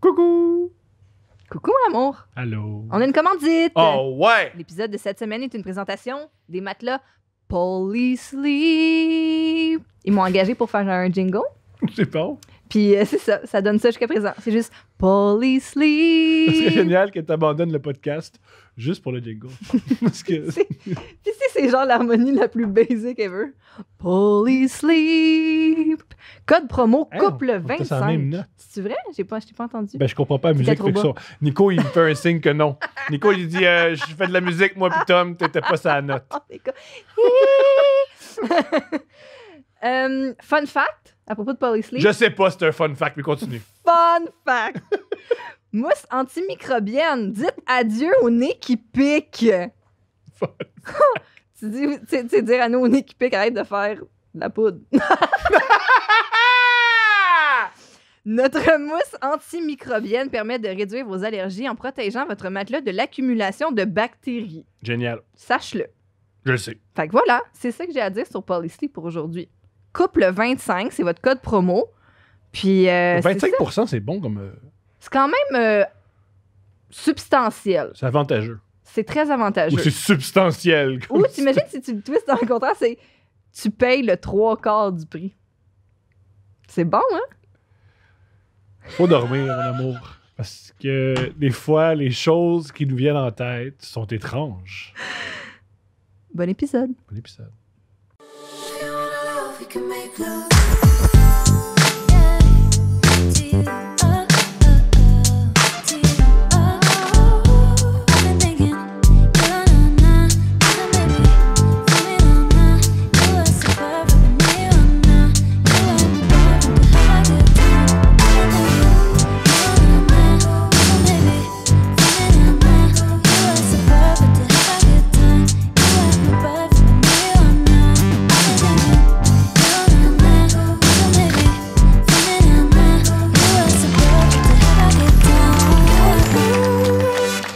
Coucou! Coucou, mon amour! Allô? On a une commandite! Oh ouais! L'épisode de cette semaine est une présentation des matelas Polysleep. Ils m'ont engagé pour faire un jingle. C'est bon. Puis c'est ça donne ça jusqu'à présent. C'est juste Ce serait Polysleep. génial que tu abandonnes le podcast juste pour le jingle. Parce que... Puis c'est genre l'harmonie la plus basic ever. Polysleep. Code promo Hey, couple on fait ça en 25. même note. C'est vrai? Je t'ai pas entendu. Ben, je comprends pas la musique. trop Fait que bas. ça. Nico, il me fait un signe que non. Nico, il dit je fais de la musique, moi, puis Tom, t'étais pas sa note. Oh, les gars. Fun fact à propos de Polysleep. Je sais pas, c'est un fun fact, mais continue. Fun fact. Mousse antimicrobienne. Dites adieu au nez qui pique. Fun tu sais dire à nous au nez qui pique, arrête de faire de la poudre. Notre mousse antimicrobienne permet de réduire vos allergies en protégeant votre matelas de l'accumulation de bactéries. Génial. Sache-le. Je le sais. Fait que voilà, c'est ça que j'ai à dire sur Polysleep pour aujourd'hui. Couple 25, c'est votre code promo. Puis 25%, c'est bon comme... c'est quand même substantiel. c'est avantageux. C'est très avantageux. Ou c'est substantiel. comme Ou t'imagines si tu le twists dans le contrat, c'est tu payes le 3/4 du prix. C'est bon, hein? Faut dormir, mon amour. Parce que des fois, les choses qui nous viennent en tête sont étranges. Bon épisode. Bon épisode.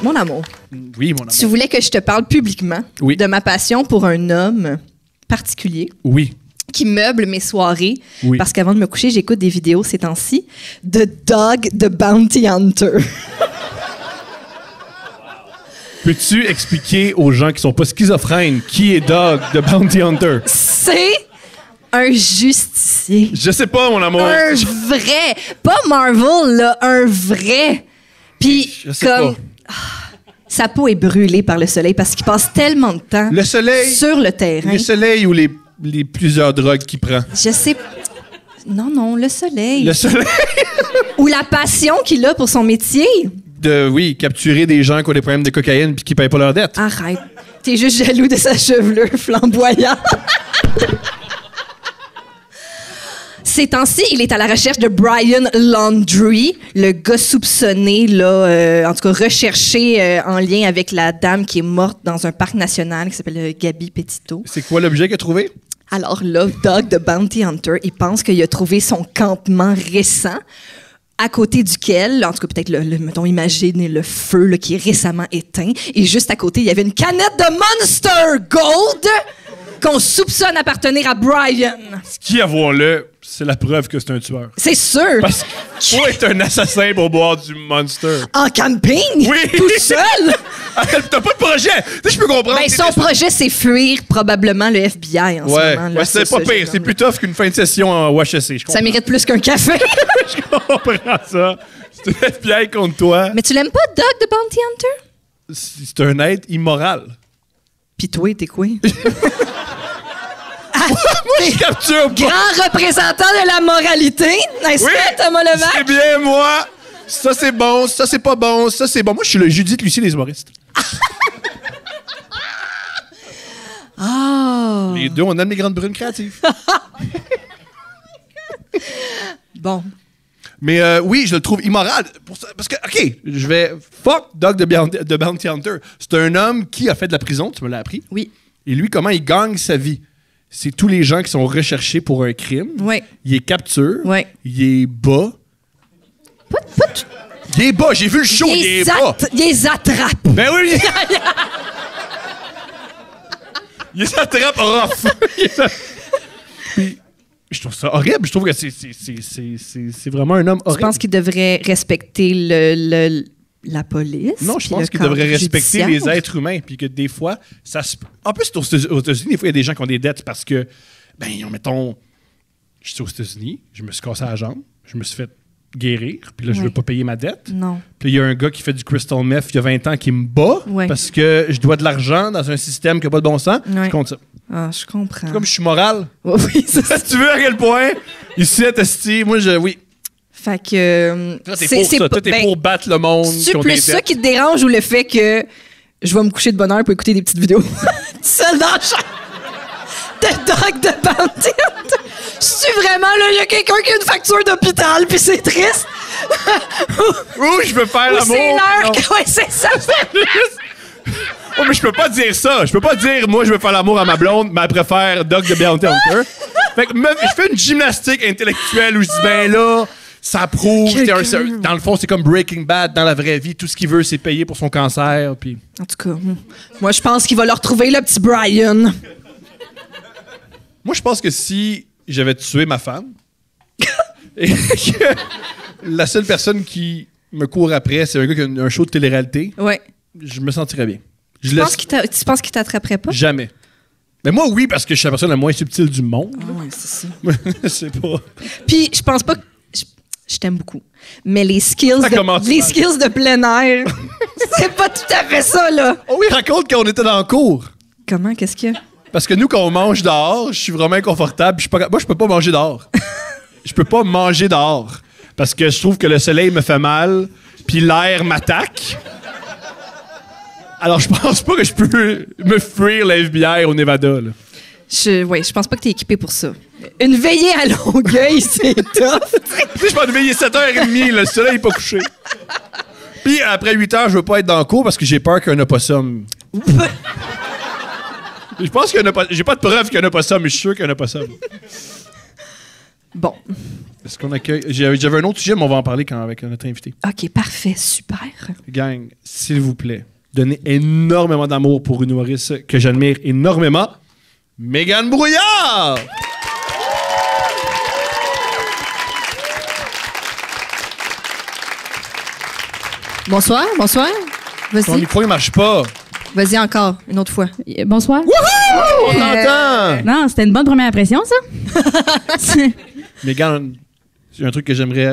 Mon amour, Oui, mon amour. tu voulais que je te parle publiquement Oui. de ma passion pour un homme particulier Oui. qui meuble mes soirées Oui. parce qu'avant de me coucher, j'écoute des vidéos ces temps-ci de Dog the Bounty Hunter. Peux-tu expliquer aux gens qui sont pas schizophrènes qui est Dog de Bounty Hunter? C'est un justicier. Je sais pas, mon amour. Un vrai. Pas Marvel, là. Un vrai. Puis, Je sais comme. pas. Sa peau est brûlée par le soleil parce qu'il passe tellement de temps Le soleil. sur le terrain. Le soleil ou les plusieurs drogues qu'il prend? Je sais. Non, le soleil. Le soleil. Ou la passion qu'il a pour son métier. Oui, capturer des gens qui ont des problèmes de cocaïne puis qui payent pas leurs dettes. Arrête. T'es juste jaloux de sa chevelure flamboyante. Ces temps-ci, il est à la recherche de Brian Laundrie, le gars soupçonné, là, en tout cas recherché en lien avec la dame qui est morte dans un parc national qui s'appelle Gabi Petito. C'est quoi l'objet qu'il a trouvé? Alors là, Doug the Bounty Hunter, il pense qu'il a trouvé son campement récent, à côté duquel, en tout cas peut-être, mettons, imaginez le feu là, qui est récemment éteint, et juste à côté, il y avait une canette de Monster Gold qu'on soupçonne appartenir à Brian. Ce qui, avouons-le, c'est la preuve que c'est un tueur. C'est sûr! Parce que faut être un assassin pour boire du Monster. En camping? Oui! Tout seul? T'as pas de projet! Tu sais, je peux comprendre. Ben, son projet, c'est fuir probablement le FBI en ce Ouais, moment. Là, c'est ça, pas pire. C'est plus tough qu'une fin de session en WHSC. Je comprends. Ça mérite plus qu'un café. Je comprends ça. C'est le FBI contre toi. Mais tu l'aimes pas, Doug the Bounty Hunter? C'est un être immoral. Pis toi, t'es quoi? Moi, je capture pas. Grand représentant de la moralité, n'est-ce Oui, pas, Thomas c'est Levac? bien moi. Ça, c'est bon. Ça, c'est pas bon. Ça, c'est bon. Moi, je suis le Judith Lucie des humoristes. Oh. Les deux, on aime les grandes brunes créatives. Bon. Mais oui, je le trouve immoral. Parce que, OK, je vais... Fuck Doug de Bounty Hunter. C'est un homme qui a fait de la prison, tu me l'as appris. Oui. Et lui, comment il gagne sa vie? C'est tous les gens qui sont recherchés pour un crime. Ouais. Il est capture. Ouais. Il est bas. Pas tout. Il est bas. J'ai vu le show. Il est bas. Il les attrape. Ben oui. Il les attrape rough. Puis, Je trouve ça horrible. Je trouve que c'est vraiment un homme horrible. Je pense qu'il devrait respecter la police. Non, je pense qu'il devrait respecter les êtres humains. Puis que des fois, ça se... En plus, aux États-Unis, des fois, il y a des gens qui ont des dettes parce que, mettons, je suis aux États-Unis, je me suis cassé la jambe, je me suis fait guérir, puis là, je veux pas payer ma dette. Non. Puis il y a un gars qui fait du crystal meth il y a 20 ans qui me bat parce que je dois de l'argent dans un système qui n'a pas de bon sens. Je compte ça. Ah, je comprends. C'est comme je suis moral. Oui, c'est ça. Tu veux à quel point? Ici, à Testi, moi, oui. Fait que... Toi, t'es pour ça. Toi, t'es pour battre le monde. C'est plus ça qui te dérange ou le fait que je vais me coucher de bonne heure pour écouter des petites vidéos seul dans la chambre de Dog de Bounty Hunter. Je suis vraiment là, il y a quelqu'un qui a une facture d'hôpital, puis c'est triste. Ouh, je veux faire l'amour. C'est l'heure que... Ouais, c'est ça. Oh, mais je peux pas dire ça. Je peux pas dire, moi, je veux faire l'amour à ma blonde, mais elle préfère Dog de Bounty Hunter. Fait que je fais une gymnastique intellectuelle où je dis, ben là, ça prouve. Dans le fond, c'est comme Breaking Bad dans la vraie vie. Tout ce qu'il veut, c'est payer pour son cancer. Puis... En tout cas, moi, je pense qu'il va le retrouver, le petit Brian. Moi, je pense que si j'avais tué ma femme et que la seule personne qui me court après, c'est un gars qui a un show de télé-réalité, je me sentirais bien. Tu penses qu'il t'attraperait pas? Jamais. Mais moi, oui, parce que je suis la personne la moins subtile du monde. Ah ouais, c'est ça. Je sais pas. Puis, je pense pas que... Je t'aime beaucoup. Mais les skills de plein air, c'est pas tout à fait ça, là. Oh oui, raconte quand on était dans le cours. Comment? Qu'est-ce qu'il y a? Parce que nous, quand on mange dehors, je suis vraiment inconfortable. Moi, je peux pas manger dehors. Je peux pas manger dehors. Parce que je trouve que le soleil me fait mal, puis l'air m'attaque. Alors, je pense pas que je peux me fuir la FBI au Nevada, là. Je pense pas que t'es équipé pour ça. Une veillée à Longueuil, c'est tough. Tu sais, je vais veiller 7h30, le soleil est pas couché. Puis après 8h, je veux pas être dans le cours parce que j'ai peur qu'un opossum... Je pense qu'il y en a pas... J'ai pas de preuve qu'il y en a pas ça, mais je suis sûr qu'il y en a pas ça. Bon. Est-ce qu'on accueille... J'avais un autre sujet, mais on va en parler avec notre invité. OK, parfait. Super. Gang, s'il vous plaît, donnez énormément d'amour pour une humoriste que j'admire énormément, Mégane Brouillard! Bonsoir. Vas-y. Ton micro, il marche pas. Vas-y encore, une autre fois. Bonsoir. Wouhou! On entend! Non, c'était une bonne première impression, ça. Mégane, c'est un truc que j'aimerais...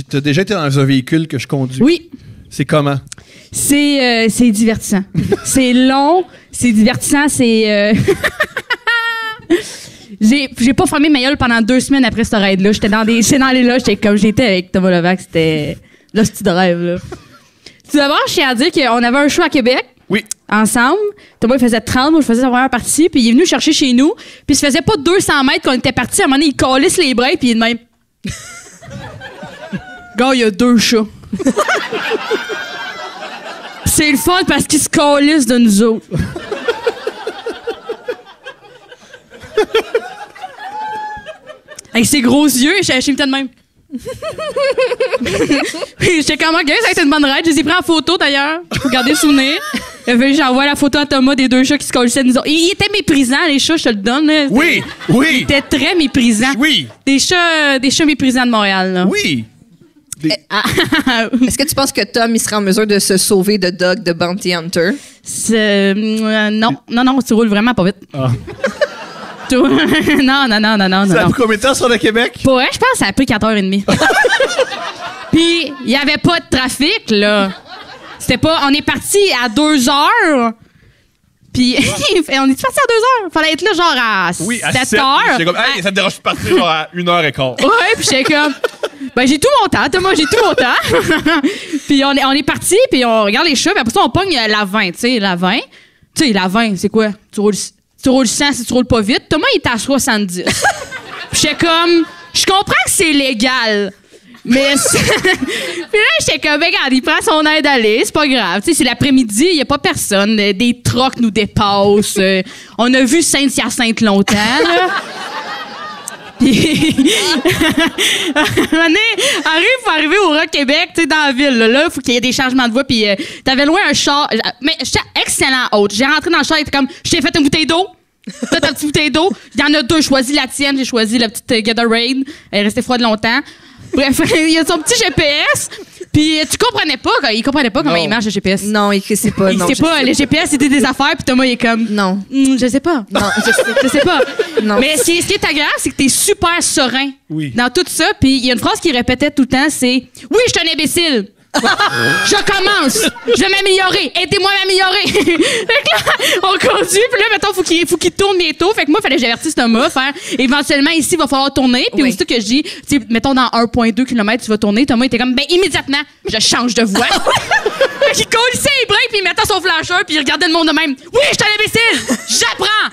T'as déjà été dans un véhicule que je conduis? Oui. C'est comment? C'est divertissant. C'est long, c'est divertissant, c'est... J'ai pas formé ma gueule pendant 2 semaines après cette ride-là. J'étais dans les loges, j'étais avec Thomas Levac, c'était l'hostie de rêve, là. Tout d'abord, je tiens à dire qu'on avait un show à Québec. Oui. Ensemble. Thomas, il faisait 30, moi, je faisais sa première partie, puis il est venu chercher chez nous, puis ça faisait pas 200 mètres qu'on était partis. À un moment donné, il calisse les bras, puis il est de même. Gars, il y a 2 chats. C'est le fun parce qu'il se calisse de nous autres. Avec ses gros yeux, je me de même. J'étais comme, OK, ça a été une bonne ride. Je les ai pris en photo, d'ailleurs, pour garder le souvenir. J'envoie la photo à Thomas des 2 chats qui se collissaient de nous autres. Il était méprisant, les chats, je te le donne. Là. Oui. Il était très méprisant. Oui. Des chats méprisants de Montréal. Là. Oui. Est-ce que tu penses que Tom, il sera en mesure de se sauver de Dog de Bounty Hunter? Non, tu roules vraiment pas vite. Ah. Non. Ça a pris combien de temps sur le Québec? Pour vrai, je pense que ça a pris 4h30. Puis, il n'y avait pas de trafic, là. C'était pas... On est parti à 2h. Puis, on est parti à 2h. Fallait être là, genre, à 7h. J'étais comme, hey, ça te dérange de partir, genre, à 1h15. Ouais, puis j'étais comme... Ben, j'ai tout mon temps, Thomas, j'ai tout mon temps. Puis, on est parti, puis on regarde les chats, puis après ça, on pogne la 20, tu sais, la 20. Tu sais, la 20, c'est quoi? Tu roules 100 si tu roules pas vite. Thomas, il est à 70. Puis j'étais comme... Je comprends que c'est légal, mais... Puis là, j'étais comme, regarde, il prend son aide d'aller, c'est pas grave. Tu sais, c'est l'après-midi, il y a pas personne. Des trocs nous dépassent. On a vu Saint-Hyacinthe longtemps, là. Puis... faut arriver au Rock Québec, tu sais, dans la ville. Là, faut qu'il y ait des changements de voie. Puis t'avais loin un char. Mais j'étais excellent hôte. J'ai rentré dans le char, il était comme, je t'ai fait une bouteille d'eau. T'as ta petite bouteille d'eau. Il y en a deux. Choisis la tienne. J'ai choisi la petite Gatorade. Elle est restée froide longtemps. Bref, il y a son petit GPS. Puis il comprenait pas comment il marche le GPS. Non, il sait pas. Il sait pas. Le GPS, c'était des affaires. Puis Thomas, il est comme... Non. Je sais pas. Non, Je sais pas. Non. Mais ce qui est agréable, c'est que t'es super serein Oui. dans tout ça. Puis il y a une phrase qu'il répétait tout le temps, c'est « Oui, je suis un imbécile. Je commence. Je vais m'améliorer. Aidez-moi à m'améliorer. » Fait que là, on conduit. Puis là, mettons, faut qu'il tourne bientôt. Fait que moi, il fallait que j'avertisse Thomas. Faire éventuellement, ici, il va falloir tourner. Puis aussitôt que je dis, tu sais, mettons, dans 1,2 km, tu vas tourner. Thomas était comme, ben, immédiatement, je change de voie. Fait qu'il collissait les breaks, puis il mettait son flasheur, puis il regardait le monde de même. Oui, je suis un imbécile. J'apprends.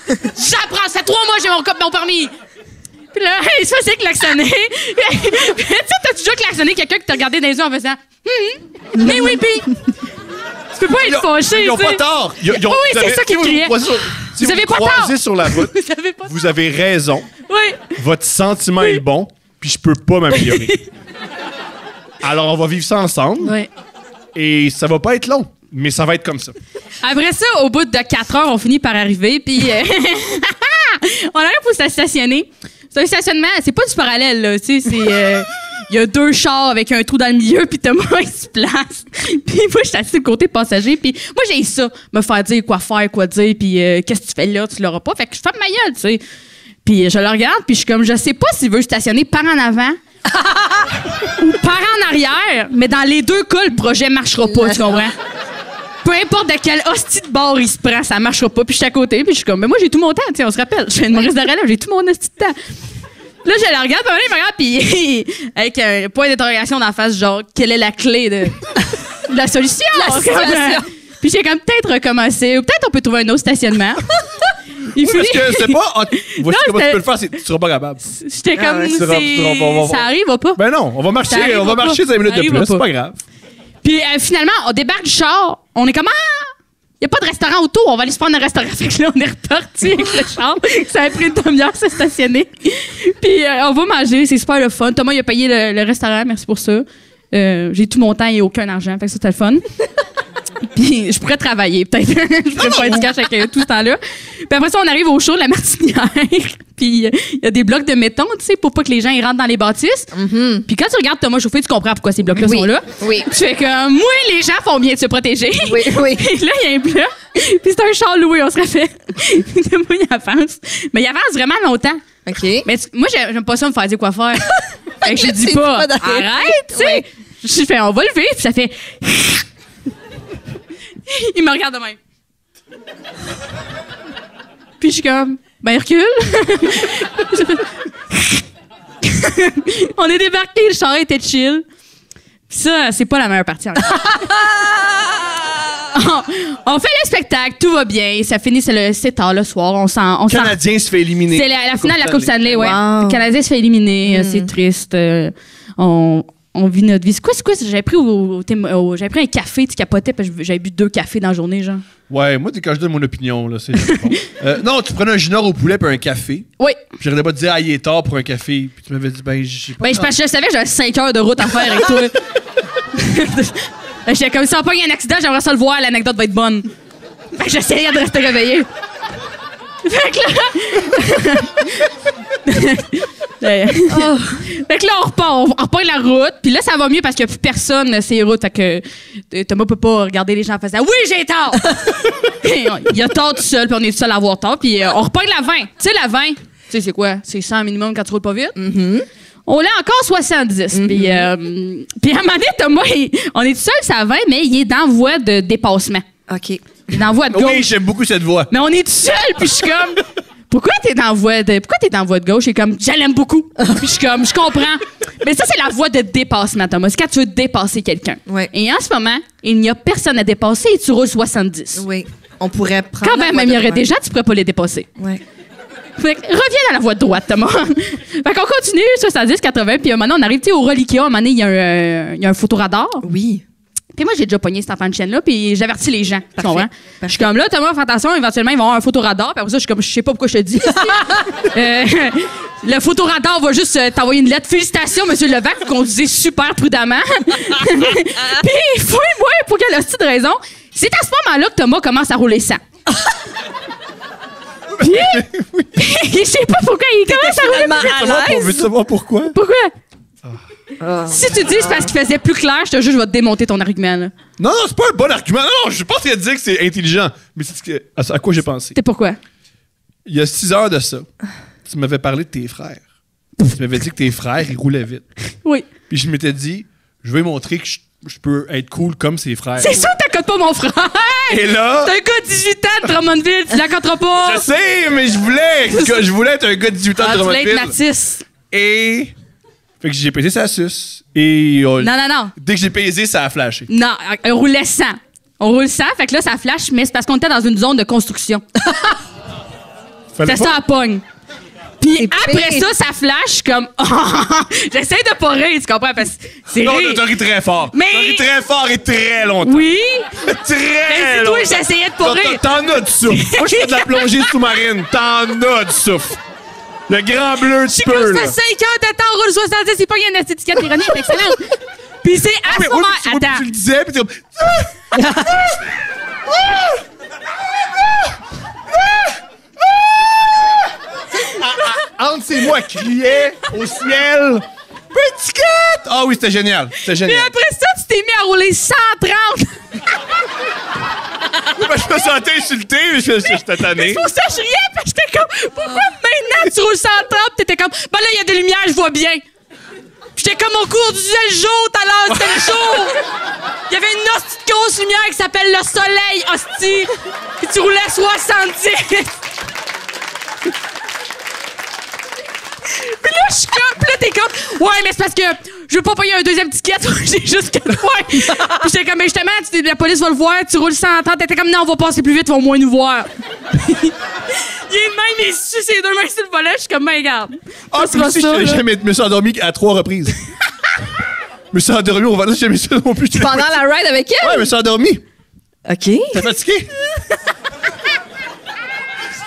Ça fait 3 mois que j'ai mon permis. Puis là, il se faisait klaxonner. Tu sais, t'as déjà klaxonné quelqu'un qui t'a regardé dans les yeux en faisant mais oui, pis. Tu peux pas être fâché. Ils ont pas tort. Oui, c'est ça qu'ils criaient. Si vous avez pas croisez tort. sur la route, vous avez raison. Oui. Votre sentiment est bon, puis je peux pas m'améliorer. Alors, on va vivre ça ensemble. Oui. Et ça va pas être long, mais ça va être comme ça. Après ça, au bout de 4 heures, on finit par arriver, puis on arrive pour se stationner. C'est un stationnement, c'est pas du parallèle, là. Tu sais, c'est... Il y a 2 chars avec un trou dans le milieu, puis Thomas, il se place. Puis moi, je suis assis du côté passager, puis moi, j'ai ça, me faire dire quoi faire, quoi dire, puis qu'est-ce que tu fais là, tu l'auras pas. Fait que je ferme ma gueule, tu sais. Puis je le regarde, puis je suis comme, je sais pas s'il veut stationner par en avant ou par en arrière, mais dans les 2 cas, le projet marchera pas, tu comprends? Peu importe de quel hostie de bord il se prend, ça marchera pas. Puis je suis à côté, puis je suis comme, mais moi, j'ai tout mon temps, tu sais, on se rappelle. Je fais une Maurice de relève, j'ai tout mon hostie de temps. Là, je la regarde, puis il me regarde, puis avec un point d'interrogation dans la face, genre, quelle est la clé de la solution? La situation. Puis j'ai comme peut-être recommencé, ou peut-être on peut trouver un autre stationnement. Il Parce que c'est pas. Voici comment tu peux le faire, tu seras pas capable. J'étais comme, ouais, ça arrive ou pas? Ben non, on va marcher 5 minutes de plus, c'est pas grave. Puis finalement, on débarque du char, on est comme, il n'y a pas de restaurant autour, on va aller se prendre un restaurant. Fait que là, on est reparti avec le char. Ça a pris une demi-heure, se stationner. Puis on va manger, c'est super le fun. Thomas, il a payé le restaurant, merci pour ça. J'ai tout mon temps et aucun argent, fait que ça, c'était le fun. Puis je pourrais travailler, peut-être. Je pourrais pas être du cash avec tout ce temps-là. Puis après ça, on arrive au show de la Martinière. Puis il y a des blocs de béton, tu sais, pour pas que les gens ils rentrent dans les bâtisses. Mm-hmm. Puis quand tu regardes Thomas chauffer, tu comprends pourquoi ces blocs-là sont là. Oui. Tu fais comme, moi, les gens font bien de se protéger. Oui. Puis là, il y a un bloc. Puis c'est un char loué, on se rappelle. Moi, il avance. Mais il avance vraiment longtemps. OK. Mais moi, j'aime pas ça me faire dire quoi faire. Fait que je dis pas, arrête, tu sais. Ouais. Je fais, on va lever. Puis ça fait... Il me regarde de même. Puis je suis comme, ben recule. On est débarqué, le char était chill. Puis ça, c'est pas la meilleure partie. On fait le spectacle, tout va bien. Ça finit, c'est tard le soir. Le Canadien se fait éliminer. C'est la finale de la Coupe Stanley, ouais. Wow. Le Canadien se fait éliminer, c'est triste. On vit notre vie. C'est quoi? J'avais pris un café, tu capotais, parce que j'avais bu 2 cafés dans la journée, genre. Ouais, moi, quand je donne mon opinion, là, c'est bon. Non, tu prenais un junior au poulet puis un café. Oui. Puis j'arrêtais pas de dire, il est tard pour un café. Puis tu m'avais dit, ben, j'ai pas. Ben, parce que je savais que j'avais 5 heures de route à faire avec toi. J'étais comme, si on pogne un accident, j'aimerais ça le voir, l'anecdote va être bonne. Fait que j'essayais de rester réveillée. Fait que là... Fait que là, on repart. On repart la route. Puis là, ça va mieux parce qu'il n'y a plus personne sur les routes. Fait que Thomas peut pas regarder les gens en faisant « Oui, j'ai tort! » Il a tort tout seul, puis on est tout seul à avoir tort. Puis on repart la 20. Tu sais, la 20, tu sais, c'est quoi? C'est 100 minimum quand tu roules pas vite. Mm-hmm. On l'a encore 70. Mm-hmm. Puis à un moment donné, Thomas, on est tout seul, c'est à 20, mais il est dans voie de dépassement. OK. Il est dans voie de gauche. Oui, j'aime beaucoup cette voix. Mais on est tout seul, puis je suis comme... Pourquoi t'es dans voie de gauche? Et comme, je l'aime beaucoup. Puis je suis comme, je comprends. Mais ça, c'est la voie de dépassement, Thomas. C'est quand tu veux dépasser quelqu'un. Ouais. Et en ce moment, il n'y a personne à dépasser et tu roules 70. Oui. On pourrait prendre. Quand même, il y aurait des gens, tu pourrais pas les dépasser. Ouais. Fait que, reviens dans la voie de droite, Thomas. Fait qu'on continue, 70, 80, puis un moment, on arrive, tu sais, au reliquat, un moment donné, il y a un photoradar. Oui. Puis moi, j'ai déjà pogné cette enfant de chaîne-là, puis j'avertis les gens. Tu comprends? Je suis Parfait. comme là, Thomas, fais attention, éventuellement, ils vont avoir un photoradar. Puis après ça, je suis comme, je sais pas pourquoi je te dis. Le photoradar va juste t'envoyer une lettre. Félicitations, monsieur Levac, vous conduisez super prudemment. Puis, fouille-moi, pour quelle petite raison. C'est à ce moment-là que Thomas commence à rouler 100. Puis, je sais pas pourquoi il commence à rouler plus vite. On veut savoir pourquoi? Pourquoi? Si tu dis c'est parce qu'il faisait plus clair, je te jure, je vais te démonter ton argument. Là. Non, c'est pas un bon argument. Non, je pense qu'il a dit que c'est intelligent. Mais c'est à quoi j'ai pensé. C'est pourquoi? Il y a 6 heures de ça, tu m'avais parlé de tes frères. Tu m'avais dit que tes frères, ils roulaient vite. Oui. Puis je m'étais dit, je vais montrer que je peux être cool comme ses frères. C'est sûr que t'accotes pas mon frère! Et là... T'es un gars de 18 ans de Drummondville, tu l'accoteras pas! Je sais, mais je voulais être un gars de 18 ans de Tu voulais Drummondville. être Mathis. Et... Fait que j'ai pesé sa suce. Et... Non. Dès que j'ai pesé, ça a flashé. Non, on roulait 100. On roule 100, fait que là, ça flash, mais c'est parce qu'on était dans une zone de construction. Fallait C'est pas- ça, à pogne. Puis C'est après pire. ça, ça flash comme... J'essaie de pas rire, tu comprends? Parce que c'est Non, rire. t'as ri très fort. Mais- T'as ri très fort et très longtemps. Oui, Très mais c'est toi, longtemps. j'essayais de pas rire. T'en as du souffle. Moi, je fais de la plongée sous-marine. T'en as du souffle. Le grand bleu, tu Quand peux, ça là. fait 5 heures de temps, on roule 70, c'est pas une étiquette ironique, c'est excellent. Puis c'est à Mais ce oui, moment... mais Attends. tu le disais, puis t'es comme... Entre ces mots, elle criait au ciel. Petit cat! Ah oui, c'était génial. C'était Puis génial. après ça, tu t'es mis à rouler 130. Oui, ben, je me sentais insulté, mais j'étais tanné. C'est pour ça que je riais, parce que j'étais comme, pourquoi maintenant tu roules 130? T'étais comme, ben là, il y a des lumières, je vois bien. J'étais comme au cours du jour, tout à l'heure, c'était le jour. Il y avait une hostie de grosse lumière qui s'appelle le soleil, hostie. Puis tu roulais 70. Puis là, je suis comme, puis là, t'es comme, ouais, mais c'est parce que je veux pas payer un deuxième ticket, j'ai juste 4 points. Puis j'étais comme, mais justement, la police va le voir, tu roules 130, t'étais comme, non, on va passer plus vite, ils vont moins nous voir. Il est de même, il suit ses 2 mains sur le volet, je suis comme, ben, regarde. Ah, Ça puis sera aussi, ça, là. je me suis endormi à 3 reprises. Je me suis endormi au volant, j'ai jamais ça non plus. Pendant la ride avec elle? Ouais, je me suis endormi. OK. T'es fatigué?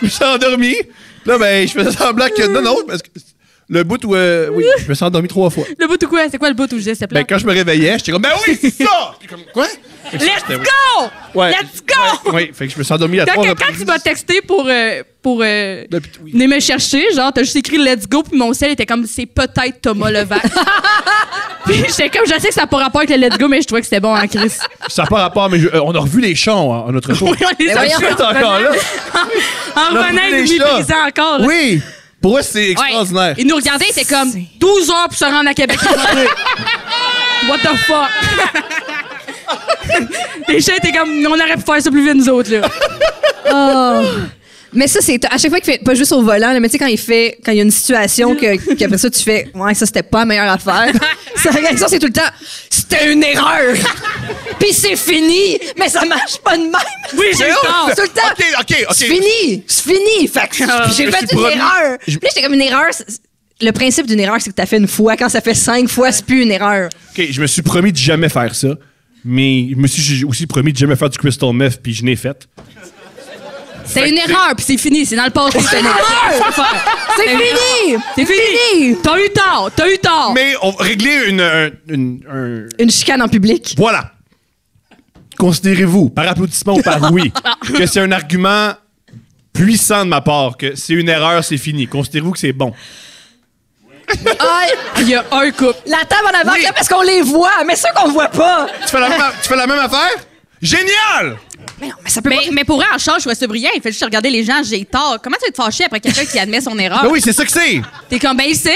Je me suis endormi. Là, ben, je faisais semblant que... Non, parce que... Le bout où... oui, je me suis endormi 3 fois. Le bout ou quoi? C'est quoi le bout où je disais, s'il te plaît? Ben, quand je me réveillais, j'étais comme, ben oui, c'est ça! Puis comme, quoi? Fait que Let's c'était- go! Ouais. Let's go! Oui, fait que je me suis endormi à 3 Quand reprises. tu m'as texté pour Oui. venir me chercher, genre, t'as juste écrit Let's go, puis mon ciel était comme c'est peut-être Thomas Levac. Puis j'étais comme, je sais que ça n'a pas rapport avec le Let's go, mais je trouvais que c'était bon en Chris. Ça n'a pas rapport, mais on a revu les chants à notre tour. Oui, on les a voyons. vus C'est encore là. en On a revenant, revu ils les nous chats. méprisaient encore. Oui! Pour moi, c'est Ouais. extraordinaire. Ils nous regardaient, ils étaient comme 12 heures pour se rendre à Québec. What the fuck? Les chats étaient comme, on aurait pu faire ça plus vite, nous autres, là. Oh. Mais ça, c'est à chaque fois qu'il fait, pas juste au volant, là, mais tu sais, quand il y a une situation qu'après ça, tu fais, ouais, ça, c'était pas la meilleure affaire. Sa réaction, c'est tout le temps, c'était une erreur. Puis c'est fini, mais ça marche pas de même. Oui, j'ai eu tort. Tout le temps. OK. C'est fini. Fait que j'ai je me fait suis une promis. erreur. Puis là, j'étais comme une erreur. Le principe d'une erreur, c'est que t'as fait une fois. Quand ça fait 5 fois, c'est plus une erreur. OK, je me suis promis de jamais faire ça, mais je me suis aussi promis de jamais faire du crystal meth, puis je l'ai fait. C'est une erreur, puis c'est fini, c'est dans le passé. C'est une erreur. C'est fini. C'est fini. T'as eu tort. Mais on va régler Une chicane en public. Voilà. Considérez-vous, par applaudissement ou par oui, que c'est un argument puissant de ma part, que c'est une erreur, c'est fini. Considérez-vous que c'est bon. Ah, Il y a un couple. la table en avant, Oui. là, parce qu'on les voit, mais ceux qu'on voit pas. Tu fais la même affaire? Génial! Mais non, mais ça peut pas. Mais pour vrai, en charge, je trouvais ça brillant. Il fait juste regarder les gens, j'ai tort. Comment tu vas te fâcher après quelqu'un qui admet son erreur? Ben oui, c'est ça que c'est. T'es comme, ben, il sait.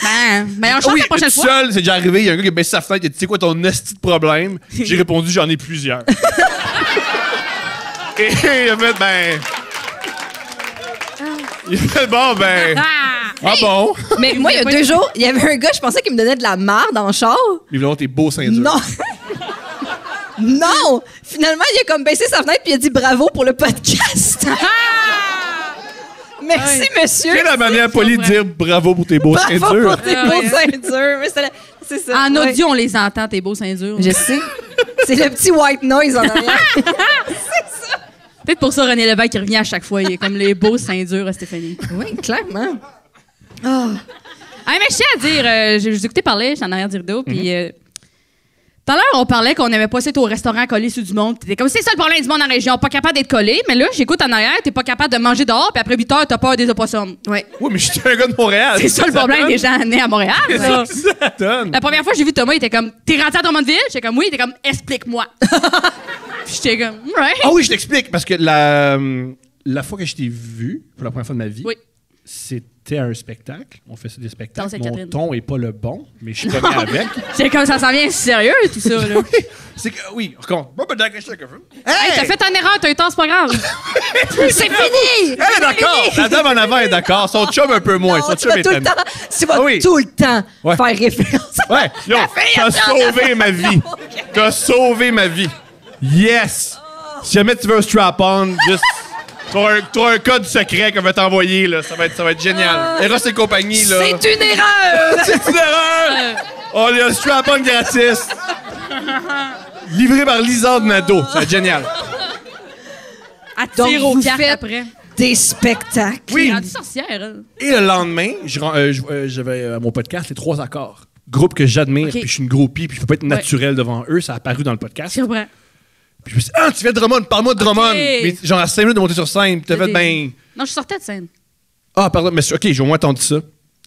Ben, on change Oui, la prochaine tout fois. seul, c'est déjà arrivé. Il y a un gars qui a baissé sa fenêtre. Il a dit, tu sais quoi, ton esti de problème? J'ai répondu, j'en ai plusieurs. Et il a fait, ben. Il a fait, bon, ben. Ah bon? Mais moi, il y a 2 jours, il y avait un gars, je pensais qu'il me donnait de la marde en char. Évidemment, t'es beau Saint-Dur. Non. Non! Finalement, il a comme baissé sa fenêtre puis il a dit bravo pour le podcast. Merci, monsieur. Quelle est la manière polie de dire bravo pour tes beaux Bravo ceintures? pour tes beaux ceintures. Mais c'est ça. En ouais. audio, on les entend, tes beaux seins durs. Je sais. C'est le petit white noise en arrière. Peut-être pour ça, René Lévesque, il revient à chaque fois. Il est comme les beaux seins durs à Stéphanie. Oui, clairement. Ah, mais je tiens à dire, j'ai écouté parler, j'étais en arrière du rideau, puis Tout à l'heure, on parlait qu'on n'aimait pas être au restaurant collé sur du monde. T'étais comme, c'est ça le problème du monde en région, pas capable d'être collé. Mais là, j'écoute en arrière, t'es pas capable de manger dehors, puis après 8 heures, t'as peur des opossums. Ouais. Oui, mais je suis un gars de Montréal. C'est ça le problème des gens nés à Montréal. là. Ça donne. La première fois que j'ai vu Thomas, il était comme, t'es rentré à Drummondville? J'étais comme, oui. Il était comme, explique-moi. Puis j'étais comme, right. Ah oui, je t'explique, parce que la fois que je t'ai vu, pour la première fois de ma vie, Oui. c'était un spectacle. On fait ça des spectacles. Danse avec Mon Catherine. ton est pas le bon, mais je suis connu avec. C'est comme ça s'en vient sérieux, tout ça. Là. C'est que, oui, recommence. Hey, t'as fait une erreur, t'as eu tort, c'est pas grave. C'est fini! Elle est d'accord. La dame en avant est d'accord. Son chum un peu moins. Non, Son tu chum vas est tout le ami. temps, tu vas Ah oui. tout le temps Ouais. faire référence. Ouais, yo, t'as sauvé ma vie. T'as sauvé ma vie. Yes! Si jamais tu veux un strap-on, juste. T'auras un code secret qu'on va t'envoyer, là. Ça va être génial. Eros et compagnie, là. C'est une erreur! C'est une erreur! Oh, il y a un strap-on gratis. Livré par Lisande Nadeau. Ça va être génial. À Donc, tirer aux vous cartes faites- après. Des spectacles. Oui. Elle est rendue sorcière. Elle. Et le lendemain, j'avais mon podcast, Les Trois Accords. Groupe que j'admire, Ok. puis je suis une groupie, puis je peux pas être naturel devant eux. Ça a apparu dans le podcast. Je comprends. Puis je me suis dit, tu viens de Drummond, parle-moi de Drummond. Mais genre à 5 minutes de monter sur scène, puis t'as fait, ben. Non, je sortais de scène. Ah, pardon, mais ok, j'ai au moins entendu ça.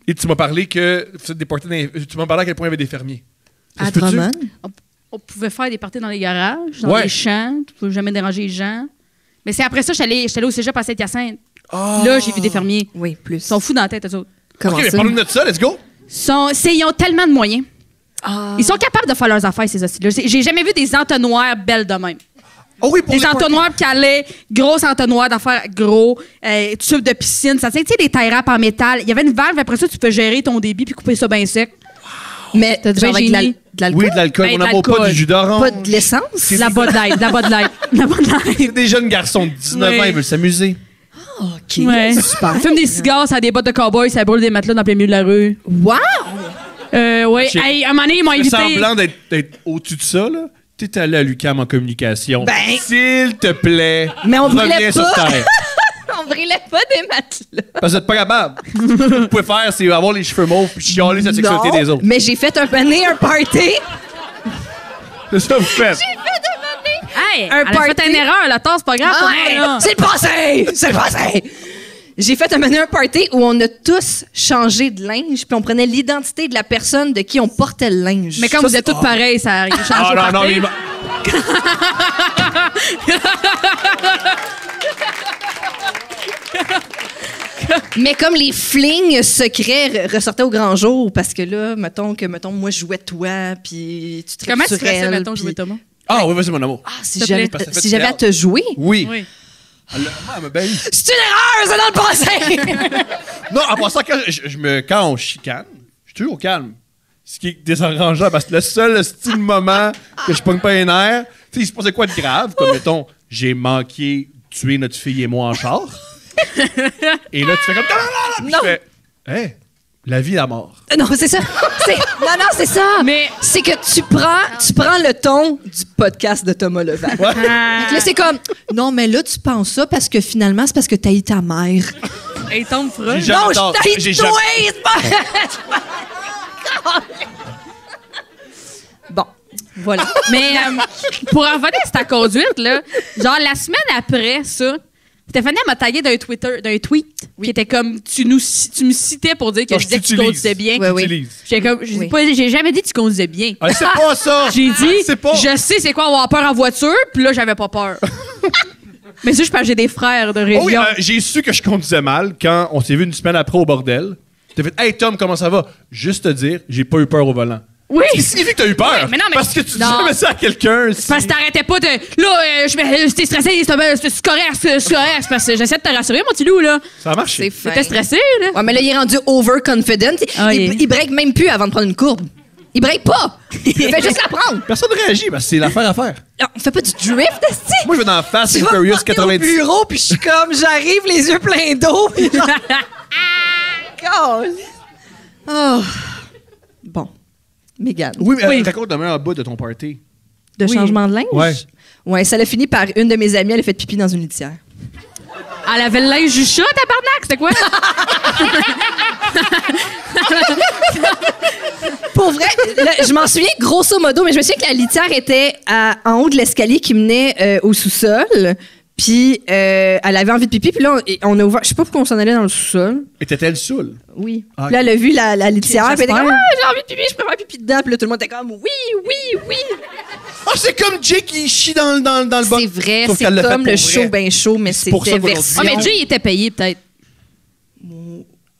Et tu m'as parlé que vous faites des parties tu m'as parlé à quel point il y avait des fermiers. Ça À se peut-tu? Drummond? On pouvait faire des parties dans les garages, dans Ouais. les champs. Tu pouvais jamais déranger les gens. Mais c'est après ça, je suis allée au cégep à Saint-Hyacinthe. Ah. Là, j'ai vu des fermiers. Oui, plus. Ils sont fous dans la tête, eux autres. Comment Ok, mais ça? parle-nous de ça, let's go. Ils ont tellement de moyens. Ah. Ils sont capables de faire leurs affaires, ces hosties-là. J'ai jamais vu des entonnoirs belles de même. Oh oui, pour Des les entonnoirs calés, gros entonnoirs d'affaires gros, tubes de piscine, ça tient, tu sais, des tie wraps en métal. Il y avait une valve, après ça, tu peux gérer ton débit puis couper ça bien sec. Mais T'as genre avec génie. de l'alcool? Oui, de l'alcool. Ben, On de n'en boit pas l'alcool. du jus d'orange. Pas de l'essence? La Bud Light, la Bud Light, la Bud Light. C'est des jeunes garçons de 19 ans, Oui. ils veulent s'amuser. OK. Ouais. Super. Ils fument des cigares, ça a des bottes de cowboy, ça brûle des matelas dans le plein milieu de la rue. Wow! Ouais. J'ai- Hey, à un moment donné, ils m'ont Fais invité. semblant d'être au-dessus de ça, là. T'es allé à l'UQAM en communication. Ben- S'il te plaît, Mais on reviens brûlait sur pas. terre. On brûlait pas des matelas. Parce que vous êtes pas capable. Ce que vous pouvez faire, c'est avoir les cheveux mauves puis chialer sur la sexualité Non, des autres. mais j'ai fait un party. C'est ça que vous faites. Hey, Un elle a fait party. une erreur, la tasse, c'est pas grave. pour Ouais, moi, là. c'est le passé! C'est le passé! J'ai fait un party où on a tous changé de linge, puis on prenait l'identité de la personne de qui on portait le linge. Mais comme Ça, vous êtes c'est- toutes pareilles, ça change Ah au non, non, party. mais... Mais comme les flings secrets ressortaient au grand jour, parce que là, mettons, moi, je jouais toi, puis tu te Comment tu sur ferais ça, elle, mettons, puis- jouer Thomas? Ah oui, vas-y, mon amour. Ah, si S'il te j'avais plaît. Parce que ça fait si du j'avais à théâtre. te jouer. Oui. Oui. Ah, mais ben... C'est une erreur, c'est dans le passé! Non, en passant, quand on chicane, je suis toujours calme. Ce qui est désenrangeant, parce que le seul style moment que je pogne pas les nerfs, tu sais, il se passait quoi de grave, comme mettons, j'ai manqué tuer notre fille et moi en char. Et là, tu fais comme. Puis Non. je fais, hey, la vie et la mort. Non, c'est ça. Non, c'est ça. Mais- c'est que tu prends le ton du podcast de Thomas Levac. Ah. Donc là, c'est comme, non, mais là, tu penses ça parce que finalement, c'est parce que t'as eu ta mère. Elle tombe J'ai froid. jamais Non, tort. je t'ai J'ai toi, jamais- c'est pas... Bon, voilà. Mais pour en revenir à ta conduite, là, genre la semaine après ça, Stéphanie elle m'a tagué d'un tweet qui était comme tu me citais pour dire que Non, je disais que tu t'utilise. conduisais bien. Ouais, oui. T'utilises. J'ai jamais dit que tu conduisais bien. Ah, c'est pas ça! J'ai dit, C'est pas. je sais c'est quoi avoir peur en voiture, puis là j'avais pas peur. Mais ça, je pense que j'ai des frères de région. Oh oui, j'ai su que je conduisais mal quand on s'est vu une semaine après au bordel. T'as fait, hey Tom, comment ça va? Juste te dire, j'ai pas eu peur au volant. Oui. Ce qui signifie que t'as eu peur. Oui, mais non, mais- Parce que tu dis non. jamais ça à quelqu'un. Parce que t'arrêtais pas de. Là, j'étais stressé, c'est correct, c'est correct. C'est parce que j'essaie de te rassurer, mon petit loup, là. Ça a marché. C'est fin. T'étais stressé, là. Ouais, mais là, il est rendu overconfident. Ah, il oui. break même plus avant de prendre une courbe. Il break pas. Il fait juste la prendre. Personne ne réagit parce que c'est l'affaire à faire. Non, on fait pas du drift, esti. Moi, je vais dans Fast Tu and vas Furious me porter 90. au bureau, puis je suis comme, j'arrive, les yeux pleins d'eau. puis genre, oh. Bon. Mégane. Oui, mais Oui. raconte demain en bas de ton party. De Oui. changement de linge? Ouais. Ouais, ça l'a fini par une de mes amies, elle a fait pipi dans une litière. Elle avait le linge du chat, tabarnak, c'était quoi? Pour vrai, là, je m'en souviens grosso modo, mais je me souviens que la litière était en haut de l'escalier qui menait au sous-sol. Puis elle avait envie de pipi. Puis là, on a ouvert. Je sais pas pourquoi on s'en allait dans le sous-sol. Était-elle saoule? Oui. Ah, Puis là, elle a vu la litière. Puis elle était j'espère. comme, j'ai envie de pipi, je peux faire pipi dedans. Puis là, tout le monde était comme, oui. Ah, c'est comme Jay qui chie dans le bas. C'est vrai, Sauf c'est qu'elle l'a fait comme pour le vrai. show ben chaud, mais C'est pour ça c'était qu'on version. Ah, mais Jay, il était payé, peut-être.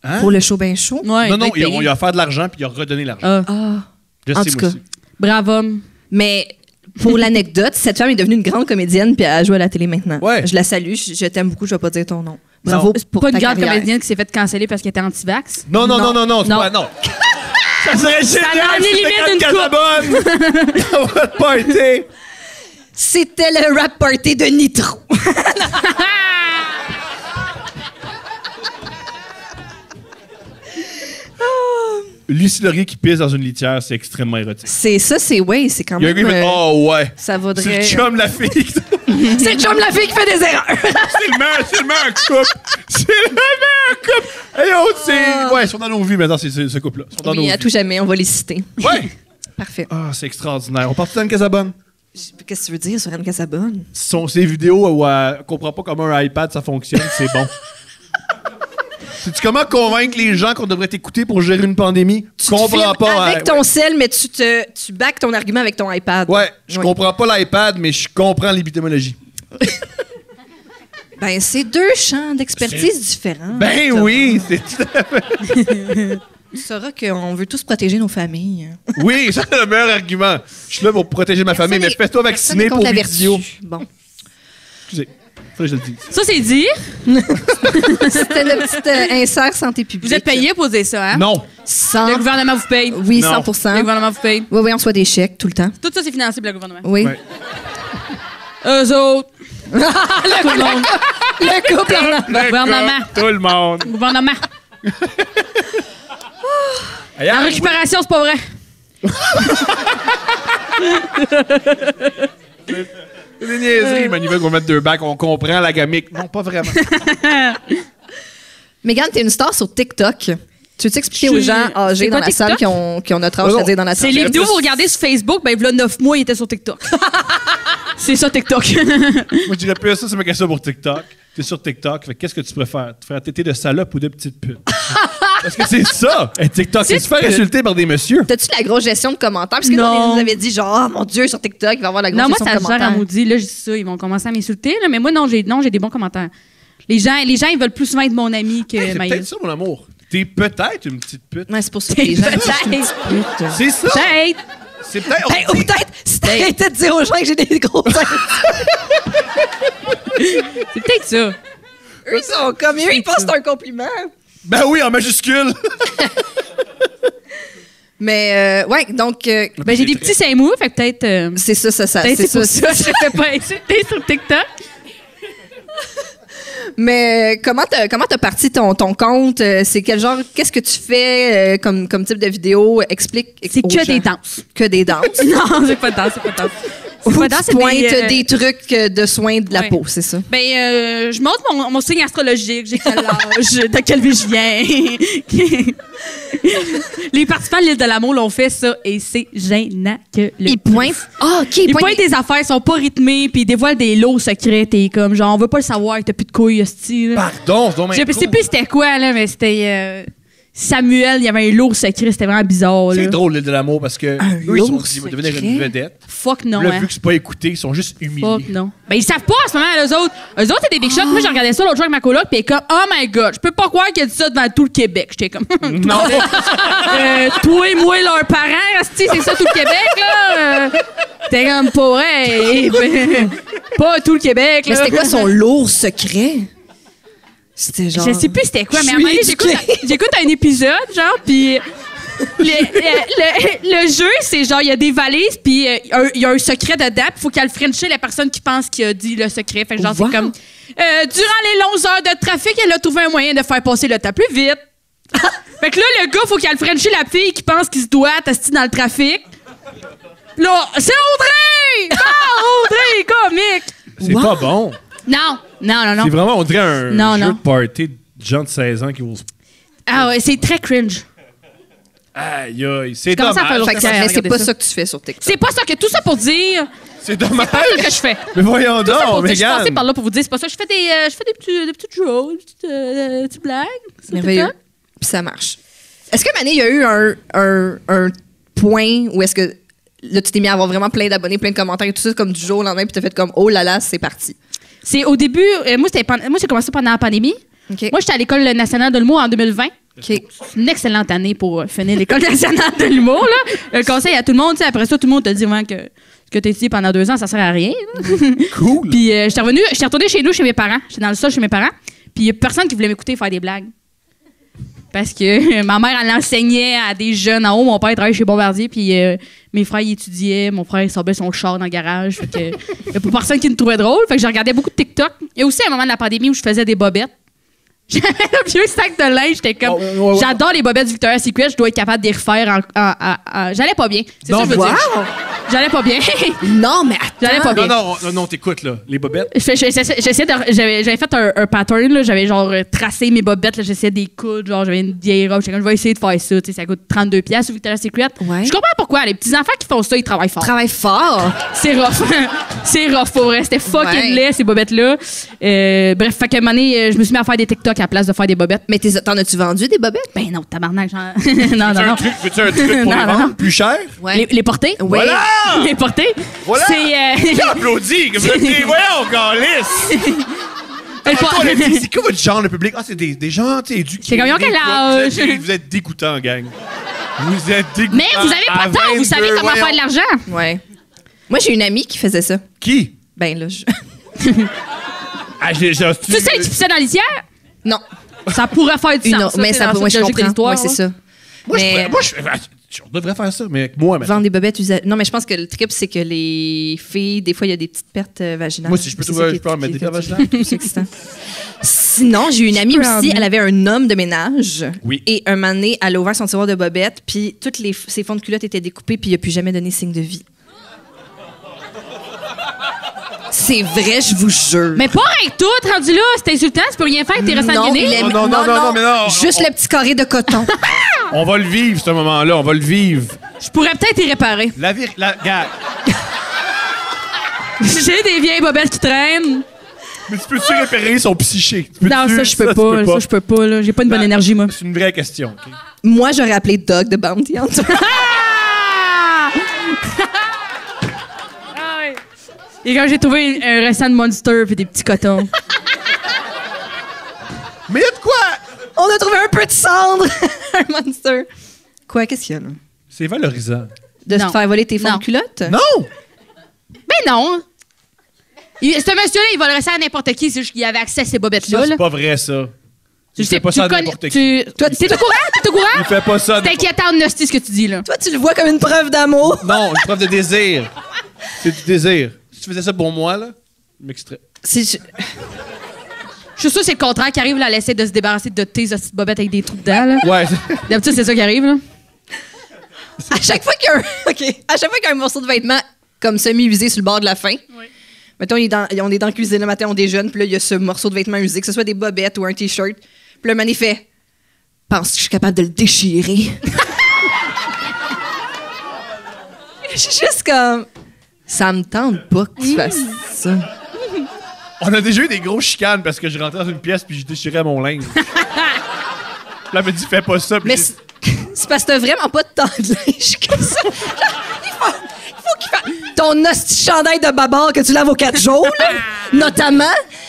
Hein? Pour le show ben chaud? Ouais, Non, il il a offert de l'argent puis il a redonné l'argent. Ah, Je en sais, tout moi cas. aussi. bravo homme. Mais pour l'anecdote, cette femme est devenue une grande comédienne puis elle joue à la télé maintenant. Ouais. Je la salue, je t'aime beaucoup, je vais pas dire ton nom. Bravo C'est pour pas une ta grande carrière. comédienne qui s'est fait canceller parce qu'elle était anti-vax. Non, c'est Non. pas... Non. Ça serait génial en si élimine c'était une Casabonne. Ça va pas été. C'était le rap party de Nitro. Lucie Laurier qui pisse dans une litière, c'est extrêmement érotique. C'est quand Il y a un même. gars qui fait oh ouais. Ça C'est vaudrait. le chum la fille. C'est le chum la fille qui fait des erreurs. C'est le meilleur couple. C'est le meilleur couple. Hey, oh, c'est... Ouais, ils sont dans nos vies maintenant, c'est ce couple-là. Ils sont dans nos Oui, à vies. tout jamais, on va les citer. Ouais. Parfait. Ah, c'est extraordinaire. On part dans Casabonne. Qu'est-ce que tu veux dire sur Anne Casabonne? Ces vidéos où elle comprend pas comment un iPad ça fonctionne, c'est bon. Sais-tu comment convaincre les gens qu'on devrait t'écouter pour gérer une pandémie? Tu comprends pas. Avec ton sel, mais tu back ton argument avec ton iPad. Ouais, je Oui. comprends pas l'iPad, mais je comprends l'épidémiologie. Ben, c'est deux champs d'expertise différents. Ben oui, c'est tout à fait. Tu sauras qu'on veut tous protéger nos familles. Oui, ça c'est le meilleur argument. Je suis là pour protéger ma famille, mais fais-toi vacciner pour la vidéo. vertu. Bon. Excusez, fallait que je le dise. Ça, c'est dire. C'était le petit insert santé publique. Vous êtes payé pour dire ça, hein? Non. 100. Le gouvernement vous paye. Oui, Non. 100%. Le gouvernement vous paye. Oui, on reçoit des chèques tout le temps. Tout ça, c'est financé par le gouvernement. Oui. Ouais. Eux autres. Tout le monde. Le couple en Gouvernement. Tout le monde. Gouvernement. Aïe, La aïe, récupération, c'est pas vrai. C'est des niaiseries, Manivelle, qu'on va mettre deux bacs, on comprend la gamique. Non, pas vraiment. Mégane, t'es une star sur TikTok. Tu veux expliquer Je aux suis- gens âgés C'est dans quoi, la salle TikTok? qui ont notre âge, Oh non. c'est-à-dire dans la C'est salle? les vidéos que vous regardez sur Facebook, ben, il y a 9 mois, il était sur TikTok. C'est ça, TikTok. Moi, je dirais plus ça, c'est ma question pour TikTok. T'es sur TikTok, fait qu'est-ce que tu préfères? Tu préfères téter de salope ou de petite pute? Parce que c'est ça! Hey, TikTok, c'est se faire Petite pute. insulter par des messieurs. T'as-tu la grosse gestion de commentaires? Parce que Non. là, on nous avait dit genre, oh mon Dieu, sur TikTok, il va y avoir la grosse Non, moi, gestion ça de se gère à commentaires. maudit. Là, je dis ça, ils vont commencer à m'insulter. Là, mais moi, non, j'ai des bons commentaires. Les gens, ils veulent plus souvent être mon ami que Hey, c'est Maïs. peut-être ça, mon amour. T'es peut-être une petite pute. Ouais, c'est pour ça que les gens. Peut-être. C'est ça! Peut-être. C'est peut-être... Hey, ou peut-être, si t'arrêtais de dire aux gens que j'ai des gros seins. C'est peut-être ça. Eux, ils sont comme, eux, ils pensent que c'est un compliment. Ben oui, en majuscule! Mais, ouais, donc, Ben, j'ai des petits seins mous, fait que peut-être. c'est ça. Peut-être C'est c'est pour ça. ça que je fais pas insulter sur TikTok. Mais comment t'as parti ton compte? C'est quel genre, qu'est-ce que tu fais comme type de vidéo? Explique C'est aux que gens. des danses. Que des danses. Non, c'est pas de danse, c'est pas de danse. Ou C'est pas de tu danse, c'est pointes des trucs de soins de la Ouais. peau, c'est ça? Ben, je montre mon signe astrologique, j'ai quel âge, de quelle vie je viens. Les participants de l'île de l'amour l'ont fait ça et c'est gênant que le Ils pointent. Ah, OK, Ils pointent des affaires, ils sont pas rythmés, puis ils dévoilent des lots secrets. T'es comme, genre, on veut pas le savoir, t'as plus de couilles, hostie. là. Pardon, c'est donc Je sais plus c'était quoi, là, mais c'était Samuel, il y avait un lot secret, c'était vraiment bizarre. C'est Là. drôle, l'île de l'amour, parce que eux, ils lourd vont devenir secret? une vedette. Fuck non, Là, hein. vu que c'est pas écouté, ils sont juste humiliés. Fuck non. Ben, ils savent pas en ce moment, eux autres. Eux autres, c'est des big shots. Moi, j'ai regardé ça l'autre jour avec ma coloc, puis elle est comme, oh my god, je peux pas croire qu'il a dit ça devant tout le Québec. J'étais comme, Non! toi et moi, leurs parents, hostie, c'est ça tout le Québec, là. T'es comme, pas vrai. Ben, pas tout le Québec, là. Mais c'était quoi son lourd secret? C'était genre. Je sais plus c'était quoi, mais à un Je moment donné, suis éduquée. j'écoute un épisode, genre, puis le jeu, c'est genre, il y a des valises, puis il y a un secret dedans, puis il faut qu'elle frencher la personne qui pense qu'il a dit le secret. Fait que genre, Wow. c'est comme, durant les longues heures de trafic, elle a trouvé un moyen de faire passer le temps plus vite. Fait que là, le gars, faut qu'elle frencher la fille qui pense qu'il se doit tester dans le trafic. Là, c'est Audrey! Ah, Audrey, comique! C'est Wow. pas bon. Non, Non, non, non. C'est vraiment, on dirait un Non, jeu non. de party de gens de 16 ans qui vont... Ah ouais, c'est très cringe. Aïe, aïe, c'est commence à dommage. faire Fait que Ok, mais c'est regardez pas ça. ça que tu fais sur TikTok. C'est pas ça que tout ça pour dire. C'est dommage. Pas ça que je fais. Mais voyons Tout ça pour donc, dire. Je suis passée Mégane. par là pour vous dire, c'est pas ça. Je fais des petites jokes, des petites blagues. sur Merveilleux. TikTok. Puis ça marche. Est-ce que Mané, il y a eu un point où est-ce que là, tu t'es mis à avoir vraiment plein d'abonnés, plein de commentaires et tout ça, comme du jour au lendemain, puis t'as fait comme oh là là, c'est parti. C'est au début, moi, j'ai commencé pendant la pandémie. OK. Moi, j'étais à l'École nationale de l'humour en 2020. OK. C'est une excellente année pour finir l'École nationale de l'humour. Là. Le conseil à tout le monde, tu sais, après ça, tout le monde te dit vraiment que ce que tu as étudié pendant 2 ans, ça sert à rien. là. Cool. Puis j'étais retournée chez nous, chez mes parents. J'étais dans le sol chez mes parents. Puis il n'y a personne qui voulait m'écouter faire des blagues. Parce que ma mère, elle enseignait à des jeunes en haut. Mon père travaillait chez Bombardier. Puis mes frères, ils étudiaient. Mon frère, il sortait son char dans le garage. Fait que il n'y a pas personne qui me trouvait drôle. Fait que je regardais beaucoup de TikTok. Il y a aussi un moment de la pandémie où je faisais des bobettes. J'avais un vieux sac de linge. J'étais comme... Ouais. J'adore les bobettes du Victoria's Secret. Je dois être capable de les refaire J'allais pas bien. C'est ça que je veux dire. J'allais pas bien. Non, mais attends. J'allais pas bien. Non, t'écoutes, là. Les bobettes. J'avais fait un pattern, là, j'avais genre tracé mes bobettes, là, j'essayais des coudre, genre j'avais une vieille robe, j'étais comme je vais essayer de faire ça, tu sais, ça coûte 32$ au Victoria's Secret. Ouais. Je comprends pourquoi, les petits enfants qui font ça, ils travaillent fort. Travaille fort. C'est rough. C'est rough pour vrai, c'était fucking Ouais. laid ces bobettes là. Bref, fait qu'à un moment donné, je me suis mis à faire des TikTok à la place de faire des bobettes. Mais t'en as-tu vendu des bobettes? Ben non, tabarnak, genre... non, non, non. Veux-tu un truc pour Non, les non, vendre non. plus cher? Ouais. Les porter? Oui. Voilà! Les porter? Voilà! C'est... Qui applaudit? Que vous êtes des... Voyons, Galice! C'est quoi votre genre, le public? Ah, c'est des gens, tu sais, éduqués. C'est comme, ils ont quel âge? Vous êtes dégoûtants, gang. Vous êtes dégoûtants. Mais vous avez pas À tort, vous savez 22, comment voyons. faire de l'argent. Ouais. Moi, j'ai une amie qui faisait ça. Qui? Ben là, Ah, Tu sais que tu pissais dans la litière? Non. Ça pourrait faire du Une sens. autre. Mais ça, peut. moi, je comprends. Ouais, c'est ça. Moi, Mais- on devrait faire ça, mais avec moi, maintenant. Vendre des bobettes usagées. Non, mais je pense que le trip, c'est que les filles, des fois, il y a des petites pertes vaginales. Moi, si je peux C'est trouver ça qui je peux en est- mettre des qui est- pertes vaginales. C'est excitant. Sinon, j'ai eu une amie peux aussi, en elle avait un homme de ménage. Oui. Et un moment donné, elle a ouvert son tiroir de bobettes, puis toutes ses fonds de culottes étaient découpés, puis il n'a plus jamais donné signe de vie. C'est vrai, je vous jure. Mais pas avec tout, rendu là, c'est insultant, tu peux rien faire, t'es restant non, guiné. Non, mais non. Juste le petit carré de coton. On va le vivre, ce moment-là. On va le vivre. Je pourrais peut-être y réparer. Regarde. J'ai des vieilles bobettes qui traînent. Mais tu peux-tu réparer son psyché? Tu peux-tu- Non, ça, je peux tu pas. Ça, je peux pas, là. J'ai pas une bonne Non. énergie, moi. C'est une vraie question. OK? Moi, j'aurais appelé Doug de Bounty Hunter. Ah! Ah ouais. Et quand j'ai trouvé un restant de Monster puis des petits cotons. Mais il y a de quoi? On a trouvé un peu de cendre. Un monster. Quoi, qu'est-ce qu'il y a, là? C'est valorisant. De Non. se faire voler tes fonds Non. de culottes? Non! Ben non! Ce monsieur-là, il volerait ça à n'importe qui, c'est juste qu'il avait accès à ces bobettes-là. Ça, là. c'est pas vrai, ça. Je Il sais, fait pas tu ça à connais- n'importe qui. Toi, t'es au courant? T'es au courant? Il fait pas ça. C'est inquiétant, Nasty, ce que tu dis, là. Toi, tu le vois comme une preuve d'amour. Non, une preuve de désir. C'est du désir. Si tu faisais ça pour moi, là, je m'extrais. C'est- Je suis sûre que c'est le contraire qui arrive, là, elle essaie de se débarrasser de tes petites bobettes avec des trous dedans, là. Ouais. D'habitude, c'est ça qui arrive, là. À chaque fois qu'il y a à chaque fois qu'il y a un morceau de vêtement comme semi-usé sur le bord de la fin, mettons, on est dans la cuisine le matin, on déjeune, puis là, il y a ce morceau de vêtement usé, que ce soit des bobettes ou un T-shirt. Puis le man, il fait « Penses-tu que je suis capable de le déchirer? » Je suis juste comme « Ça me tente pas que tu fasses ça. On a déjà eu des gros chicanes parce que je rentrais dans une pièce puis je déchirais mon linge. Là, elle me dit, fais pas ça. » Puis Mais j'ai- c'est parce que t'as vraiment pas de temps de linge comme ça. Genre, il faut qu'il fasse ton hostie chandail de babar que tu laves aux 4 jours, là, notamment.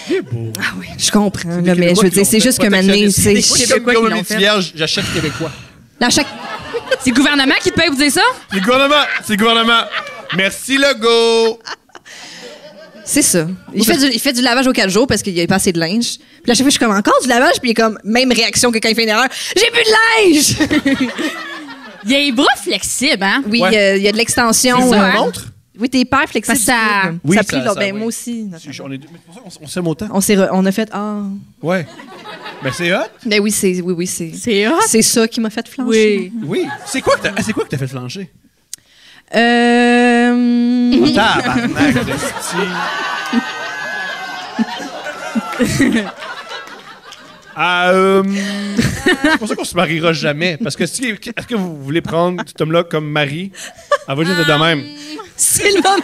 C'est beau. Ah oui, je comprends, là, Des mais je veux Québécois dire, qui c'est l'ont juste fait, que maintenant, tu sais, protectionnistes. Québécois Québécois qui qui l'ont ont fait. vierge, j'achète québécois. dans chaque... C'est le gouvernement qui te paye pour dire ça? C'est le gouvernement. C'est le gouvernement. Merci, Legault. C'est ça. Il fait du lavage aux 4 jours parce qu'il y a pas assez de linge. Puis à chaque fois, je suis comme encore du lavage, puis il est comme même réaction que quand il fait une erreur. J'ai plus de linge! Il y a les bras flexibles, hein? Oui, Ouais. il y a de l'extension. Tu ça, me hein? montres? Oui, t'es hyper flexible. Parce que ça- Oui, ça ça- plie, là. ça, Ben, oui. moi aussi. On est deux. Mais c'est pour ça qu'on s'aime autant. On a fait, ah. Ouais. Mais c'est hot. Ben oui, c'est. C'est hot. C'est ça qui m'a fait flancher. Oui. Oui. C'est quoi que t'as fait flancher? Euh. Tabarnak, de sti. C'est pour ça qu'on se mariera jamais. Parce que si, est-ce que vous voulez prendre cet homme-là comme mari? Elle va juste être de même. C'est le moment.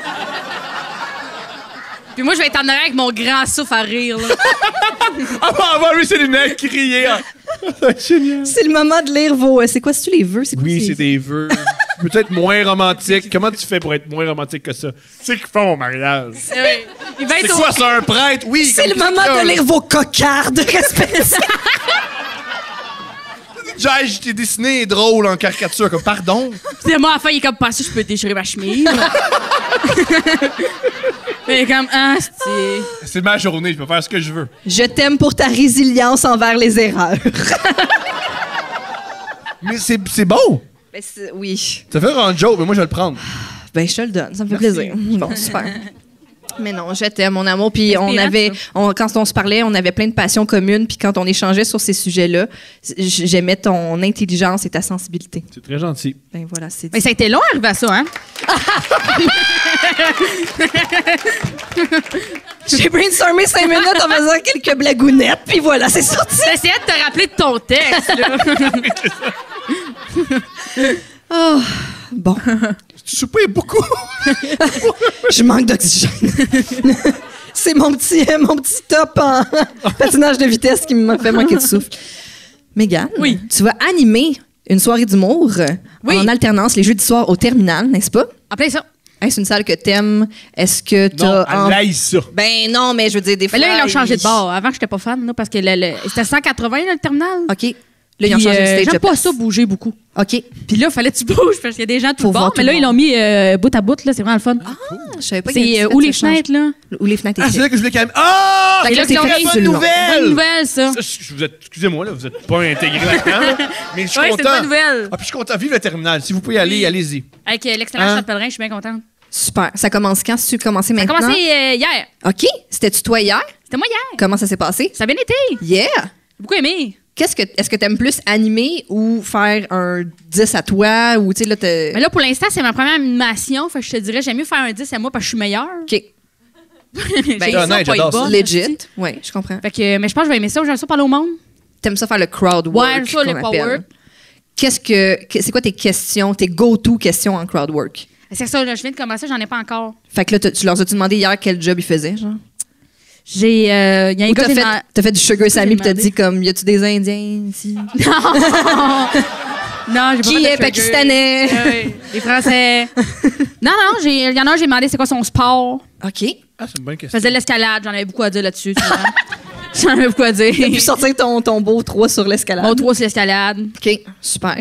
Puis moi, je vais être en arrière avec mon grand souffle à rire, là. Ah, avoir lui ses lunettes, crier. Génial. C'est le moment de lire vos. C'est quoi, c'est-tu les vœux? C'est quoi, Oui, c'est des vœux. Peut-être moins romantique. Comment tu fais pour être moins romantique que ça? C'est qu'ils font au mariage. Il va C'est être quoi, c'est un prêtre? Oui. C'est le moment de lire vos cocardes. Respectez. J'ai t'ai dessiné drôle en caricature. Comme, pardon? Puis moi, à la fin, il est comme, pas sûr, je peux déchirer ma chemise. Il est comme, ah, c'est ma journée, je peux faire ce que je veux. Je t'aime pour ta résilience envers les erreurs. Mais c'est beau. Ben, oui. Ça fait un joke, mais moi, je vais le prendre. Ben, je te le donne. Ça me fait plaisir. Bon, super. Mais non, je t'aime, mon amour. Puis quand on se parlait, on avait plein de passions communes. Puis quand on échangeait sur ces sujets-là, j'aimais ton intelligence et ta sensibilité. C'est très gentil. Ben voilà, c'est. Mais ça a été long à arriver à ça, hein? J'ai brainstormé 5 minutes en faisant quelques blagounettes. Puis voilà, c'est sorti. J'essayais de te rappeler de ton texte, là. Oh, bon. Tu soupais beaucoup. Je manque d'oxygène. C'est mon petit top en patinage de vitesse qui m'a fait manquer de souffle. Mégane, oui. Tu vas animer une soirée d'humour en alternance les jeudis soirs au Terminal, n'est-ce pas? En plein ça. Est-ce une salle que t'aimes? Est-ce que t'as... Non, elle haït ça. Ben non, mais je veux dire, des fois... Mais là, ils ont changé de bord. Avant, j'étais pas fan, là, parce que c'était 180, là, le Terminal. OK. Là, ils ont changé de stage. J'aime pas ça bouger beaucoup. OK. Puis là, il fallait que tu bouges parce qu'il y a des gens tout Faut le bord. voir Mais tout là, le ils l'ont mis bout à bout, là. C'est vraiment le fun. Ah, je savais pas qu'il y C'est avait où les fenêtres, là? Où les fenêtres Ah, c'est étaient. là que je voulais quand même. Ah! Fait que là, c'est c'est une fait bonne sur le long. nouvelle! Bonne nouvelle, ça. Excusez-moi, là, vous êtes pas intégré là-dedans, là, mais je suis Ouais, c'est content. une bonne nouvelle. Ah, puis je suis content. Vive le terminal. Si vous pouvez y aller, Oui. allez-y. Avec l'excellent Hein? Charles Pellerin, je suis bien contente. Super. Ça commence quand? Si tu commences Ça a maintenant? commencé hier. OK. C'était-tu toi hier? C'était moi hier. Comment ça s'est passé? Ça a bien été. Yeah! J'ai beaucoup aimé. Est-ce que t'aimes plus animer ou faire un 10 à toi? Ou, tu sais, là, Mais là, pour l'instant, c'est ma première animation. Fait que je te dirais, j'aime mieux faire un 10 à moi parce que je suis meilleure. OK. J'ai honnête, ça, pas j'adore être ça. bonne, Legit. aussi. Oui, je comprends. Fait que, mais je pense que je vais aimer ça. J'aime ça parler au monde. T'aimes ça faire le crowd work? Ouais, ça, le qu'on power. appelle. C'est quoi tes questions, tes go-to questions en crowd work? C'est ça, là, je viens de commencer, j'en ai pas encore. Fait que là, tu leur as-tu demandé hier quel job ils faisaient, genre? Il y a un Ou gars qui t'as fait du Sugar Sammy pis t'as demandé. dit comme, y a-tu des Indiens ici? Non, j'ai pas Qui fait de est sugar. pakistanais? Oui, les Français. Non, il y en a un, j'ai demandé c'est quoi son sport. OK. Ah, c'est une bonne Je question. faisais de l'escalade, j'en avais beaucoup à dire là-dessus. tu vois. J'en avais beaucoup à dire. T'as pu sortir ton beau 3 sur l'escalade. Mon 3, c'est l'escalade. OK, super.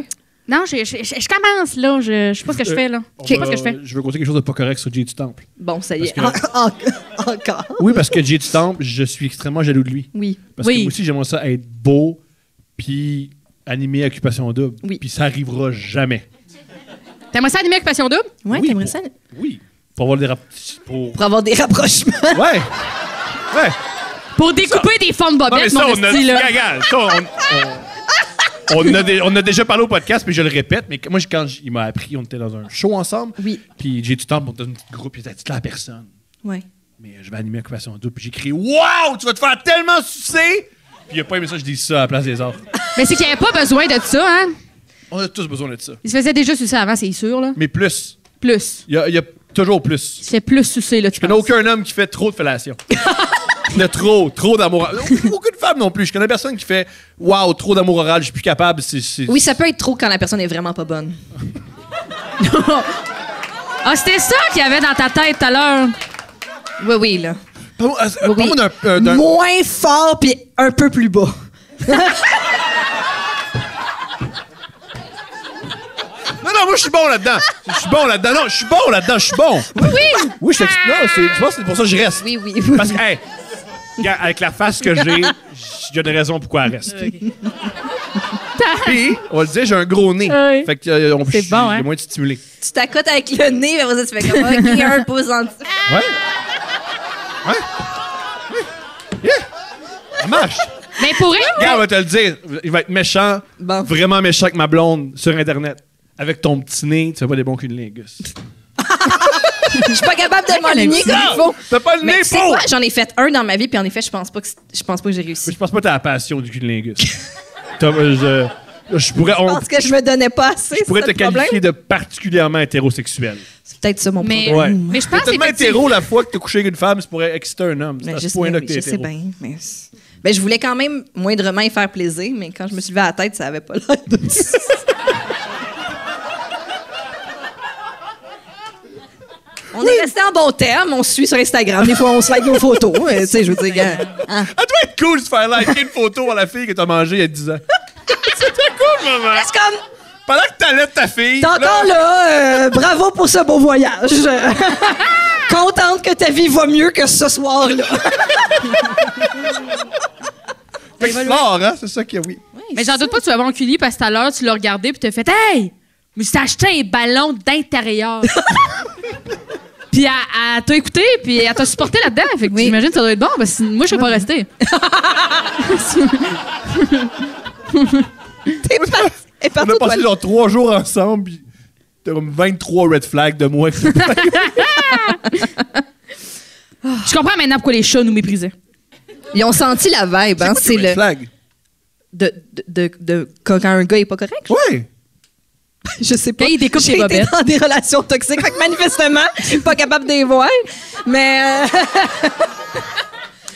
Non, je commence, là. Je sais pas ce que je fais, là. Je sais pas ce que je fais. Je veux compter quelque chose de pas correct sur J.T. Temple. Bon, ça y est. Parce Encore. Oui, parce que J.T. Temple, je suis extrêmement jaloux de lui. Oui. Parce Oui. que moi aussi, j'aimerais ça être beau, puis animé Occupation Double. Oui. Puis ça arrivera jamais. T'aimerais ça animer Occupation Double? Ouais, Oui, t'aimerais pour- ça? Oui. Pour avoir des pour... Pour avoir des rapprochements. Ouais. Ouais. Pour découper des fonds de Non, mais bobettes, ça, mon on a... esti, là. Regarde, ça, on a déjà parlé au podcast, mais je le répète. Mais moi, quand il m'a appris, on était dans un show ensemble. Oui. Puis j'ai du temps pour un petit groupe. Il était dit, la personne. Ouais. Mais je vais animer Occupation Double. Puis j'ai crié, waouh, tu vas te faire tellement sucer. Puis il a pas aimé ça, je dis ça à la place des arts. Mais c'est qu'il n'y avait pas besoin de ça, hein? On a tous besoin de ça. Il se faisait déjà sucer avant, c'est sûr, là. Mais plus. Plus. Il y a toujours plus. Il se fait plus sucer, là, tu Je connais aucun homme qui fait trop de fellations. Il y a trop d'amour. Aucune femme non plus. Je connais personne qui fait waouh, trop d'amour oral, je suis plus capable. Oui, ça peut être trop quand la personne est vraiment pas bonne. Ah, c'était ça qu'il y avait dans ta tête tout à l'heure. Oui, oui, là. Parle-moi d'un. Moins fort puis un peu plus bas. Non, moi je suis bon là-dedans. Je suis bon là-dedans. Non, je suis bon là-dedans. Je suis bon. Oui! Oui, je pense que c'est pour ça que je reste. Oui, oui. Parce que, hey, regarde, avec la face que j'ai, il y a des raisons pourquoi elle reste. Puis, on va le dire, j'ai un gros nez. Oui. Fait que, C'est bon, hein? il y a moins de stimulé. Tu t'accotes avec le nez, mais après ça, tu fais comme, OK, un pouce en dessous. Ouais. Ouais. Yeah. Ça marche. Mais pour vrai, Regarde, on va te le dire. Il va être méchant, Bon. vraiment méchant avec ma blonde sur Internet. Avec ton petit nez, tu fais pas des bons culs de lingus. Je suis pas capable de m'aligner comme il faut. T'as pas le nez Mais tu sais pour! quoi? J'en ai fait un dans ma vie, puis en effet, je pense pas que j'ai réussi. Je pense pas que t'as la passion du cunnilingus. Je pourrais, Je pense que je me donnais pas assez. je pourrais te c'est ça le qualifier problème. de particulièrement hétérosexuel. C'est peut-être ça mon Mais- problème. Ouais. Mais je pense T'es tellement effectivement- hétéro la fois que t'as couché avec une femme, c'est pour exciter un homme. C'est Mais à je ce point-là que t'es je sais hétéro. bien. Mais ben, je voulais quand même moindrement y faire plaisir, mais quand je me suis levée à la tête, ça avait pas l'air de ça. On est resté en bon terme, on se suit sur Instagram. Des fois, on se like nos photos. Tu sais, je veux dire, hein. Ça doit être cool de se faire liker une photo à la fille que t'as mangée il y a 10 ans. C'était cool, maman. C'est comme, Pendant que t'allaites ta fille. t'es encore là, bravo pour ce beau voyage. Contente que ta vie va mieux que ce soir-là. Fait que c'est fort, hein? C'est ça qu'il y a, oui. Mais j'en doute pas que tu vas avoir enculé parce que tout à l'heure, tu l'as regardé puis t'as fait Hey! Mais tu t'as acheté un ballon d'intérieur. Puis elle t'a écouté, puis elle t'a supporté là-dedans. Fait que Oui. j'imagine que ça doit être bon, parce que moi, je serais pas restée. T'es parti. Et On partout, a passé toi. genre 3 jours ensemble, pis t'as comme 23 red flags de moi. Je comprends maintenant pourquoi les chats nous méprisaient. Ils ont senti la vibe, hein? C'est red le. flag? Quand un gars est pas correct? Ouais. Je sais pas. Quand il découpe J'ai les été bobettes. dans des relations toxiques, fait que manifestement, je suis pas capable de les voir. Mais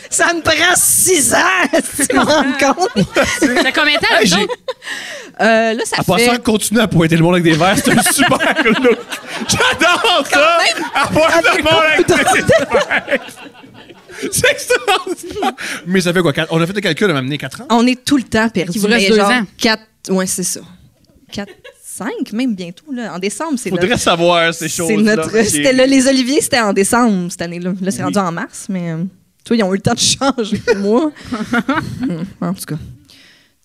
ça me prend 6 ans, si tu me rends compte. Ça fait combien de temps, Hey, les j'ai- autres? Là, ça En passant, fait... continuer à pointer le monde avec des verres, c'est un super look. J'adore ça! À pointer le monde avec des verres. C'est extraordinaire. Mais ça fait quoi? On a fait le calcul, on a amené 4 ans? On est tout le temps perdu. Il vous reste mais 2 genre ans. 4... Ouais, c'est ça. 4, 5 même bientôt. Là. En décembre, c'est Faudrait notre... savoir ces choses. C'est notre... C'était là, les Oliviers, c'était en décembre cette année-là. Là, c'est rendu en mars, mais... toi, ils ont eu le temps de changer pour moi. En tout cas.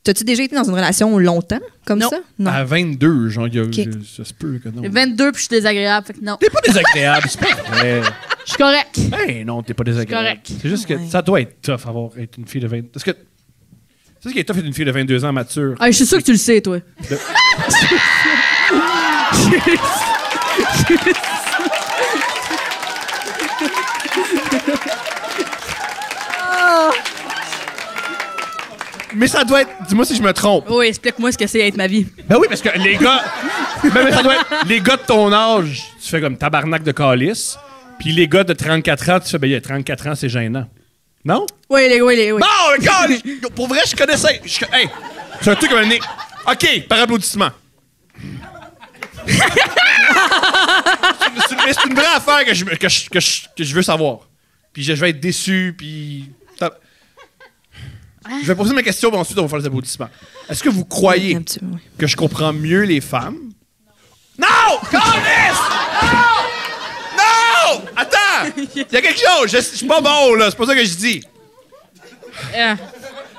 T'as-tu déjà été dans une relation longtemps, comme Non. ça? Non. À 22, genre, Ok. ça se peut que non. J'ai 22 puis je suis désagréable, fait que non. T'es pas désagréable, c'est pas vrai. Je suis correct. Hey, non, t'es pas désagréable. correct. C'est juste que Ouais. ça doit être tough être une fille de 20. Parce que. C'est ce qui est tough être une fille de 22 ans mature. Ah, je suis sûr que tu le sais, toi. Mais ça doit être. Dis-moi si je me trompe. Oui, explique-moi ce que c'est être ma vie. Ben oui, parce que les gars. mais ça doit être. Les gars de ton âge, tu fais comme tabarnak de calice. Puis les gars de 34 ans, tu fais, ben, il y a 34 ans, c'est gênant. Non? Oui, oui. Bon, le gars, pour vrai, je connaissais. Hey, c'est un truc comme un nez. OK, par applaudissement. Mais c'est une vraie affaire que je veux savoir. Puis je vais être déçu, puis. Je vais poser ma question, puis ensuite on va faire les applaudissements. Est-ce que vous croyez Un petit peu, oui. que je comprends mieux les femmes? Non! Calice! Non! Non! Attends! Il y a quelque chose! Je suis pas bon, là. C'est pas ça que je dis.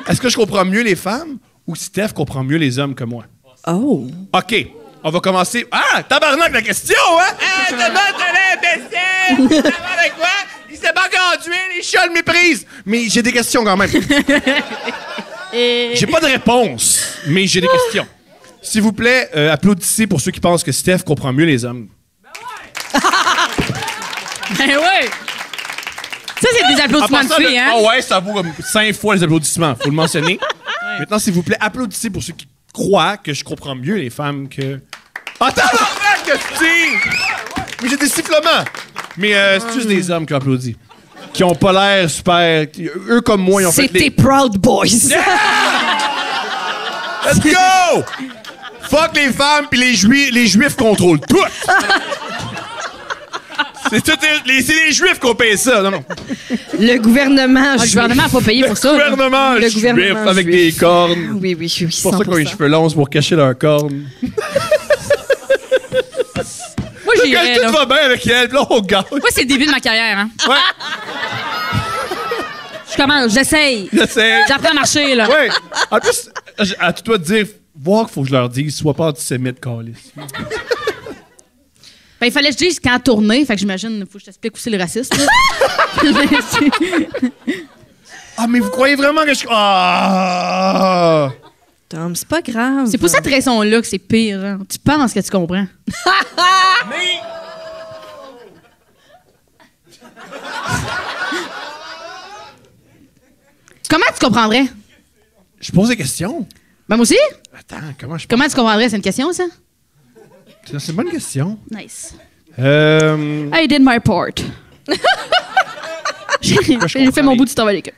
Est-ce que je comprends mieux les femmes ou Steph comprend mieux les hommes que moi? Oh! OK. On va commencer. Ah! Tabarnak, la question, hein? Ah, t'as l'imbécile! Avec quoi? Il s'est pas conduit, les chats le méprisent! Mais j'ai des questions quand même. J'ai pas de réponse, mais j'ai des questions. S'il vous plaît, applaudissez pour ceux qui pensent que Steph comprend mieux les hommes. Ben oui! Ça, c'est des applaudissements de filles, hein? Oh ouais, ça vaut comme 5 fois les applaudissements, faut le mentionner. Maintenant, s'il vous plaît, applaudissez pour ceux qui croient que je comprends mieux les femmes que... Attends, que tu dis! Mais j'ai des sifflements! Mais c'est juste des hommes qui ont applaudi. Qui ont pas l'air super... Eux comme moi, ils ont fait C'était les... Proud Boys! Let's go! Fuck les femmes puis les juifs contrôlent tout! C'est les juifs qui ont payé ça, non. Le gouvernement Ah, le gouvernement n'a pas payé pour ça. là. Gouvernement Le juif gouvernement avec juif. des cornes. Oui, oui, oui. C'est pour ça qu'ils ont les 100%. cheveux longs, c'est pour cacher leurs cornes. Moi, j'irais, Quand là. tout va bien avec elle, puis là, on gagne. Moi, c'est le début de ma carrière, hein. Ouais, Je commence, j'essaye. j'essaie. J'apprends à marcher, là. Ouais. En plus, à tout dois te dire, voir qu'il faut que je leur dise, sois pas antisémite, câlisse. Ben, il fallait que je dise quand tourner, fait que j'imagine, faut que je t'explique aussi le racisme. là. Ah, mais vous croyez vraiment que je... Ah! Tom, c'est pas grave. C'est pour cette raison-là que c'est pire. Hein. Tu penses que tu comprends. comprendrais? Je pose des questions. Ben, moi aussi? Attends, comment je Comment tu comprendrais? C'est une question, ça? C'est une bonne question. Nice. Pourquoi I did my part. J'ai fait mon bout du travail d'équipe.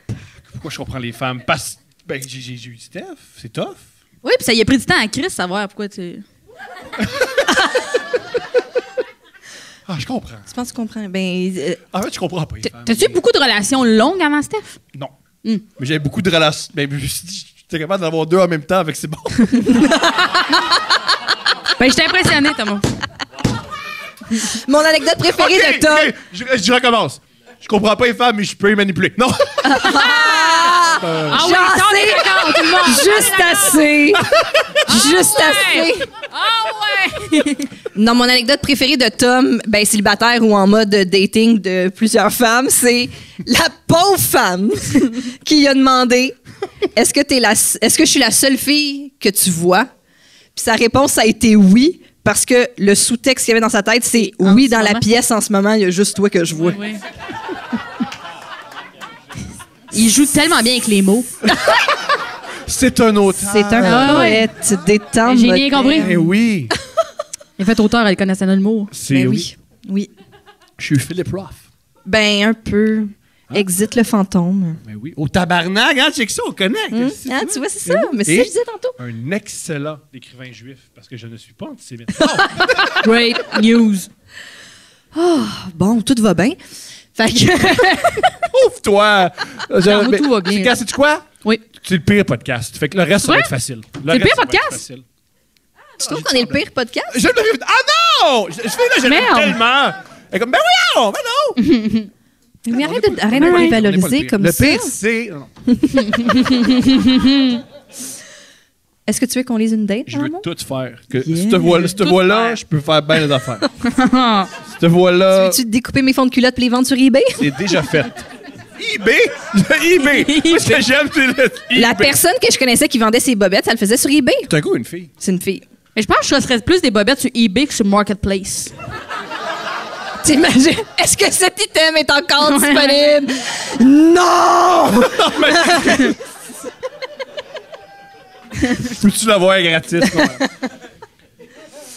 je comprends les femmes? Parce ben, j'ai eu Steph. C'est tough. Oui, puis ça y a pris du temps à Chris savoir pourquoi tu... Ah, je comprends. Tu penses que tu comprends? Ben, En fait, je comprends pas les femmes. T'as-tu eu beaucoup de relations longues avant, Steph? Non. Mais j'avais beaucoup de relations. Ben, je me suis dit, j'étais capable d'en avoir deux en même temps, avec c'est bon. Ben, j'étais impressionné, Thomas. mon anecdote préférée Ok, de Tom. ok, je recommence. Je comprends pas les femmes, mais je peux les manipuler. Non! Ah oui, J'en on sais. est d'accord, tout le monde. Juste assez. Juste assez. Ah ouais! Non, mon anecdote préférée de Tom, ben célibataire ou en mode dating de plusieurs femmes, c'est la pauvre femme qui a demandé est-ce que je suis la seule fille que tu vois? Puis sa réponse a été oui, parce que le sous-texte qu'il y avait dans sa tête, c'est En oui, ce dans la moment? pièce en ce moment, il y a juste toi que je vois. Oui. Il joue tellement bien avec les mots. C'est un auteur. C'est un Ah ouais. poète, détendre. J'ai rien compris. Eh oui. Il a fait auteur à l'École nationale de l'humour. C'est Ben oui. oui. Je suis Philippe Roth. Ben, un peu. Exit le fantôme. Ben oui. Au tabarnak, hein, check ça, on connaît. Ah, tu vois, c'est ça. Mais c'est ça que je disais tantôt. Un excellent écrivain juif, parce que je ne suis pas antisémite. Great news. Bon, tout va bien. Fait que... Ouvre-toi! moi, tout va bien. Gars, sais-tu quoi? Oui. C'est le pire podcast. Fait que le reste, ça va Ouais? être facile. C'est le pire podcast? Tu trouves qu'on est le pire podcast? Je le Ah non! Je l'aime Merde. tellement! Elle est comme, ben voyons! Ben non! Mais arrête de les valoriser comme le ça. pire, c'est... non. Est-ce que tu veux qu'on lise une date? Je veux Maman? tout faire. Que Yeah. cette voix-là, faire. je peux faire bien les affaires. Cette voix-là, Veux-tu découper mes fonds de culotte et les vendre sur eBay? c'est déjà fait. eBay? eBay! Moi, ce que j'aime, c'est le eBay. La personne que je connaissais qui vendait ses bobettes, ça le faisait sur eBay. C'est un gars ou une fille? C'est une fille. Mais je pense que je choisirais plus des bobettes sur eBay que sur Marketplace. T'imagines? Est-ce que cet item est encore disponible? Non! Peux-tu l'avoir gratis?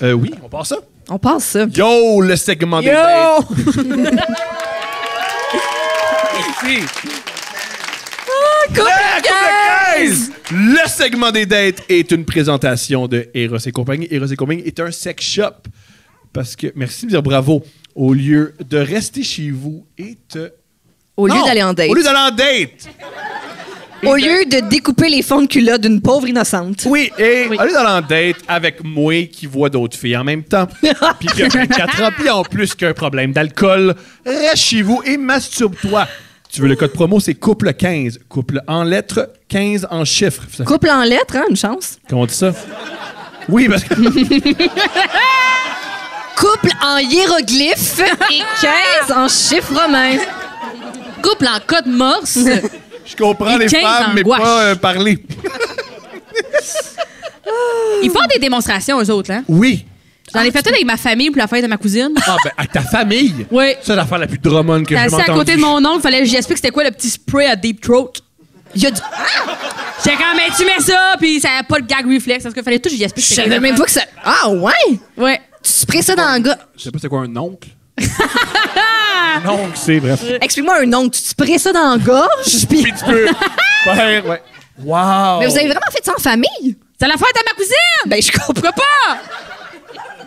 Oui, on passe ça. On passe ça. Yo, le segment des dates. Ici. Couple Couple 15! Le segment des dates est une présentation de Eros et compagnie. Eros et compagnie est un sex shop. Parce que, merci de dire bravo, au lieu de rester chez vous et te... Au lieu Non, d'aller en date. Au lieu d'aller en date! Au lieu de découper les fonds de culotte d'une pauvre innocente. Oui, et au lieu d'aller en date avec moi qui voit d'autres filles en même temps, puis qui a 24 ans, puis en plus qu'un problème d'alcool, reste chez vous et masturbe-toi. Tu veux le code promo, c'est couple 15. Couple en lettres, 15 en chiffres. Ça fait- Couple en lettres, hein, une chance. Comment on dit ça? Oui, parce que... Couple en hiéroglyphes et 15 en chiffres romains. Couple en code morse. Je comprends Et les 15 femmes, en mais gouache. pas parler. Ils font des démonstrations, eux autres, hein? Oui. J'en ai fait une avec ma famille pour la fête de ma cousine. Ah, ben, avec ta famille. Oui. C'est l'affaire la plus dromone que J'étais j'ai assis à entendue. côté de mon oncle, fallait que j'explique c'était quoi le petit spray à deep throat. Il y a du... J'étais comme, mais tu mets ça, puis ça n'a pas de gag reflex. Parce qu'il fallait tout, j'explique Je c'était savais quoi. même pas que ça... Ah, ouais? Ouais. Tu sprays ça dans le gars. Je sais pas c'est quoi un oncle. Un oncle, c'est bref. Explique-moi un ongle. Tu sprays ça dans la gorge? Puis... Puis tu peux faire, ouais. Wow. Mais vous avez vraiment fait ça en famille? C'est la fête à ma cousine! Ben, je comprends. Pourquoi pas?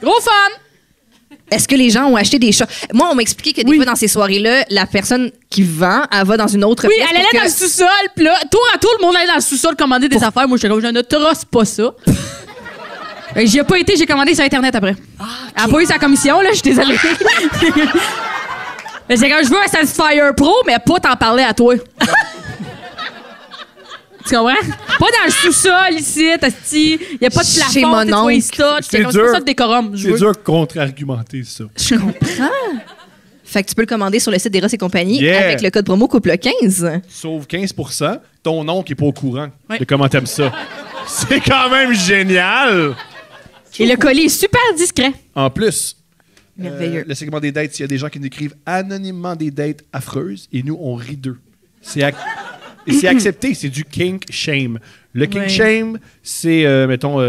Gros fun! Est-ce que les gens ont acheté des chats? Moi, on m'a expliqué que des fois, dans ces soirées-là, la personne qui vend, elle va dans une autre Oui, pièce elle allait pour dans que- le sous-sol, puis là, tour à tour, le monde allait dans le sous-sol commander des affaires. Moi, j'étais comme, je ne trosse pas ça. J'y ai pas été, j'ai commandé sur Internet après. Elle a pas eu sa commission, là, je suis désolée. Mais c'est quand je veux un Satisfyer Pro, mais pas t'en parler à toi. Tu comprends? Pas dans le sous-sol, ici, t'as-ti. Y a pas de Chez plafond, mon t'es toi, oncle. ici, là. C'est J'étais comme, c'est dur. pas ça de décorum. Je C'est veux. dur de contre-argumenter ça. Je comprends. Fait que tu peux le commander sur le site d'Eros et compagnie Yeah. avec le code promo couple 15. Sauve 15%. Ton oncle est pas au courant Ouais. de comment t'aimes ça. C'est quand même génial. Et le colis est super discret. En plus, Merveilleux. le segment des dates, il y a des gens qui nous écrivent anonymement des dates affreuses et nous, on rit d'eux. C'est Et c'est accepté, c'est du kink shame. Le kink Ouais. shame, c'est, mettons,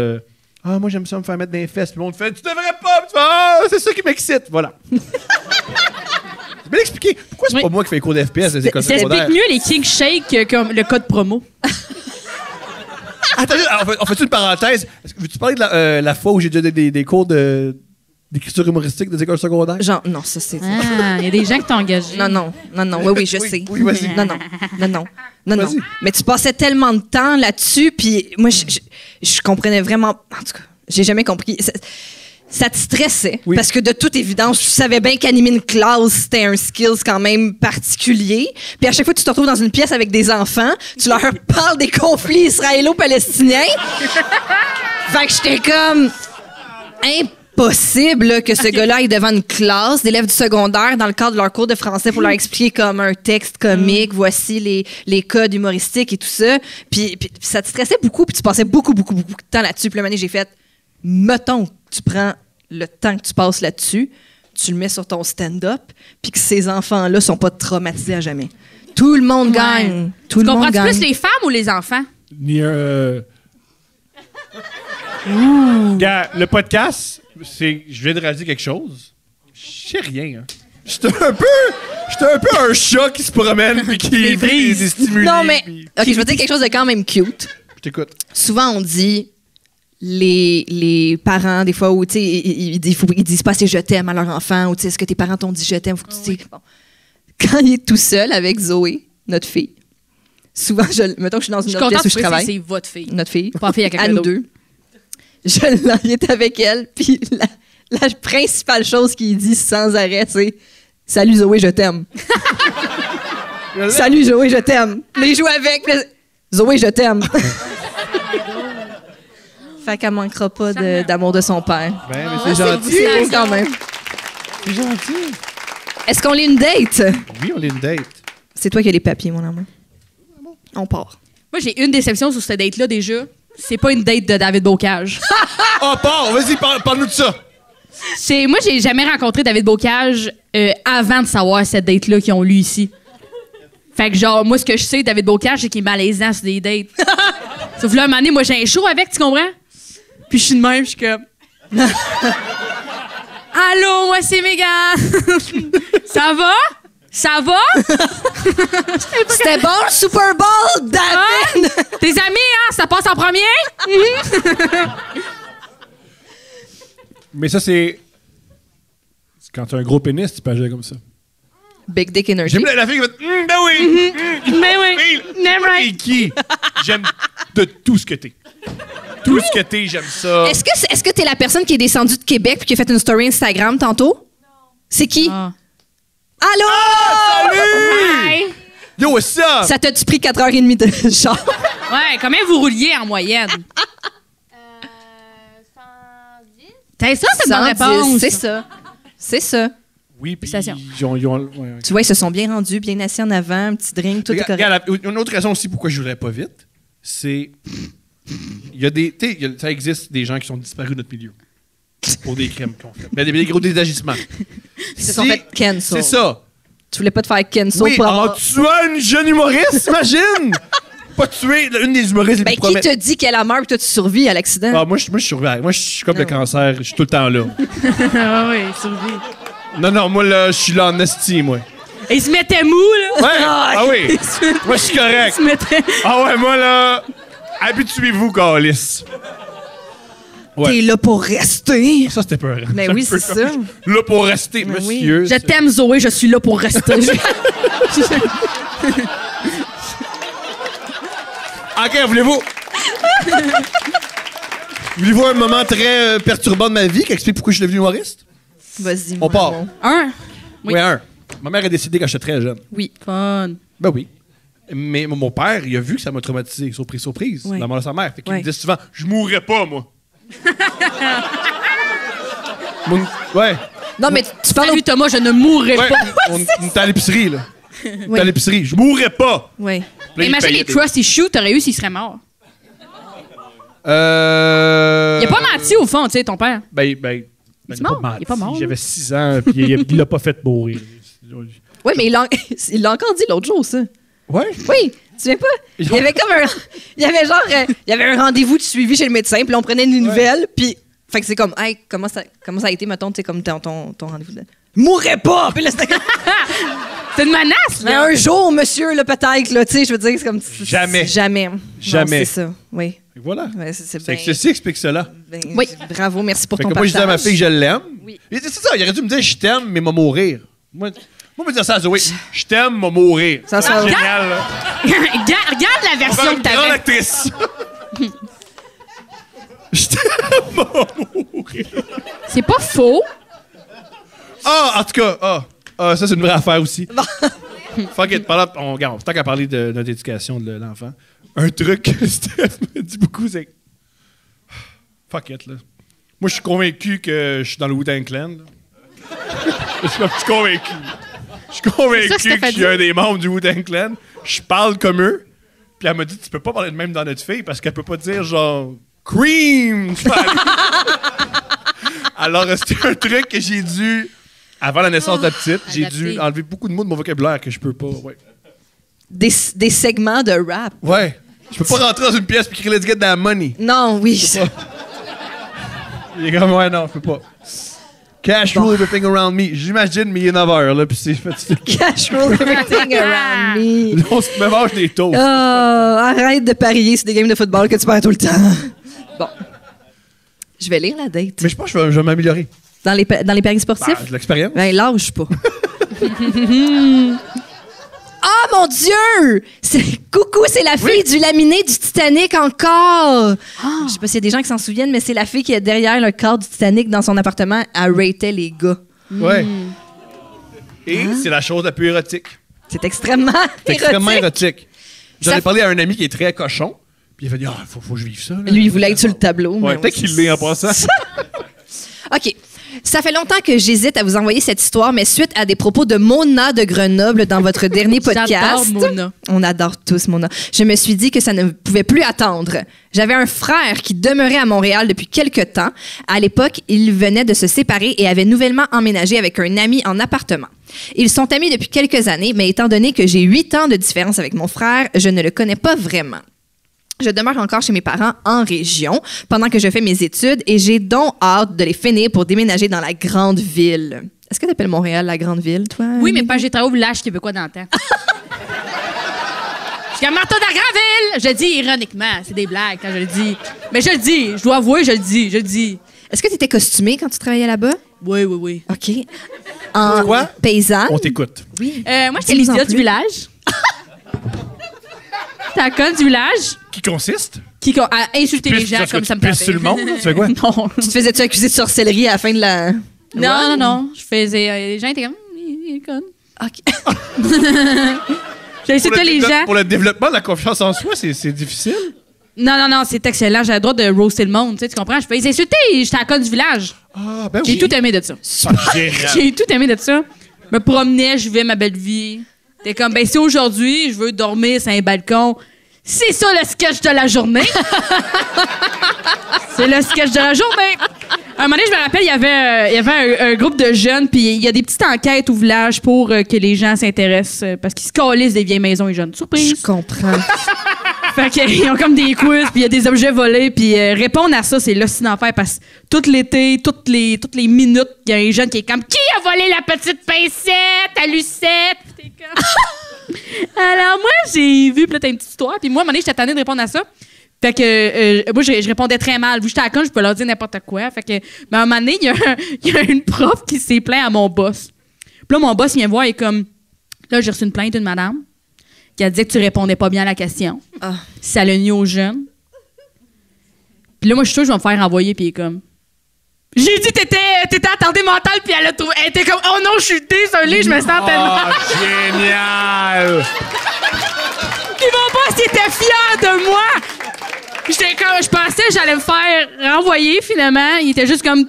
ah, moi j'aime ça me faire mettre des fesses. Puis le monde fait, tu devrais pas. Puis tu fais, ah, c'est ça qui m'excite. Voilà. C'est bien expliqué. Pourquoi c'est Oui. pas moi qui fais les cours d'FPS des écoles Ça secondaires? explique mieux les King Shake comme le code promo. Attends, on fait une parenthèse. Veux-tu parler de la fois où j'ai déjà des cours d'écriture humoristique des écoles secondaires? Genre, non, ça c'est. Ah, il y a des gens qui t'ont engagé. Non. Oui, je sais. Oui, vas-y. Non. Vas-y. Mais tu passais tellement de temps là-dessus, puis moi, je comprenais vraiment. En tout cas, j'ai jamais compris. Ça te stressait. Oui. Parce que de toute évidence, tu savais bien qu'animer une classe, c'était un skills quand même particulier. Puis à chaque fois que tu te retrouves dans une pièce avec des enfants, tu leur parles des conflits israélo-palestiniens. Fait que j'étais comme impossible là, que ce gars-là aille devant une classe d'élèves du secondaire dans le cadre de leur cours de français pour leur expliquer comme un texte comique, voici les codes humoristiques et tout ça. Puis ça te stressait beaucoup, puis tu passais beaucoup de temps là-dessus. Puis là, j'ai fait, mettons que tu prends le temps que tu passes là-dessus, tu le mets sur ton stand-up, puis que ces enfants-là sont pas traumatisés à jamais. Tout le monde gagne. Tout Tu le monde comprends-tu gagne. plus les femmes ou les enfants? Ni un. Gars, le podcast, c'est. Je viens de réaliser quelque chose. Je sais rien, hein. J'étais un peu un chat qui se promène puis qui est des stimuli. Non, mais, puis- OK, je vais dire quelque chose de quand même cute. Je t'écoute. Souvent, on dit les parents, des fois, où, tu sais, ils disent pas assez « je t'aime » à leur enfant, ou, tu sais, est-ce que tes parents t'ont dit « je t'aime » faut que tu dises... Bon. Quand il est tout seul avec Zoé, notre fille, souvent, mettons que je suis dans Je une suis autre contente pièce où je que travaille, c'est votre fille. notre fille, Pas la fille à quelqu'un nous d'autre. deux, je l'invite avec elle, puis la principale chose qu'il dit sans arrêt, c'est « Salut Zoé, je t'aime ». Salut Zoé, je t'aime. Les joue avec. Zoé, je t'aime. Fait qu'elle manquera pas d'amour de son père. Ben, mais c'est gentil. C'est beau quand même. C'est gentil. Est-ce qu'on lit une date? Oui, on est une date. C'est toi qui as les papiers, mon amour. On part. Moi, j'ai une déception sur cette date-là déjà. C'est pas une date de David Bocage. Oh, vas-y, parle-nous de ça. Moi, j'ai jamais rencontré David Bocage avant de savoir cette date-là qu'ils ont lu ici. Fait que genre, moi, ce que je sais, David Bocage, c'est qu'il est malaisant sur des dates. Sauf que là, un moment donné, moi, j'ai un show avec, tu comprends? Puis je suis de même, je suis comme... Allô, moi, c'est Mégane! Ça va? Ça va? C'était bon, le Super Bowl, David! Tes amis, hein? Ça passe en premier? Mais ça, c'est. Quand tu as un gros pénis, tu peux agir comme ça. Big Dick Energy. J'aime la fille qui va. Ben oui! Mais oui. Hey, Never right. et qui? J'aime de tout ce que t'es. Tout ce que t'es, j'aime ça. Est-ce que t'es la personne qui est descendue de Québec puis qui a fait une story Instagram tantôt? Non. C'est qui? Ah. Allô? Salut! Hi. Yo, what's up? Ça t'a-tu pris 4h30 de char? Ouais, combien vous rouliez en moyenne? 110. T'as ça, c'est une bonne 110, réponse. c'est ça. C'est ça. Oui, puis Station. ouais. Tu vois, ils se sont bien rendus, bien assis en avant, un petit drink, tout est correct. Regarde, une autre raison aussi pourquoi je jouerais pas vite, c'est. Il y a des. Tu sais, ça existe des gens qui sont disparus de notre milieu. Pour des crimes qu'on fait. Mais des gros désagissements. Ils se sont fait cancel. C'est ça. Tu voulais pas te faire cancel Oui, pour en avoir... tuant une jeune humoriste, imagine! Pas tuer une des humoristes les Ben, plus qui prometteuses. te dit qu'elle a meurt et toi, tu survis à l'accident? Ah, moi, je surveille. Moi, je suis comme le cancer. Je suis tout le temps là. Ah oui, survie. Non, moi, là, je suis là en esti, moi. Et il se mettait mou, là. Ouais! Ah oui! Moi, je suis Il correct. se mettait... Ah ouais, moi, là... Habituez-vous, Calis. Ouais. T'es là pour rester. Ça, c'était peur. Ben oui, c'est ça. Là pour rester, Ben oui. monsieur. Je t'aime, Zoé, je suis là pour rester. OK, voulez-vous... Voulez-vous un moment très perturbant de ma vie qui explique pourquoi je suis devenu humoriste? Vas-y, On part. Un. Oui. Oui, un. Ma mère a décidé quand j'étais très jeune. Oui. Fun. Ben oui. Mais mon père, il a vu que ça m'a traumatisé. Surprise, Ouais. la mort de sa mère. Fait qu'il Ouais. me disait souvent, je mourrais pas, moi. Ouais. Non, mais tu parles... Salut, Thomas, je ne mourrai Ouais. pas. On était à l'épicerie, là. On était Oui. à l'épicerie. Je mourrais pas. Oui. Puis là, il Imagine payait les des- crusty shoes, t'aurais eu s'il serait mort. Il Il a pas menti, au fond, tu sais, ton père. Ben, Il est mort? Il est pas mort, J'avais 6 ans, puis il l'a pas fait mourir. Oui, mais il l'a encore dit l'autre jour, ça. Ouais? Oui. Tu viens pas? Il y avait comme un... Il y avait genre... il y avait un rendez-vous de suivi chez le médecin, puis là, on prenait des nouvelles, puis... Fait que c'est comme, hey, comment ça a été, mettons, tu sais, comme ton rendez-vous? Mourrais pas! Puis là, c'était comme... C'est une menace, Mais là. un jour, monsieur, là, peut-être, là, tu sais, je veux dire, c'est comme... Jamais. Jamais. Non, Jamais. c'est ça, oui. Et voilà. Ouais, c'est C'est que ceci explique cela. Oui, bravo, merci pour Fait ton que moi, je dis à ma partage. fille que je l'aime. Oui. Et c'est ça, il aurait dû me dire je t'aime, mais m'a mourir. Moi, me dire ça à Zoé. Je t'aime, m'a mourir. Ça C'est sent- génial, là. Regarde la On va version faire que une grande t'avais. actrice. Je t'aime, m'a mourir. C'est pas faux. Ah, en tout cas, ça, c'est une vraie affaire aussi. Fuck it. Regarde, tant qu'à parler de notre éducation de l'enfant, un truc que Steph me dit beaucoup, c'est. Fuck it, là. Moi, je suis convaincu que je suis dans le Wu-Tang Clan. Là. Je suis convaincu. Je suis C'est ça que convaincu Steph que a je suis dit? un des membres du Wu-Tang Clan. Je parle comme eux. Puis elle m'a dit, tu peux pas parler de même dans notre fille parce qu'elle peut pas dire genre Cream. Tu vas aller. Alors, c'était un truc que j'ai dû, avant la naissance de la petite, j'ai dû adapter. enlever beaucoup de mots de mon vocabulaire que je peux pas. Ouais. Des segments de rap. Ouais. Je peux pas rentrer dans une pièce puis crier Let's get that money. Non, oui. Il est comme, ouais, non, je peux pas. Cash rule everything around me. J'imagine, mais il est 9h, là, puis c'est fait. Casual everything around me. On se me mange des toasts. Oh, arrête de parier sur des games de football que tu perds tout le temps. Bon. Je vais lire la date. Mais je pense que je vais m'améliorer. Dans les paris sportifs? De l'expérience. Ben, lâche pas. Ah, mon Dieu! Coucou, c'est la fille du laminé du Titanic encore! Je sais pas s'il y a des gens qui s'en souviennent, mais c'est la fille qui est derrière le corps du Titanic dans son appartement. Elle ratait les gars. Ouais. Et c'est la chose la plus érotique. C'est extrêmement C'est extrêmement érotique. érotique. J'en Ça ai parlé à un ami qui est très cochon, puis il a fait dire, faut que je vive ça. Là. Lui, il voulait être sur le tableau. Ouais, mais peut-être qu'il l'est en passant. OK. Ça fait longtemps que j'hésite à vous envoyer cette histoire, mais suite à des propos de Mona de Grenoble dans votre dernier podcast. J'adore Mona. On adore tous Mona. Je me suis dit que ça ne pouvait plus attendre. J'avais un frère qui demeurait à Montréal depuis quelque temps. À l'époque, il venait de se séparer et avait nouvellement emménagé avec un ami en appartement. Ils sont amis depuis quelques années, mais étant donné que j'ai 8 ans de différence avec mon frère, je ne le connais pas vraiment. Je demeure encore chez mes parents en région pendant que je fais mes études et j'ai donc hâte de les finir pour déménager dans la grande ville. Est-ce que tu appelles Montréal la grande ville, toi? Oui, mais pas j'ai travaillé au village québécois dans le temps. Je suis comme Martha de la grande ville! Je le dis ironiquement, c'est des blagues quand je le dis. Mais je le dis, je dois avouer, je le dis. Est-ce que tu étais costumée quand tu travaillais là-bas? Oui. OK. En Quoi? paysanne? On t'écoute. Oui. Moi, j'étais Dis-nous en Lydia du plus. village. J'étais la conne du village Qui consiste? qui a insulté les gens Est-ce que comme ça tu me pisses sur le monde? Tu fais quoi? Non. Tu te faisais-tu accuser de sorcellerie à la fin de la... Non. Je faisais. Les gens étaient comme. Il est conne. OK. J'ai insulté les gens. Pour le développement de la confiance en soi, c'est difficile. Non, c'est excellent. J'ai le droit de roaster le monde. Tu comprends? Je fais les insulter. J'étais à la conne du village. Ah, ben J'ai oui. tout aimé de ça. Génial. J'ai tout aimé de ça. Je me promenais, je vivais ma belle vie. T'es comme, ben si aujourd'hui, je veux dormir sur un balcon, c'est ça le sketch de la journée. C'est le sketch de la journée. À un moment donné, je me rappelle, il y avait un groupe de jeunes, puis il y a des petites enquêtes au village pour que les gens s'intéressent, parce qu'ils se calissent des vieilles maisons et jeunes. Je Surprise! comprends. Fait qu'ils ont comme des quiz, puis il y a des objets volés, puis répondre à ça, c'est l'hostie d'enfer, parce que tout l'été, toutes les minutes, il y a un jeune qui est comme « Qui a volé la petite pincette à Lucette? » Puis t'es comme... Alors moi, j'ai vu, puis là, t'as une petite histoire, puis moi, à un moment donné, j'étais tannée de répondre à ça. Fait que moi, je répondais très mal. Vu que j'étais à la con, je peux leur dire n'importe quoi. Fait que, mais à un moment donné, il y a une prof qui s'est plaint à mon boss. Puis là, mon boss, il vient me voir, il est comme... Là, j'ai reçu une plainte d'une madame qui a dit que tu répondais pas bien à la question. Ah. Ça l'a nuit aux jeunes. Puis là, moi, je suis sûre que je vais me faire renvoyer, puis il est comme... J'ai dit t'étais à santé mentale, puis elle était comme... Oh non, je suis désolée, je me sens tellement... Ah, génial! Puis mon boss, il était fier de moi! J'étais comme... Je pensais que j'allais me faire renvoyer, finalement. Il était juste comme...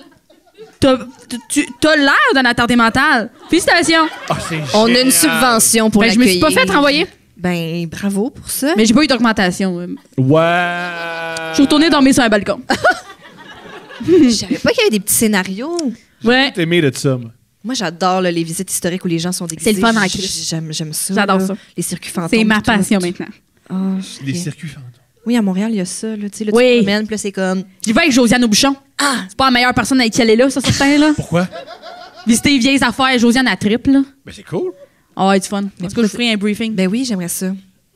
T'as l'air d'un attardé mental. Félicitations. Ah, c'est On a génial. une subvention pour Ben, je me suis l'accueillir. pas fait renvoyer. Ben, bravo pour ça. Mais j'ai pas eu d'augmentation. Ouais. Je suis retournée dormir sur un balcon. Je savais pas qu'il y avait des petits scénarios. Ouais. J'ai aimé de ça, moi. Moi, j'adore là, les visites historiques où les gens sont déguisés. C'est le fun en Christ. J'aime ça. J'adore là. ça. Les circuits fantômes. C'est ma tout. passion maintenant. Ah, Les ok. circuits fantômes. Oui, à Montréal, il y a ça. Là, tu sais, là, Oui. tu te promènes, puis là, c'est comme... J'y vais avec Josiane Aubuchon. Ah! C'est pas la meilleure personne avec qui elle est là, ça, certain, là. Pourquoi? Visiter les vieilles affaires, Josiane à triple, là. Ben, c'est cool. Ah ouais, du fun. Est-ce que je ferai un briefing? Ben oui, j'aimerais ça.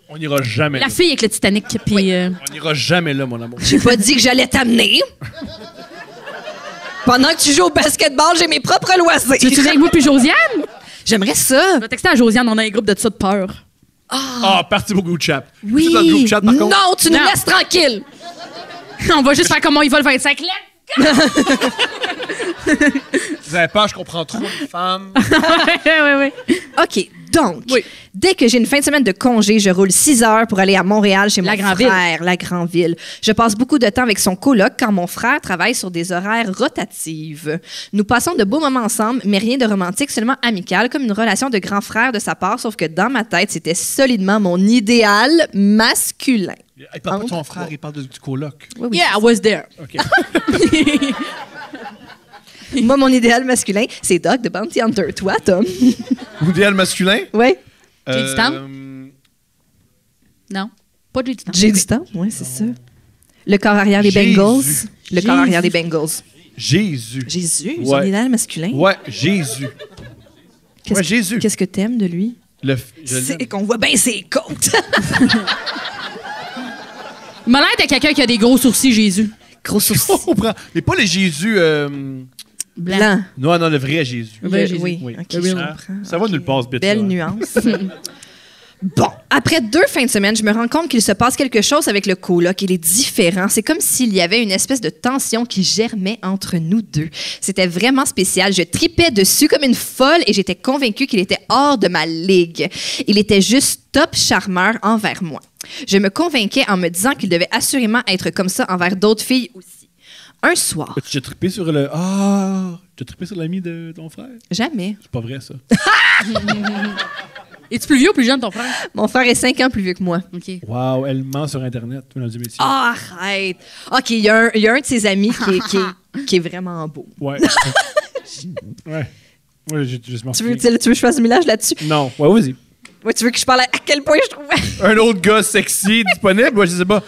On n'ira jamais La là. fille avec le Titanic, puis... On n'ira jamais là, mon amour. J'ai pas dit que j'allais t'amener. Pendant que tu joues au basketball, j'ai mes propres loisirs. Tu veux avec moi puis Josiane? J'aimerais ça. Je vais texter à Josiane, on a un groupe de ça de peur. Ah, parti au groupe chat. Oui. Tu es dans le groupe chat, par contre? Non, tu nous Non. laisses tranquille. On va juste faire comment il va le 25 lettres. Vous avez peur, je comprends trop les femmes. oui. OK, donc, Oui. dès que j'ai une fin de semaine de congé, je roule 6 heures pour aller à Montréal chez La mon Grand'Ville. frère, la Grand'Ville. Je passe beaucoup de temps avec son coloc quand mon frère travaille sur des horaires rotatifs. Nous passons de beaux moments ensemble, mais rien de romantique, seulement amical, comme une relation de grand frère de sa part, sauf que dans ma tête, c'était solidement mon idéal masculin. Il parle pas de son frère, il parle du coloc. Oui, oui. Yeah, I was there. OK. Moi, mon idéal masculin, c'est Doug de Bounty Hunter. Toi, Tom? Idéal masculin? Oui. J'ai du temps? Non, pas du temps. J'ai du temps, oui, c'est ça. Le corps arrière des Jésus. Bengals. Le corps Jésus. arrière des Bengals. Jésus. Jésus, Ouais. son idéal masculin. Ouais, Jésus. Qu'est-ce Ouais, Jésus. Qu'est-ce que t'aimes de lui? Je C'est l'aime. qu'on voit bien ses côtes. Il m'a l'air de quelqu'un qui a des gros sourcils, Jésus. Gros sourcils. On comprend. Mais pas le Jésus. Blanc. Non, le vrai Jésus. Le vrai Jésus. Oui, Oui. ok, Le je real. comprends. Ça va Ok. nulle part, ce bit-là. Belle nuance. Bon, après 2 fins de semaine, je me rends compte qu'il se passe quelque chose avec le coloc. Il est différent. C'est comme s'il y avait une espèce de tension qui germait entre nous deux. C'était vraiment spécial. Je tripais dessus comme une folle et j'étais convaincue qu'il était hors de ma ligue. Il était juste top charmeur envers moi. Je me convainquais en me disant qu'il devait assurément être comme ça envers d'autres filles aussi. Un soir, Tu as trippé sur le. Ah! Tu as trippé sur l'ami de ton frère? jamais. C'est pas vrai, ça. Es-tu plus vieux ou plus jeune, ton frère? Mon frère est 5 ans plus vieux que moi. OK. Wow, elle ment sur Internet, mesdames et messieurs. Ah, arrête! OK, il y a un de ses amis qui est vraiment beau. Ouais. Ouais. Ouais, je m'en Tu veux, souviens. tu veux que je fasse un millage là-dessus? Non. Ouais, vas-y. Ouais, tu veux que je parle à quel point je trouvais? Un autre gars sexy disponible? Ouais, je sais pas.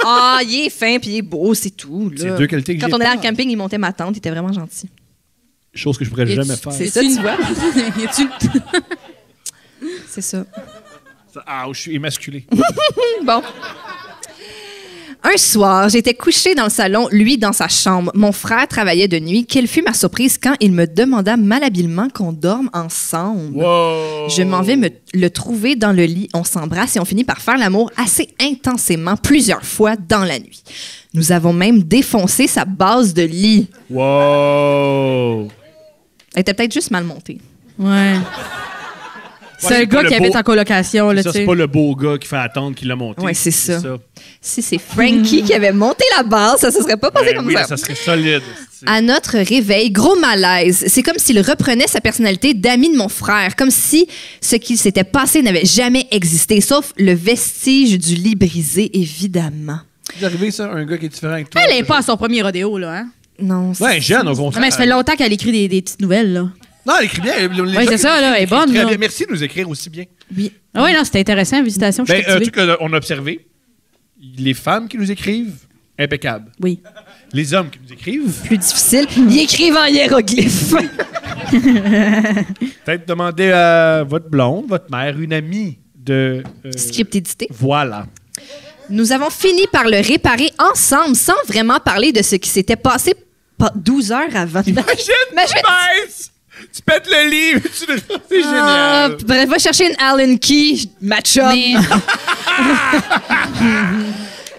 Ah, il est fin puis il est beau, c'est tout. Là. C'est 2 qualités que Quand j'ai on allait pas. en camping, il montait ma tante, il était vraiment gentil. Chose que je pourrais jamais faire. C'est ça, tu vois? Es-tu... C'est ça. Ah, je suis émasculé. Bon. Un soir, j'étais couchée dans le salon, lui dans sa chambre. Mon frère travaillait de nuit. Quelle fut ma surprise quand il me demanda malhabilement qu'on dorme ensemble. Wow! Je m'en vais le trouver dans le lit. On s'embrasse et on finit par faire l'amour assez intensément plusieurs fois dans la nuit. Nous avons même défoncé sa base de lit. Wow! Elle était peut-être juste mal montée. Ouais. C'est c'est un pas gars le qui beau- habite en colocation, là, Ça, tu sais. c'est pas le beau gars qui fait attendre qu'il l'a monté. Ouais, c'est ça. Si c'est Frankie qui avait monté la base, ça se serait pas passé Ben comme oui, ça. ça serait solide. À notre réveil, gros malaise. C'est comme s'il reprenait sa personnalité d'ami de mon frère, comme si ce qui s'était passé n'avait jamais existé, sauf le vestige du lit brisé, évidemment. C'est arrivé, ça, un gars qui est différent avec toi? Elle est pas à son premier rodéo, là, hein? Non, c'est Ouais, jeune, au contraire. Non, mais ça fait longtemps qu'elle écrit des petites nouvelles, là. Non, elle écrit bien. Ouais, c'est ça, là, elle est bonne, Très là. bien. Merci de nous écrire aussi bien. Oui. Ah ouais, non, c'était intéressant, visitation, je suis Ben, un captivée. truc qu'on a observé, les femmes qui nous écrivent, impeccable. Oui. Les hommes qui nous écrivent, Plus difficile. Ils écrivent en hiéroglyphes. peut-être demander à votre blonde, votre mère, une amie de... Script édité. Voilà. Nous avons fini par le réparer ensemble sans vraiment parler de ce qui s'était passé 12 heures avant. Imagine, Imagine- tu baisses, tu pètes le livre, c'est Ah, génial. bref, va chercher une Allen Key, match-up. Mais-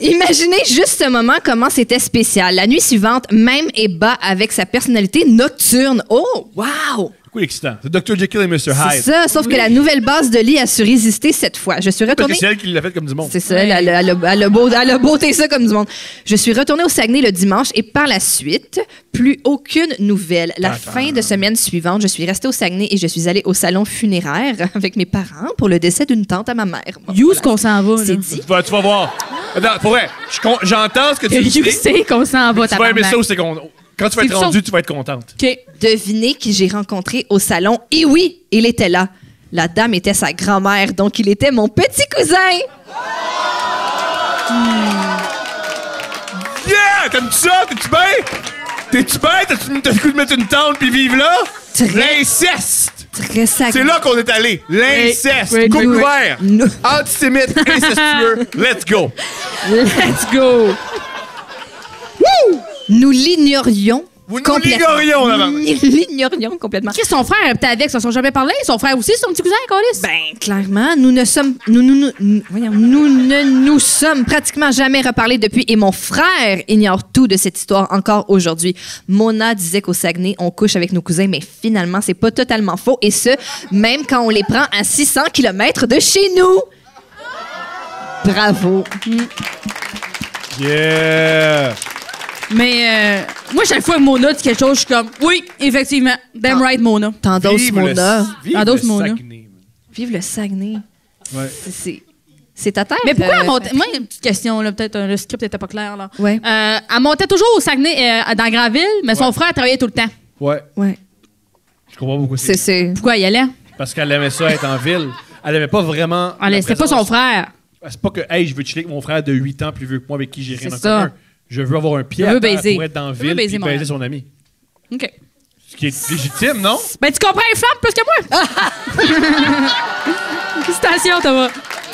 Imaginez juste ce moment, comment c'était spécial. La nuit suivante, même et bas avec sa personnalité nocturne. Oh, wow! Beaucoup excitant. C'est Dr. Jekyll et Mr. C'est Hyde. ça, sauf que la nouvelle base de lit a su résister cette fois. Je suis Parce que retournée... c'est elle qui l'a fait comme du monde. C'est ça, elle a beauté ça comme du monde. Je suis retournée au Saguenay le dimanche et par la suite, plus aucune nouvelle. La fin de semaine suivante, je suis restée au Saguenay et je suis allée au salon funéraire avec mes parents pour le décès d'une tante à ma mère. Bon, You, voilà. ce qu'on s'en va, là. C'est dit. Tu vas voir. Attends, pour vrai, j'entends ce que tu dis. You sais qu'on s'en va, Tu vas aimer tabarnak. ça, c'est qu'on... Quand tu vas C'est être ça. rendu, tu vas être contente. OK. Devinez qui j'ai rencontré au salon. Et oui, il était là. La dame était sa grand-mère, donc il était mon petit cousin. Yeah! T'aimes-tu ça? T'es-tu bien? T'es-tu bien? T'as-tu le coup de mettre une tente puis vivre là? L'inceste! Très sacré. C'est là qu'on est allé. L'inceste. Oui, Coupe oui. ouvert. No. Antisémite, incestueux. Let's go. Let's go! Nous l'ignorions. Nous complètement. l'ignorions, avant. Nous l'ignorions complètement. Qui son frère était avec? Ils se sont jamais parlé? Son frère aussi, son petit cousin, Colis? Ben, clairement, nous ne nous sommes pratiquement jamais reparlés depuis et mon frère ignore tout de cette histoire encore aujourd'hui. Mona disait qu'au Saguenay, on couche avec nos cousins, mais finalement, c'est pas totalement faux et ce, même quand on les prend à 600 km de chez nous. Bravo. Yeah. Mais moi, chaque fois que Mona dit quelque chose, je suis comme, oui, effectivement, damn right, Mona. T'endosses Vive Mona. vive Endosse le Mona. Saguenay. Vive le Saguenay. Ouais. C'est ta terre. Mais pourquoi elle montait... Moi, une petite question, là, peut-être le script n'était pas clair. Là. Ouais. Elle montait toujours au Saguenay, dans Granville, mais son frère travaillait tout le temps. Ouais. Ouais. Je comprends beaucoup. C'est... Pourquoi il allait? Parce qu'elle aimait ça être en ville. Elle aimait pas vraiment. C'était pas son frère. C'est pas que, hey, je veux chiller avec mon frère de 8 ans plus vieux que moi avec qui j'ai rien en C'est ça. commun. Je veux avoir un pied Je veux à terre baiser. pour être dans la Je veux ville baiser et mon baiser frère. son ami. OK. Ce qui est légitime, non? Ben, tu comprends les femmes plus que moi. Félicitations, Thomas.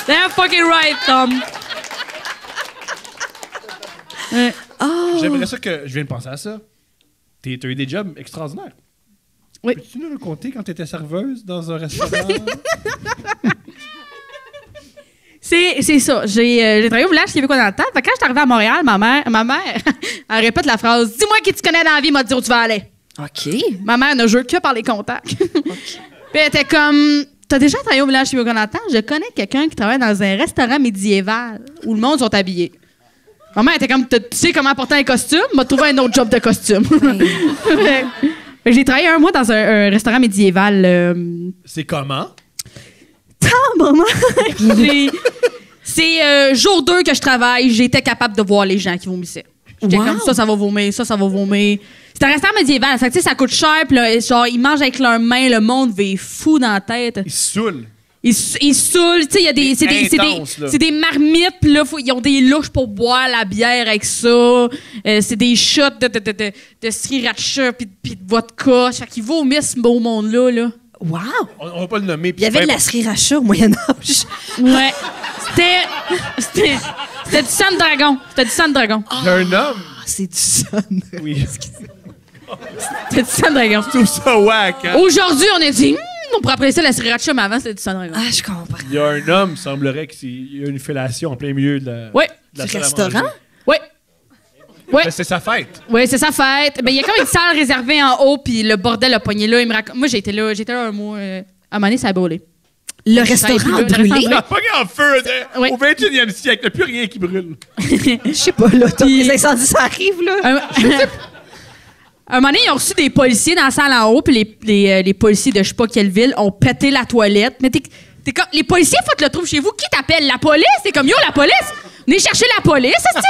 Damn fucking right, Tom. J'aimerais ça que. Je viens de penser à ça. T'as eu des jobs extraordinaires. Oui. Peux-tu nous le compter quand t'étais serveuse dans un restaurant? C'est ça. J'ai travaillé au village québécois dans le temps. Fait que quand je suis arrivée à Montréal, ma mère elle répète la phrase « Dis-moi qui tu connais dans la vie, m'a dit où tu vas aller. » OK. Ma mère ne joue que par les contacts. Puis elle était comme « T'as déjà travaillé au village québécois dans le temps? Je connais quelqu'un qui travaille dans un restaurant médiéval où le monde sont habillés. » Ma mère était comme « Tu sais comment porter un costume? M'a trouvé un autre job de costume. » Fait que j'ai travaillé un mois dans un restaurant médiéval. C'est comment? Maman! C'est jour 2 que je travaille, j'étais capable de voir les gens qui vomissaient. J'étais Wow. comme ça va vomir, ça va vomir. C'est un restaurant médiéval, fait que, tu sais, ça coûte cher, puis là, genre, ils mangent avec leurs mains, le monde va fou dans la tête. Il se saoule. Ils saoulent, tu sais, il y a des. Intense, là. C'est des marmites, puis là, ils ont des louches pour boire la bière avec ça. C'est des shots de sriracha, puis de vodka. Fait qu'ils vomissent ce beau monde-là, là. Wow! On va pas le nommer. Il y avait de la sriracha au Moyen-Âge. Ouais. C'était du sang de dragon. C'était du sang de dragon. Il y a un homme. Ah, c'est du son. Oui. C'était du sang de dragon. Tout ça whack, hein? Aujourd'hui, on a dit, on pourrait apprécier la sriracha, mais avant, c'était du sang de dragon. Ah, je comprends. Il y a un homme, semblerait qu'il y a une fellation en plein milieu de la. Oui. de la Du salle à restaurant? manger. Oui. Oui. Ben, c'est sa fête. Oui, c'est sa fête. Ben, il y a comme une salle réservée en haut, puis le bordel a pogné là. Il me raconte... Moi, j'étais là un mois. À un moment donné, ça a brûlé. Le restaurant a brûlé? Il a pogné en feu. Oui. Au 21e siècle, il n'y a plus rien qui brûle. Je sais pas, là. Les incendies, ça arrive, là. Un moment donné, ils ont reçu des policiers dans la salle en haut, puis les policiers de je sais pas quelle ville ont pété la toilette. Mais t'es comme, les policiers, faut que le trouve chez vous. Qui t'appelle? La police? C'est comme, yo, la police? Venez chercher la police, c'est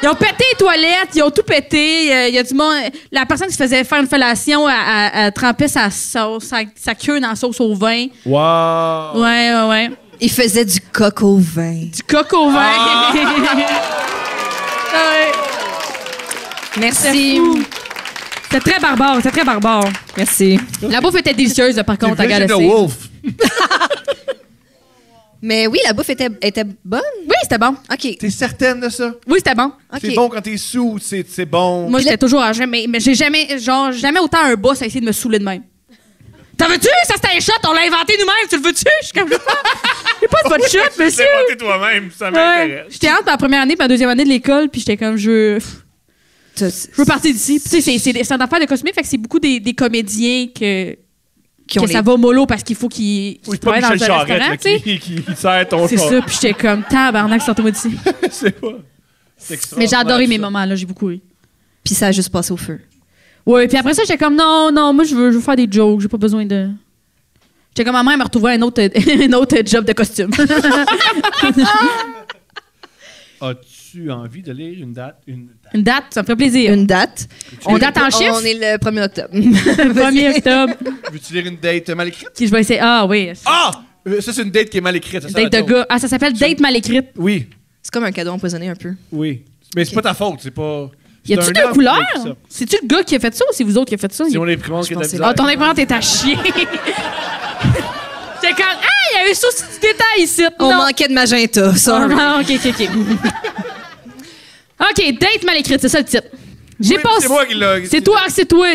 Ils ont pété les toilettes, ils ont tout pété. Il y a du monde. La personne qui se faisait faire une fellation a trempé sa queue dans la sauce au vin. Wow! Ouais. Il faisait du coq au vin. Du coq au vin. Ouais. Merci. C'était très barbare. Merci. La bouffe était délicieuse, par contre, à Virginia Galaxy. Woolf. Mais oui, la bouffe était bonne. Oui, c'était bon. OK. T'es certaine de ça? Oui, c'était bon. OK. C'est bon quand t'es sous, c'est bon. Moi, j'étais toujours à jamais. Mais j'ai jamais autant un boss à essayer de me saouler de même. T'en veux-tu? Ça, c'était un shot, on l'a inventé nous-mêmes, tu le veux-tu? Je suis comme, j'ai pas de votre shot, Tu monsieur. l'as inventé toi-même, ça Ouais. m'intéresse. J'étais entre ma première année et ma deuxième année de l'école, puis j'étais comme, je veux partir d'ici. Puis, tu sais, c'est une affaire de costumier, fait que c'est beaucoup des comédiens que ça va mollo parce qu'il faut qu'ils Oui, c'est pas travaillent dans un Michel Charette restaurant, là, tu sais. qui sert ton C'est corps. ça, puis j'étais comme, tabarnak, sortez-moi d'ici. C'est pas. Mais j'ai adoré mes ça. moments, là, j'ai beaucoup ri. Puis ça a juste passé au feu. Ouais, puis après ça, j'étais comme, non, moi, je veux faire des jokes, j'ai pas besoin de. J'étais comme, ma mère me retrouvait un autre job de costume. As-tu envie de lire une date? Une date, ça me ferait plaisir. Une date. Une date en chiffres? On est le 1er octobre. 1er octobre. Veux-tu lire une date mal écrite? Qui je vais essayer. Ah oui. Ah! Ça, c'est une date qui est mal écrite. Ça, Date de gars. Ah, ça s'appelle Date mal écrite. Oui. C'est comme un cadeau empoisonné un peu. Oui. Mais c'est pas ta faute, c'est pas... Y a-tu c'est deux un homme couleurs? qui a fait ça. C'est-tu le gars qui a fait ça ou c'est vous autres qui a fait ça? C'est mon imprimante qui est de la pense que misère. Ah, ton imprimante est à chier. C'est comme, ah, il y a eu ça, ce petit détail ici. On Non. manquait de magenta, sorry. Ah, OK. OK, date mal écrite, c'est ça le titre. J'ai Oui, passé. c'est moi qui l'a... C'est toi, c'est toi.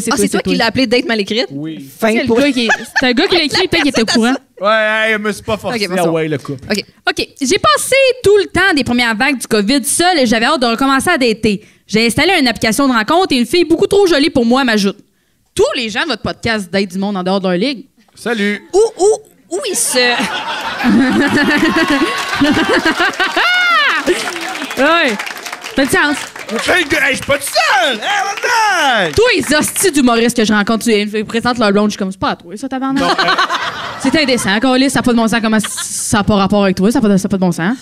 Ah, c'est toi qui l'as appelé date mal écrite? Oui. Fin C'est pour... un gars qui l'a écrit, peut-être qu'il était au courant. Ouais, je me suis pas forcé. Ok, bon, Ah ouais, le couple. OK. OK. J'ai passé tout le temps des premières vagues du COVID seule et j'avais hâte de recommencer à dater. J'ai installé une application de rencontre et une fille beaucoup trop jolie pour moi m'ajoute. Tous les gens de votre podcast date du monde en dehors de leur ligue. Salut. Où il se... Ouais. Fait de sens. Hey, je suis pas tout seul! Hey, Tous les hosties d'humoristes que je rencontre, ils présentent leur blonde, je suis comme, c'est pas à toi, ça, tabarnak. Non, C'est indécent, Carlis, ça n'a pas de bon sens. Comment ça n'a pas rapport avec toi? Ça n'a pas de bon sens.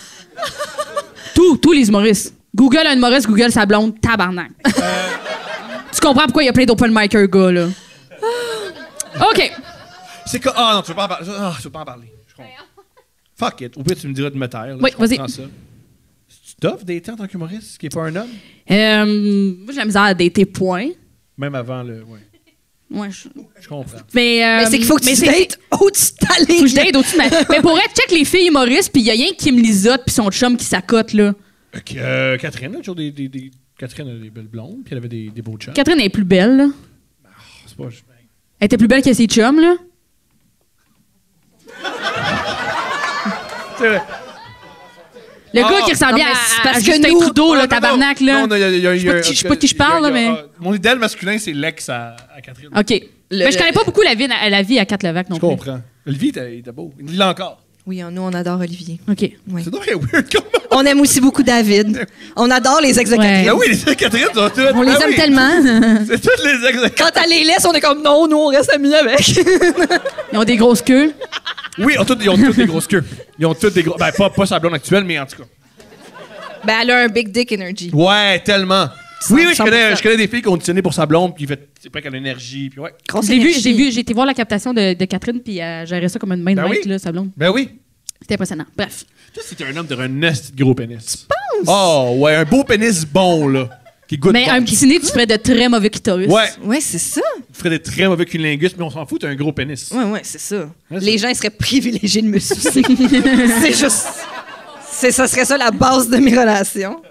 Tous les humoristes. Google un humoriste, Google sa blonde, tabarnak. Tu comprends pourquoi il y a plein d'open micers, gars, là. OK. c'est que... Ah non, tu veux pas en parler. Ah, tu veux pas en parler. Je comprends. Fuck it. Au pire, tu me diras de me taire. Là, Oui, je comprends vas-y. ça. Tu t'offres dater en tant qu'humoriste, qui est pas un homme? Moi, j'ai la misère à dater, point. Même avant le... Ouais. Ouais, Je comprends. mais c'est qu'il faut que tu dates au-dessus de ta ligne. Faut que je date au-dessus de ma... Mais pour être, check les filles humoristes, puis il y a rien qui me lisote, puis son chum qui s'accote, là. Catherine a toujours des... Catherine a des belles blondes, puis elle avait des beaux chums. Catherine est plus belle, là. C'est pas... Elle était plus belle que ses chums, là. C'est vrai. Le gars qui ressemblait non, mais c'est à parce que Justin nous- Trudeau, là, Non, tabarnak, là. Non, Je sais pas de qui je parle, là, mais... Mon idéal masculin, c'est l'ex à Catherine. OK. Mais je connais pas beaucoup la vie à Kat Levac non Je plus. comprends. Olivier, il était beau. Il l'a encore. Oui, nous, on adore Olivier. OK. Oui. C'est donc weird comme... On aime aussi beaucoup David. On adore les ex de Ouais. Catherine. Ah oui, les ex de Catherine sont toutes... On les Ah aime oui. tellement. C'est toutes les ex de Quand elle les laisse, on est comme non, nous, on reste amis avec. Ils ont des grosses queues. Oui, ils ont toutes des grosses queues. Ils ont toutes des grosses... Ben, pas sa blonde actuelle, mais en tout cas. Ben, elle a un big dick energy. Ouais, tellement. Oui, je 100%. connais des filles qui ont auditionné pour sa blonde, puis c'est pas qu'elle a l'énergie, puis ouais. Grosse J'ai énergie. été voir la captation de Catherine, puis elle gérait ça comme une main de Ben maître, oui. là, sa blonde. Ben oui. C'était impressionnant. Bref. Toi, c'était un homme de un esti de gros pénis. Tu penses? Oh, ouais, un beau pénis bon, là. Qui goûte Mais bon. un petit nez, tu ferais de très mauvais clitoris. Ouais. Ouais, c'est ça. Tu ferais des très mauvais cunnilingus, mais on s'en fout, t'as un gros pénis. Ouais, c'est ça. Ouais, Les gens ils seraient privilégiés de me sucer. C'est juste... Ça serait ça la base de mes relations.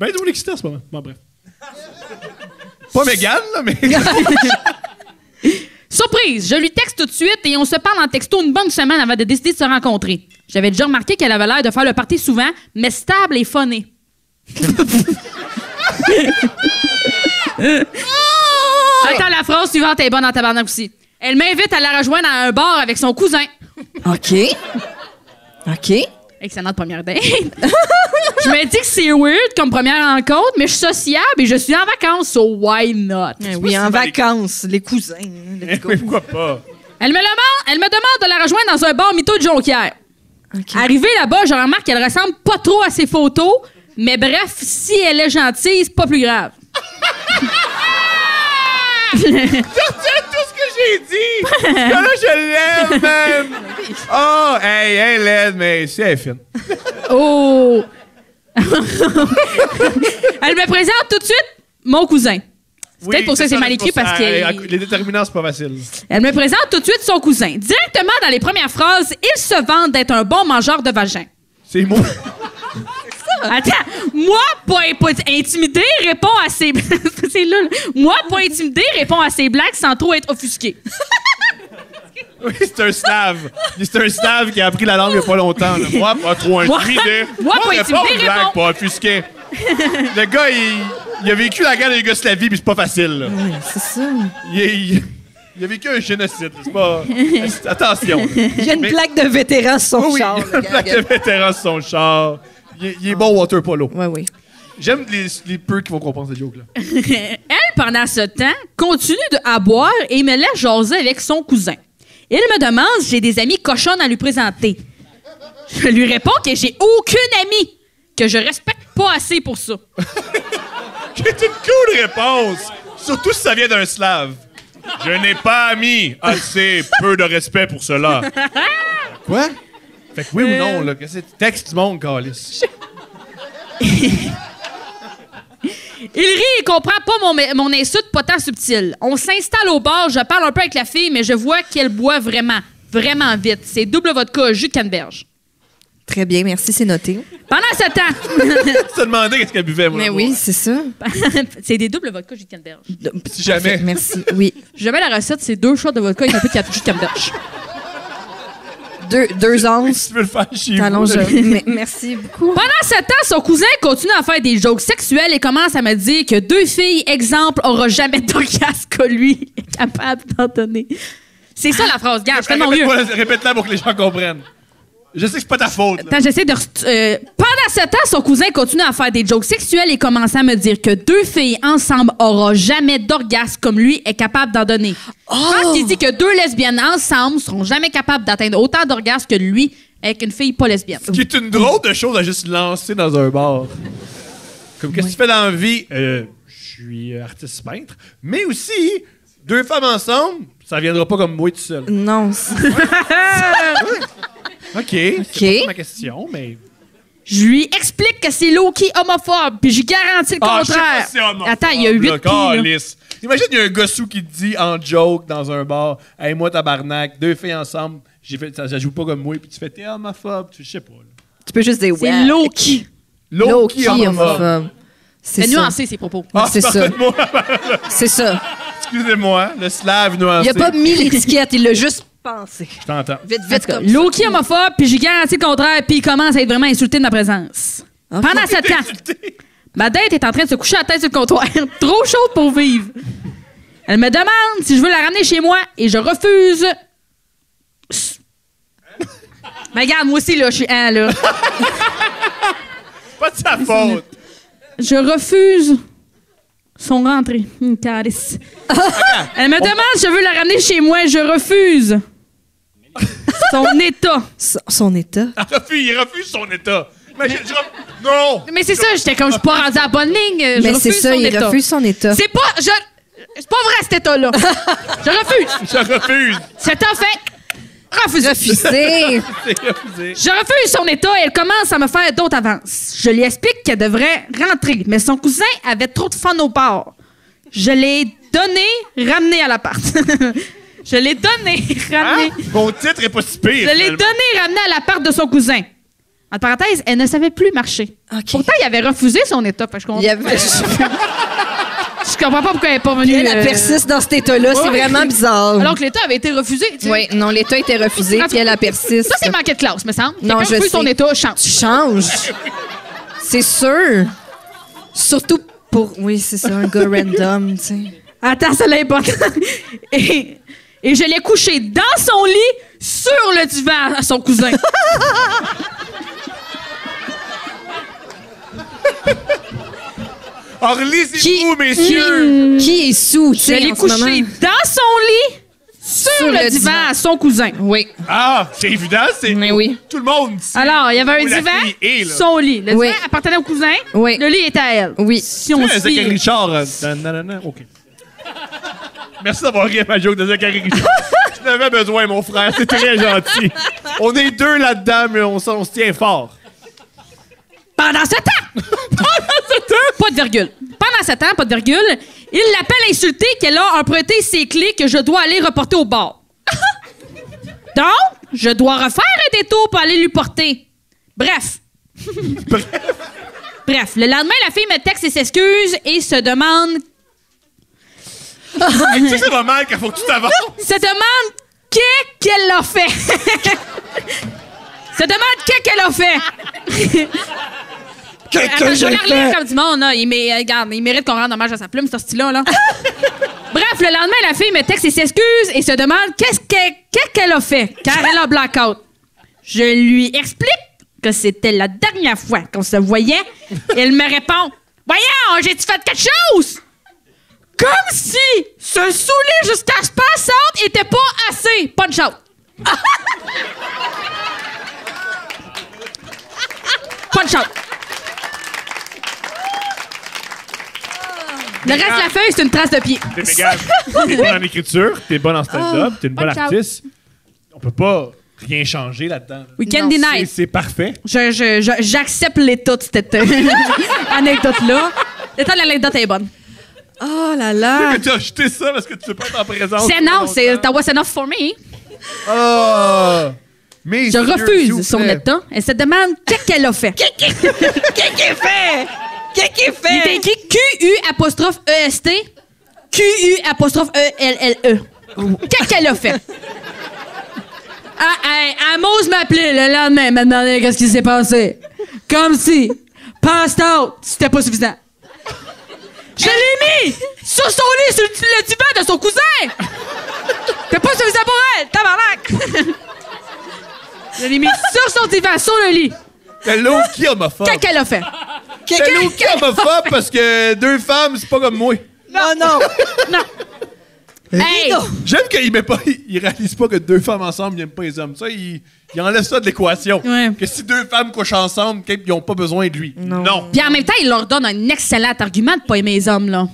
Ben, tout excité en ce moment. Bon, bref. Pas Mégane, là, mais. Surprise! Je lui texte tout de suite et on se parle en texto une bonne semaine avant de décider de se rencontrer. J'avais déjà remarqué qu'elle avait l'air de faire le party souvent, mais stable et funny. Attends, la phrase suivante est bonne en tabarnak aussi. Elle m'invite à la rejoindre à un bar avec son cousin. OK. Excellente première date. Je me dis que c'est weird comme première rencontre, mais je suis sociable et je suis en vacances, so why not? Oui, en si mal vacances, les cousins. let's go. Mais pourquoi pas? Elle me demande de la rejoindre dans un bar mytho de Jonquière. OK. Arrivée là-bas, je remarque qu'elle ressemble pas trop à ses photos, mais bref, si elle est gentille, c'est pas plus grave. C'est tout ce que j'ai dit! Ce gars-là, je l'aime, même! Oh, hey, elle est laide, mais si elle est fine. Oh! Elle me présente tout de suite mon cousin. C'est peut-être pour ça que c'est mal écrit parce que. Les déterminants, c'est pas facile. Elle me présente tout de suite son cousin. Directement dans les premières phrases, il se vante d'être un bon mangeur de vagin. C'est moi. Attends, moi, pas intimidé, réponds à ses... C'est là, là. Moi, pas intimidé, réponds à ses blagues sans trop être offusqué. Oui, c'est un slave. C'est un slave qui a appris la langue il y a pas longtemps. Là. Moi, pas trop intimidé. Moi, pas réponds intimidé, aux blagues, réponds. pas offusqué. Le gars, il a vécu la guerre de Yougoslavie, puis c'est pas facile. Là. Oui, c'est ça. Il a vécu un génocide. C'est pas... Attention. là. Il y a une Mais- plaque de vétéran sur son Oui, char. il y a un plaque de vétéran sur son char. Il est bon water polo. Oui. J'aime les peu qui vont comprendre cette joke-là. Elle, pendant ce temps, continue à boire et me laisse jaser avec son cousin. Il me demande si j'ai des amis cochonnes à lui présenter. Je lui réponds que j'ai aucune amie, que je respecte pas assez pour ça. C'est une cool réponse. Surtout si ça vient d'un slave. Je n'ai pas ami assez peu de respect pour cela. Quoi? Fait que oui ou non, là, que c'est texte du monde, Calice. Il rit et comprend pas mon insulte pas tant subtil. On s'installe au bar, je parle un peu avec la fille, mais je vois qu'elle boit vraiment vite. C'est double vodka, jus de canneberge. Très bien, merci, c'est noté. Pendant ce temps... Tu te demandais qu'est-ce qu'elle buvait, moi. Mais oui, c'est ça. C'est des doubles vodka, jus de canneberge. Si jamais. Merci, oui. Jamais la recette, c'est 2 shots de vodka et un peu de jus de canneberge. 2 onces. Si tu veux le faire chez Talons vous. jaunes. Merci beaucoup. Pendant ce temps, son cousin continue à faire des jokes sexuels et commence à me dire que 2 filles, exemple, aura jamais d'orgasme que lui est capable d'en donner. C'est ça la phrase, gars, je fais de mon mieux. Répète-la pour que les gens comprennent. Je sais que c'est pas ta faute. Là. Attends, j'essaie de... Pendant ce temps, son cousin continue à faire des jokes sexuels et commence à me dire que 2 filles ensemble aura jamais d'orgasme comme lui est capable d'en donner. Je pense qu'il dit que 2 lesbiennes ensemble seront jamais capables d'atteindre autant d'orgasme que lui avec une fille pas lesbienne. Ce qui est une drôle de chose à juste lancer dans un bar. Comme qu'est-ce que tu fais dans la vie? Je suis artiste peintre. Mais aussi, 2 femmes ensemble, ça viendra pas comme moi tout seul. Non. OK. C'est pas ma question, mais... Je lui explique que c'est low-key homophobe, puis j'ai garanti le contraire. Je sais pas si c'est homophobe. Attends, il y a 8 là, calice. Imagine, il y a un gossou qui te dit en joke dans un bar, « Hey, moi, tabarnak, 2 filles ensemble, ça joue pas comme moi. » Puis tu fais « T'es homophobe. » Je sais pas. Là. Tu peux juste dire « C'est ouais. low-key. Low-key homophobe. C'est nuancé, ses propos. C'est ça. Moi. C'est ça. Excusez-moi, le slave nuancé. Il a pas mis l'étiquette, il l'a juste pensé. Je t'entends. Vite comme Low-key homophobe, puis j'ai garanti le contraire, puis il commence à être vraiment insulté de ma présence. Okay. Pendant ce temps, ma date est en train de se coucher à la tête sur le comptoir. Trop chaude pour vivre. Elle me demande si je veux la ramener chez moi et je refuse. Mais regarde, moi aussi, là, je suis là. Pas de sa faute. Je refuse son rentrée. Carisse. Elle me demande si je veux la ramener chez moi et je refuse. Son état. Son état. Il refuse son état. Mais non! Mais c'est ça, j'étais comme, je suis pas rendue à la bonne ligne. Mais c'est ça, il refuse son état. C'est pas vrai, cet état-là. Je refuse. Je refuse. C'est en fait refusé. Refusé. Je refuse son état et elle commence à me faire d'autres avances. Je lui explique qu'elle devrait rentrer, mais son cousin avait trop de fun au bar. Je l'ai ramené à l'appart. Je l'ai donné, ramené. Mon titre est pas si pire. Je l'ai donné, ramené à l'appart de son cousin. En parenthèse, elle ne savait plus marcher. Okay. Pourtant, il avait refusé son état. Je comprends. Je comprends pas pourquoi elle n'est pas venue. Elle persiste dans cet état-là, c'est vraiment bizarre. Alors que l'état avait été refusé. Tu sais. Oui, non, l'état était refusé, puis elle persiste. Ça, c'est manqué de classe, me semble. Non, je refuse sais. son état, change. Tu changes. C'est sûr. Surtout pour... Oui, c'est ça, un gars random, tu sais. Attends, c'est l'important. Et je l'ai couché dans son lit, sur le divan à son cousin. Orly, c'est vous, messieurs! Qui est sous, tu Je sais, l'ai en ce couché moment? dans son lit, sur le divan à son cousin. Oui. Ah, c'est évident, c'est... Mais oui. Tout le monde dit. Alors, il y avait un Où la divan, fille est, là. son lit. Le Oui. divan appartenait au cousin, Oui. le lit était à elle. Oui. Si on Zachary suit... Richard. Nanana, OK. Merci d'avoir ri à ma joke de Zachary Richard. Je n'avais besoin, mon frère. C'est très gentil. On est 2 là-dedans, mais on se tient fort. Pendant ce temps! Pas de virgule. Pendant ce temps, pas de virgule, il l'appelle insulté qu'elle a emprunté ses clés que je dois aller reporter au bar. Donc, je dois refaire un détour pour aller lui porter. Bref. Bref, le lendemain, la fille me texte et s'excuse et se demande... Tu sais, ça va mal quand faut que tu t'avances. Se demande qu'elle a fait. Se demande qu'elle a fait. Attends, je vais la relire comme du monde, là. Regarde, il mérite qu'on rende hommage à sa plume, ce style-là. Là. Bref, le lendemain, la fille me texte et s'excuse et se demande qu'est-ce qu'elle a fait, car elle a blackout. Je lui explique que c'était la dernière fois qu'on se voyait. Et elle me répond, « Voyons, j'ai-tu fait quelque chose? » Comme si se saouler jusqu'à ce passante était pas assez. Punch out. Punch out. Le reste de la feuille, c'est une trace de pied. T'es bonne en écriture, t'es bonne en stand-up, t'es une bonne punch out. artiste. On peut pas rien changé là-dedans. Weekend Non, deny. C'est parfait. J'accepte l'état de cette anecdote-là. L'état de l'anecdote est bonne. Oh là là! Mais tu as acheté ça parce que tu veux pas être en présence. C'est non, that was enough for me. Oh! Mais Je refuse son état. Elle se demande qu'est-ce qu'elle a fait. Qu'est-ce qu'il fait? Qu'est-ce qu'il Il est fait? écrit Q-U-E-S-T Q-U-E-L-L-E. Qu'est-ce qu'elle a fait? Elle m'ose m'appeler le lendemain, me demander qu'est-ce qui s'est passé. Comme si, passed out, c'était pas suffisant. Je l'ai mis sur son lit, sur le divan de son cousin. C'était pas suffisant pour elle, tabarnak. Je l'ai mis sur son divan, sur le lit. C'est low-key homophobe. Qu'est-ce qu'elle a fait? C'est low-key homophobe parce que 2 femmes, c'est pas comme moi. Non, non! Non. Hey! J'aime qu'il réalise pas que 2 femmes ensemble, ils aiment pas les hommes. Ça, il enlève ça de l'équation. Ouais. Que si 2 femmes couchent ensemble, ils ont pas besoin de lui. Non. Puis en même temps, il leur donne un excellent argument de pas aimer les hommes, là.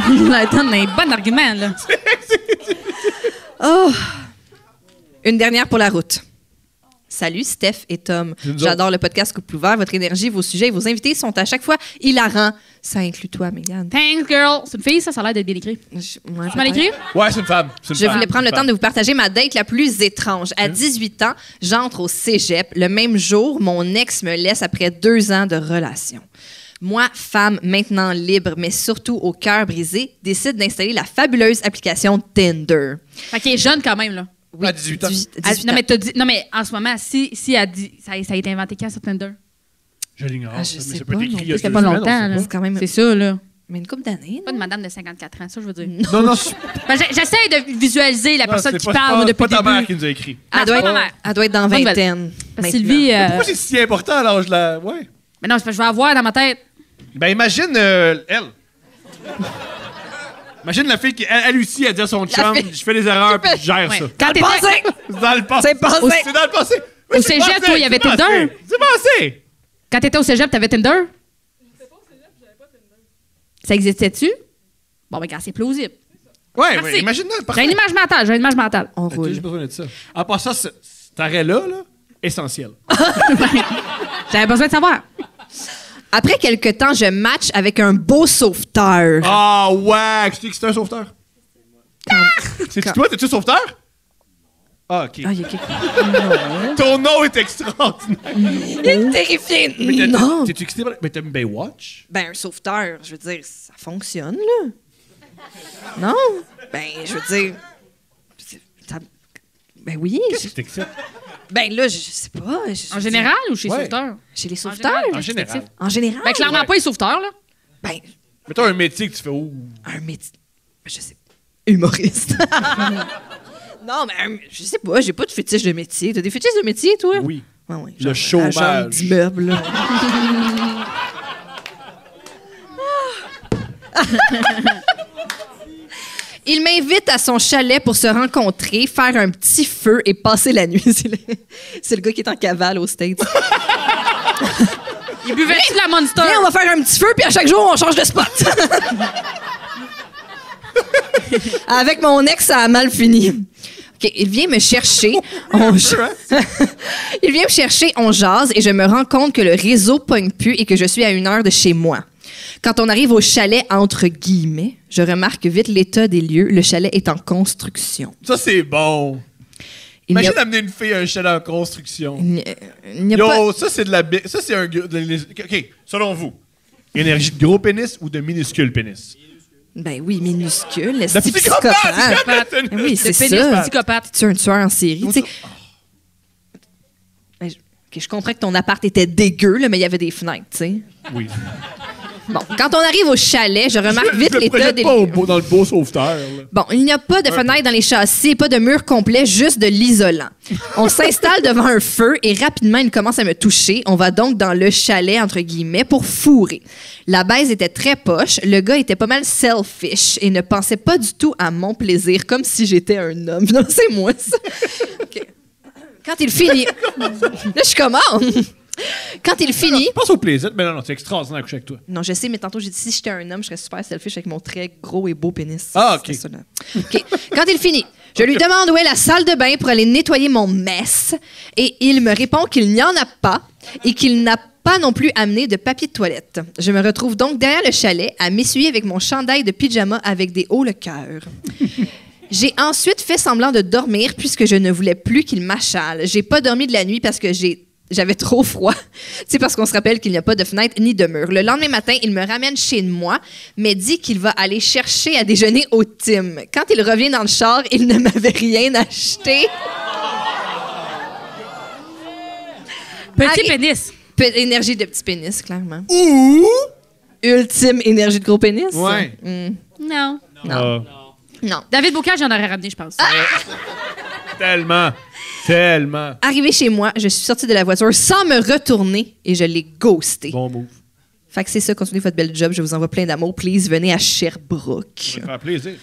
Il leur donne un bon argument, là. Oh! Une dernière pour la route. Salut Steph et Tom. J'adore le podcast Couple ouvert. Votre énergie, vos sujets et vos invités sont à chaque fois hilarants. Ça inclut toi, Mégane. Thanks, girl. C'est une fille, ça a l'air d'être bien écrit. Ouais, Tu m'as écrit? Ouais, c'est une femme. Je voulais prendre le temps de vous partager ma date la plus étrange. À 18 ans, j'entre au cégep. Le même jour, mon ex me laisse après 2 ans de relation. Moi, femme maintenant libre, mais surtout au cœur brisé, décide d'installer la fabuleuse application Tinder. Fait qu'il est jeune quand même, là. À 18 ans. 18 Non, ans. mais non, mais en ce moment, si elle dit. Ça a été inventé quand sur Tinder? Je l'ignore. Ah, je mais sais ça peut pas, être écrit non il y a Ça fait 2 pas semaines, longtemps, on là. sait C'est quand même... C'est ça, là. Mais une couple d'années, Pas là. de madame de 54 ans, ça, je veux dire. pas. Non, Ben, j'essaie de visualiser la personne c'est qui pas- parle c'est depuis pas le ta mère début. qui nous a écrit. Ah, Elle doit, c'est pas ma mère. elle doit être dans Bonne nouvelle. vingtaine. Parce maintenant. que Sylvie. Pourquoi c'est si important alors je la. Ouais. Mais non, c'est parce que je vais avoir dans ma tête. Ben imagine elle. Imagine la fille qui, elle aussi, elle dit à son chum, fille- je fais des erreurs puis je gère Ouais. ça. Quand t'étais. Passé! C'est dans le passé. C'est passé. C'est dans le passé. Oui, Au c'est cégep, passé, toi, il y avait c'est passé. Tinder? C'est passé. Quand t'étais au cégep, t'avais Tinder? Ça existait-tu? Bon, ben, quand c'est plausible. Ouais, Merci. ouais, imagine là, J'ai une image mentale. On J'ai roule. juste besoin de ça. En passant, cet arrêt-là, essentiel. J'avais besoin de savoir. Après quelques temps, je match avec un beau sauveteur. Ah, ouais! Tu dis que c'est un sauveteur? C'est-tu toi? T'es-tu sauveteur? Ah, OK. Ah, il y a quelque... Ton nom est extraordinaire. Il est terrifié. Mais Non. T'es-tu excité? Mais t'aimes Baywatch? Ben, un sauveteur, je veux dire, ça fonctionne, là. Non? Ben, je veux dire... Ben oui. Qu'est-ce qui t'excite? Ben là, je sais pas. En général ou chez Ouais. sauveteur? Chez les sauveteurs? En général. En général? Ben, clairement Ouais. pas les sauveteurs, là. Ben, Mettons un métier que tu fais. Oh. un métier... Je sais humoriste. Non, mais je sais pas, j'ai pas de fétiche de métier. T'as des fétiches de métier, toi? Oui. Ouais, ouais, Le genre, chômage. agent d'immeuble, là. Il m'invite à son chalet pour se rencontrer, faire un petit feu et passer la nuit. C'est le gars qui est en cavale aux States. Il buvait de la Monster. Viens, on va faire un petit feu, puis à chaque jour, on change de spot. Avec mon ex, ça a mal fini. OK, il vient me chercher. Il vient me chercher, on jase, et je me rends compte que le réseau pogne plus et que je suis à 1 heure de chez moi. Quand on arrive au chalet, entre guillemets, je remarque vite l'état des lieux. Le chalet est en construction. Ça, c'est bon. Il n'y a- Imagine amener une fille à un chalet en construction. il n'y a pas... Yo, ça, c'est de la... Ça, c'est un... OK, selon vous, énergie de gros pénis ou de minuscule pénis? Ben oui, minuscule. La C'est psychopathe! psychopathe. Oui, c'est pénis ça. psychopathe. Tu es un tueur en série, tu sais. Ben, OK, je comprends que ton appart était dégueu, là, mais il y avait des fenêtres, tu sais. Oui. Bon, quand on arrive au chalet, je remarque vite Je le l'état projette des pas lieux. dans le beau sauveteur. Là. Bon, il n'y a pas de fenêtres dans les châssis, pas de mur complet, juste de l'isolant. On s'installe devant un feu et rapidement, il commence à me toucher. On va donc dans le chalet, entre guillemets, pour fourrer. La baise était très poche. Le gars était pas mal selfish et ne pensait pas du tout à mon plaisir, comme si j'étais un homme. Non, c'est moi, ça. OK. Quand il finit... Là, je suis comme... Ah! Quand il finit... Je pense au plaisir. Mais non, c'est extraordinaire de coucher avec toi. Non, je sais, mais tantôt, j'ai dit si j'étais un homme, je serais super selfish avec mon très gros et beau pénis. Ah, OK. C'était ça, là. OK. Quand il finit, Je lui demande où est la salle de bain pour aller nettoyer mon mess et il me répond qu'il n'y en a pas et qu'il n'a pas non plus amené de papier de toilette. Je me retrouve donc derrière le chalet à m'essuyer avec mon chandail de pyjama avec des hauts le cœur. J'ai ensuite fait semblant de dormir puisque je ne voulais plus qu'il m'achale. J'ai pas dormi de la nuit parce que j'avais trop froid. C'est parce qu'on se rappelle qu'il n'y a pas de fenêtre ni de mur. Le lendemain matin, il me ramène chez moi, mais dit qu'il va aller chercher à déjeuner au Tim. Quand il revient dans le char, il ne m'avait rien acheté. Petit pénis. Énergie de petit pénis, clairement. Ou ultime énergie de gros pénis. Ouais. Non. Non. David Bocage, j'en aurais ramené, je pense. Tellement. Arrivé chez moi, je suis sortie de la voiture sans me retourner et je l'ai ghosté. Bon move. Fait que c'est ça, continuez votre bel job. Je vous envoie plein d'amour. Please, venez à Sherbrooke. Ça me fait plaisir.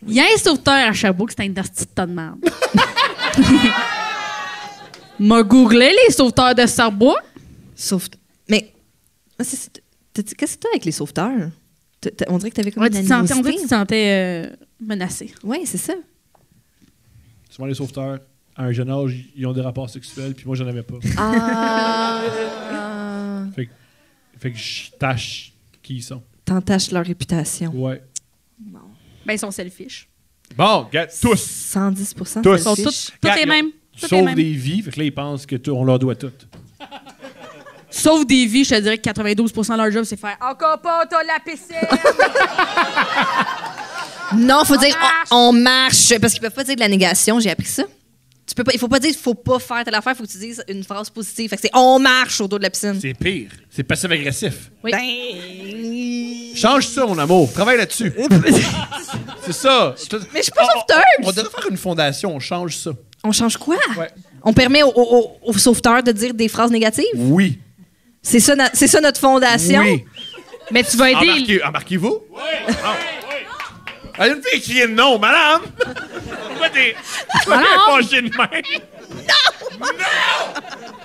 Il y a un sauveteur à Sherbrooke, c'est un nasty de tas de merde. M'a googlé les sauveteurs de Sherbrooke. Mais, qu'est-ce que t'as avec les sauveteurs? On dirait que t'avais comme Ouais, une on dirait que animosité. tu te sentais menacé. Oui, c'est ça. Souvent, les sauveteurs, à un jeune âge, ils ont des rapports sexuels, puis moi, j'en avais pas. Fait que je tâche qui ils sont. T'entaches leur réputation. Ouais. Ben, ils sont selfish. Bon, regarde, tous. 110%. Tous. Ils sont tous les mêmes. Ils Tous les sauvent mêmes. des vies, fait que là, ils pensent que on leur doit tout. Sauf des vies, je te dirais que 92% de leur job, c'est faire encore pas, t'as la piscine. Non, faut dire on marche. Parce qu'ils peuvent pas dire de la négation, j'ai appris ça. Tu peux pas, il faut pas dire faut pas faire telle affaire, faut que tu dises une phrase positive. Fait que c'est on marche autour de la piscine. C'est pire. C'est passif-agressif. Oui. Change ça, mon amour. Travaille là-dessus. C'est ça. Mais je suis pas sauveteuse. On devrait faire une fondation. On change ça. On change quoi? Ouais. On permet aux sauveteurs de dire des phrases négatives? Oui. C'est ça notre fondation? Oui. Mais tu vas aider. Embarquez-vous? Oui. Elle a une fille qui crie non, madame! Pourquoi t'es fâché de même? Non!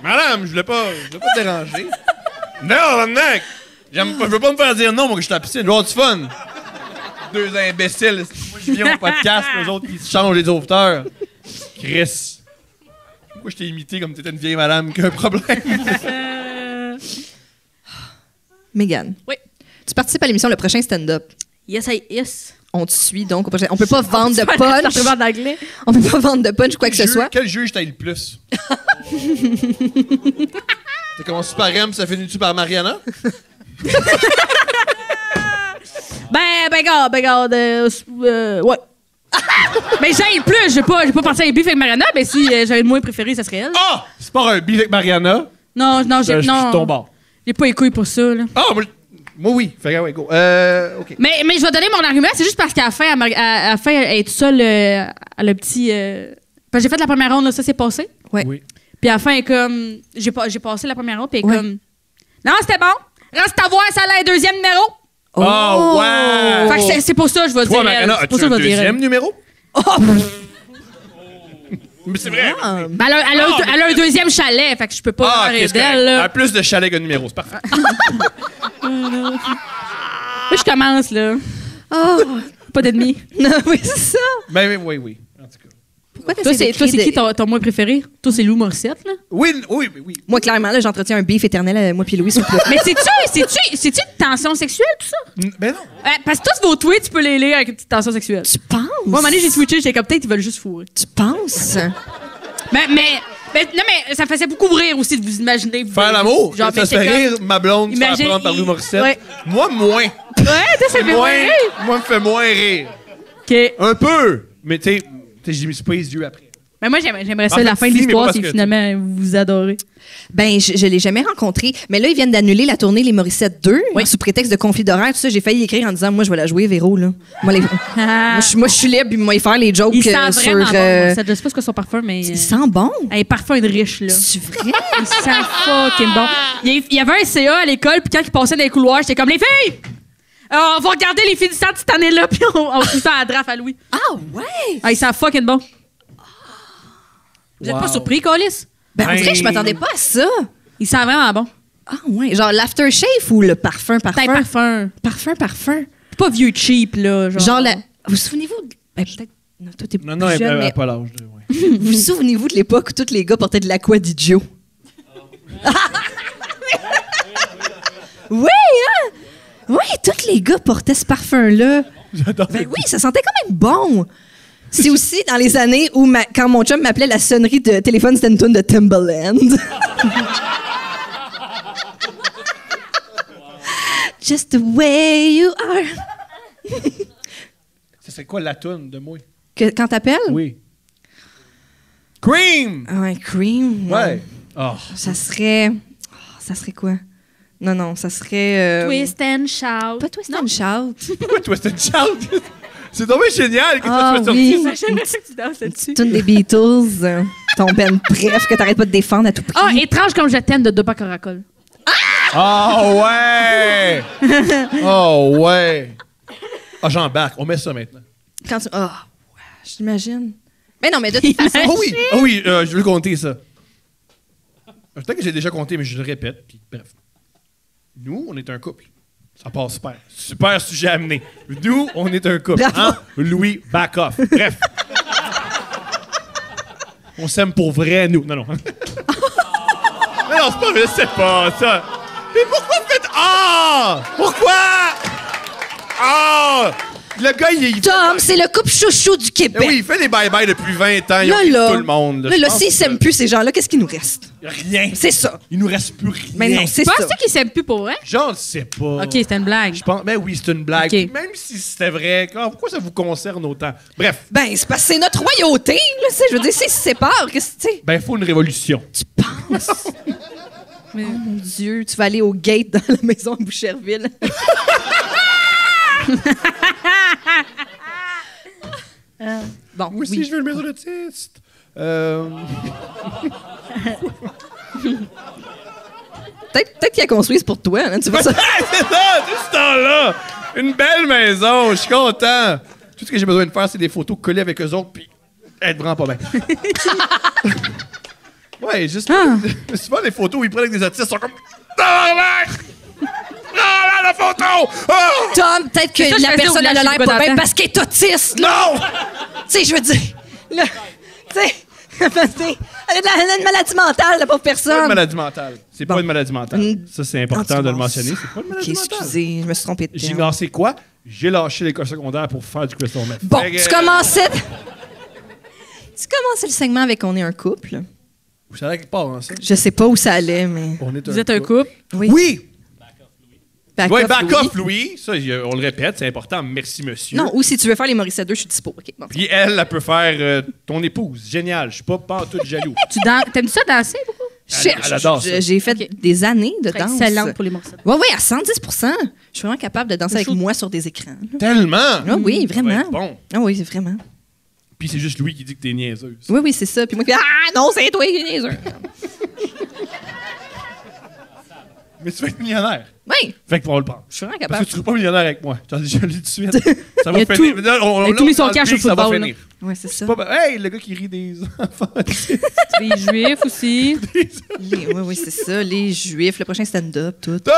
Madame, je voulais pas te déranger. Non, mec! Je veux pas me faire dire non, moi, que je suis à la piscine. Je vais avoir du fun. Deux imbéciles. Moi, je viens au podcast, eux autres, ils se changent les sauveteurs. Chris. Pourquoi je t'ai imité comme t'étais une vieille madame qui a un problème? Mégane. Oui. Tu participes à l'émission Le Prochain Stand-Up. Yes. On te suit donc au prochain. On peut pas vendre de C'est punch. d'anglais. On peut pas vendre de punch quoi que ce soit. Quel juge t'aille le plus? Ça commence par M, ça finit-tu par Mariana? Regarde, ouais. Mais j'ai le plus, je vais pas partir avec Biff avec Mariana, mais si j'avais le moins préféré, ça serait elle. Ah! C'est pas un beef avec Mariana. Non, Je suis ton bord. J'ai pas les couilles pour ça, là. Ah, moi oui. Fait que, ouais, go. OK. Mais je vais donner mon argument, c'est juste parce qu'à la fin, à la fin, elle est toute seule à le petit. Parce que j'ai fait la première ronde, là, ça s'est passé. Ouais. Oui. Puis à la fin, elle est comme. J'ai passé la première ronde, puis elle est Ouais. comme. Non, c'était bon. Reste à voir, ça a un deuxième numéro. Oh, ouais! Fait que c'est pour ça que je vais Toi, dire. Mariana, C'est as-tu pour ça un que je vais dire. deuxième numéro? Mais c'est vrai. Ah. Ben, elle a un deuxième chalet, fait que je peux pas parler qu'est-ce d'elle, Elle là. a plus de chalet qu'un numéro, c'est parfait. Moi, je commence, là. Pas d'ennemis. Non, oui, c'est ça. Ben oui. En tout cas. Pourquoi Toi, c'est qui ton moins préféré? Toi, c'est Lou Morissette, là? Oui. Moi, clairement, là, j'entretiens un beef éternel, moi puis Louis, s'il vous plaît. Mais c'est-tu une tension sexuelle, tout ça? Ben non. Parce que tous vos tweets, tu peux les lire avec une petite tension sexuelle. Tu penses? Moi, à un moment donné, j'ai switché, j'étais comme peut-être ils veulent juste fourrer. Tu penses? Mais ça faisait beaucoup rire aussi de vous imaginer. Faire l'amour. Genre, Ça mais se fait c'est rire, ma blonde, se faire Imagine, prendre par Lou Morissette. Ouais. Moi, moins. Ouais, ça fait moins rire. Moi, me fait moins rire. OK. Un peu. Mais tu sais, je me suis pas les yeux après. Mais moi, j'aimerais ça, En fait, la fin de si, mais l'histoire, pas c'est parce que que finalement, vous vous adorez. Ben, je l'ai jamais rencontré. Mais là, ils viennent d'annuler la tournée Les Morissettes 2 sous prétexte de conflit d'horaire. Tout ça, j'ai failli écrire en disant, moi, je vais la jouer, Véro, là. Moi, je suis libre, puis moi, y faire les jokes Il sent sur... vraiment bon. Ça, je sais pas ce que son parfum, mais... Il sent bon. Elle est parfum de riche, là. C'est vrai? Il sent fucking bon. Il y avait un CA à l'école, puis quand il passait dans les couloirs, j'étais comme, les filles! On va regarder les finissants de cette année-là, puis on fout ça à la draft à Louis. Ah, ouais! Ah, il sent fucking bon. Vous êtes Wow. pas surpris, Colis? Ben, on dirait que je m'attendais pas à ça. Il sent vraiment bon. Ah, ouais. Genre l'aftershave ou le parfum? C'est un parfum. Parfum. C'est pas vieux cheap, là. Genre, vous souvenez-vous? Ben, peut-être Non, toi, t'es Non, plus elle jeune, n'a mais pas l'âge. Ouais. vous souvenez-vous de l'époque où tous les gars portaient de l'Aqua di Gio? Oui, hein? Oui, tous les gars portaient ce parfum-là. J'adore. Ben oui, ça sentait quand même bon. C'est aussi dans les années où, quand mon chum m'appelait, la sonnerie de téléphone, c'était une toune de Timbaland. Just the way you are. Ça serait quoi la toune de moi? Quand t'appelles? Oui. Cream! Ah ouais, Cream. Ouais. Oh. Ça serait quoi? Non, ça serait... Twist and shout. Pas Twist and Shout. Pourquoi Twist and Shout? C'est tombé génial que Ah tu sois oui. sorti. Imagine que tu danses là-dessus. Tune des Beatles. Ton Ben bref que t'arrêtes pas de défendre à tout prix. Ah, étrange comme je t'aime de Dopa Caracol. Oh ouais! Oh ouais! Ah, j'embarque. On met ça maintenant. Quand tu... Ah, ouais, je t'imagine. Mais non, mais de toute façon... Oh oui, je veux compter ça. Peut-être que j'ai déjà compté, mais je le répète. Puis bref. Nous, on est un couple. Ça passe super. Super sujet à amener. Nous, on est un couple. Bravo. Hein? Louis, back off. Bref. On s'aime pour vrai, nous. Non. Mais non, c'est pas vrai, c'est pas ça. Mais pourquoi vous faites... Ah! Pourquoi? Ah! Le gars, il... Tom, c'est le couple chouchou du Québec. Oui, il fait des bye-bye depuis 20 ans. Il Là, tout le monde. Là, Je pense s'ils que- s'aiment plus, ces gens-là, qu'est-ce qui nous reste? Rien. C'est ça. Il nous reste plus rien. Mais non, c'est ça. Penses-tu qu'ils s'aiment plus pour vrai? Je ne sais pas. Ok, c'était une blague. Je pense, mais oui, c'est une blague. Ok. Même si c'était vrai, pourquoi ça vous concerne autant? Bref, Ben, c'est parce que c'est notre royauté, là, tu sais. Je veux dire, s'ils se séparent, qu'est-ce que tu sais? il faut une révolution. Tu penses? Mais, oh mon Dieu, tu vas aller au gate dans la maison à Boucherville. Bon, Moi aussi, oui. je veux une maison d'autiste. Peut-être qu'ils la construisent pour toi, hein, tu vois ça? C'est ça, tout ce temps-là. Une belle maison, je suis content. Tout ce que j'ai besoin de faire, c'est des photos collées avec eux autres, puis être vraiment pas bien. Ouais, juste. Souvent, les photos où ils prennent avec des autistes sont comme. Tabarnak! Ah, là, la photo! Oh! Tom, peut-être que C'est ça, je la faisais au personne elle a village l'air chez pas bien Godin. parce qu'elle est autiste, là. Non! Tu sais, je veux dire, là, tu sais, elle a une maladie mentale, la pauvre C'est pas personne. une maladie mentale. C'est Bon. pas une maladie mentale. Ça, c'est important de le mentionner. C'est pas une OK, maladie mentale. excusez, je me suis trompée de J'ai terme. lancé quoi? J'ai lâché l'école secondaire pour faire du crystal meth. Bon, Fait que- tu commençais le segment avec On est un couple. Vous savez quelque part, hein, ça? Je sais pas où ça allait, mais... On est Vous êtes un couple? Oui. Oui! Back Oui, off, back Louis. off, Louis. Ça, on le répète, c'est important. Merci, monsieur. Non, ou si tu veux faire les Maurice 2, je suis dispo. OK, bon. Puis elle peut faire ton épouse. Génial. Je suis pas tout jaloux. T'aimes-tu ça danser beaucoup? Elle adore ça. J'ai fait OK. des années de danse. Excellente pour les morceaux. Oui, oui, à 110 Je suis vraiment capable de danser avec Chou- moi sur des écrans. là. Tellement! Ah oui, vraiment. Ça va être bon. Ah oui, c'est vraiment. Puis c'est juste Louis qui dit que t'es niaiseuse. Oui, oui, c'est ça. Puis moi qui fais Ah non, c'est toi qui es niaiseux. Mais tu vas être millionnaire. Oui, Fait qu'on va le prendre. je suis vraiment Parce capable. que tu seras pas millionnaire avec moi. Je le dis tout de suite. Ça Il va a finir. tout- Là, on il a tout mis son dans le cash au pic, ça va football, finir. Oui, c'est ça. Pas ben- Hey, le gars qui rit des enfants. Les juifs aussi. Oui, oui, c'est ça. Les Juifs, le prochain stand-up, tout. Tout!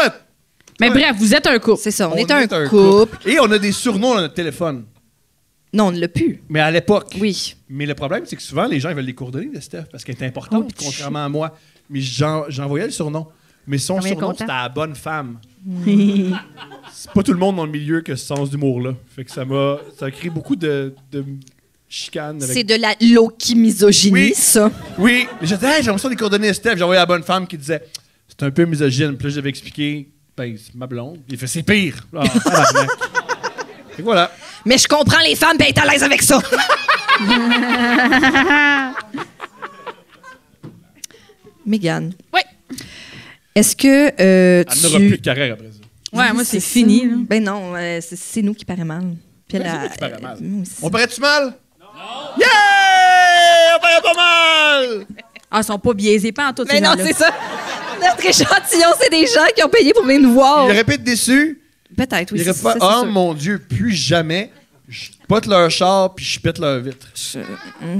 Mais bref, vous êtes un couple. C'est ça, on est un couple. Et on a des surnoms dans notre téléphone. Non, on ne l'a plus. Mais à l'époque. Oui. Mais le problème, c'est que souvent, les gens ils veulent les coordonnées de Steph parce qu'elle est importante, Oh, contrairement à moi. Mais j'envoyais le surnom. Mais son Combien surnom, content? c'était la bonne femme. C'est pas tout le monde dans le milieu qui a ce sens d'humour-là. Fait que ça a créé beaucoup de chicanes. Avec... C'est de la low-key misogynie, Oui. ça. Oui, mais j'ai dit, hey, j'aimerais ça des coordonnées de Steph. J'ai envoyé la bonne femme qui disait, c'est un peu misogyne. Puis là, j'avais expliqué, ben, c'est ma blonde. Puis il fait, c'est pire. Ah, tabarnak. Fait que voilà. Mais je comprends les femmes, puis elle est à l'aise avec ça. Mégane, Oui. est-ce que Elle n'aura plus de carrière après ça. Ouais, moi, c'est ça. fini. là. Ben non, c'est nous qui paraît mal. Puis elle C'est a- nous qui paraît mal. nous aussi. On paraît-tu mal? Non! Yeah! On paraît pas mal! Ah, ils sont pas biaisés, pas en tout. Mais non, c'est ça. Notre échantillon, c'est des gens qui ont payé pour venir nous voir. Il aurait pu être déçu. Peut-être, oui. Il aurait c'est pas, ça, c'est oh sûr. mon Dieu, plus jamais. Je pote leur char puis je pète leur vitre.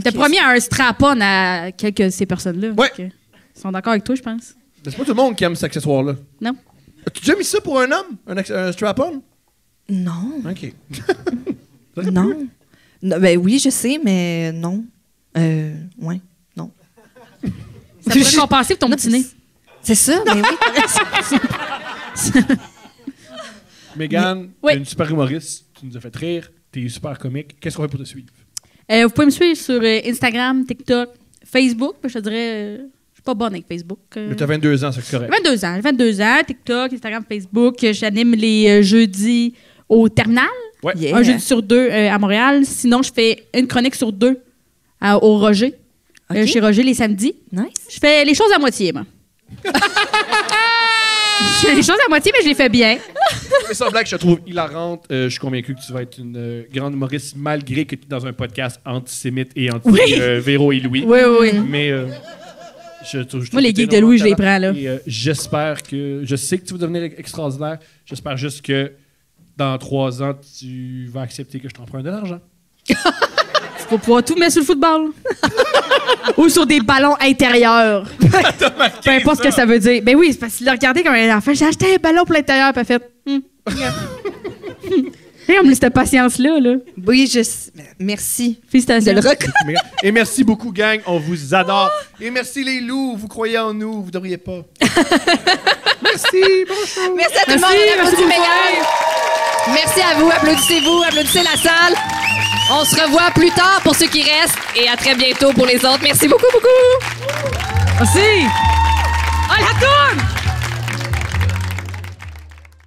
T'as promis un strap-on à quelques de ces personnes-là. Ouais. Donc, ils sont d'accord avec toi, je pense. Mais c'est pas tout le monde qui aime cet accessoire-là. Non? As-tu déjà mis ça pour un homme? Un strap-on? Non, OK. non. Non, ben oui, je sais, mais non. Ouais, non. Ça pourrait compenser pour ton petit nez. C'est ça, mais oui. Mégane, Oui. t'es une super humoriste. Tu nous as fait rire. T'es super comique. Qu'est-ce qu'on fait pour te suivre? Vous pouvez me suivre sur Instagram, TikTok, Facebook. Je te dirais, je suis pas bonne avec Facebook. Mais t'as 22 ans, c'est correct. 22 ans, TikTok, Instagram, Facebook. J'anime les jeudis au Terminal. Ouais. Yeah. Un jeudi sur 2 à Montréal. Sinon, je fais une chronique sur 2 au Roger. Ok. Chez Roger les samedis. Nice. Je fais les choses à moitié, moi. Je fais les choses à moitié, mais je les fais bien. Mais sans blague, je te trouve hilarante. Je suis convaincu que tu vas être une grande humoriste malgré que tu es dans un podcast antisémite et anti Oui. Véro et Louis. Oui, oui, oui. Mais je trouve Moi, les que t'es gigs de Louis, je les énormément prends, là. talent. Et j'espère que... Je sais que tu vas devenir extraordinaire. J'espère juste que dans 3 ans, tu vas accepter que je t'emprunte de l'argent. Faut pouvoir tout mettre sur le football. Ou sur des ballons intérieurs. Peu importe ce que ça veut dire. Ben oui, c'est parce qu'il a regardé comme un enfant. J'ai acheté un ballon pour l'intérieur, puis elle a fait. Et on me laisse cette patience-là, là. Oui, merci de Félicitations. le reconnaître. Et merci beaucoup, gang. On vous adore. Et merci, les loups. Vous croyez en nous. Vous devriez pas. Merci. Bonjour. Merci à tout le monde. Merci, On applaudit merci Mégane. Merci à vous. Applaudissez-vous. Applaudissez la salle. On se revoit plus tard pour ceux qui restent et à très bientôt pour les autres. Merci beaucoup, beaucoup. Merci. Ah, la tour!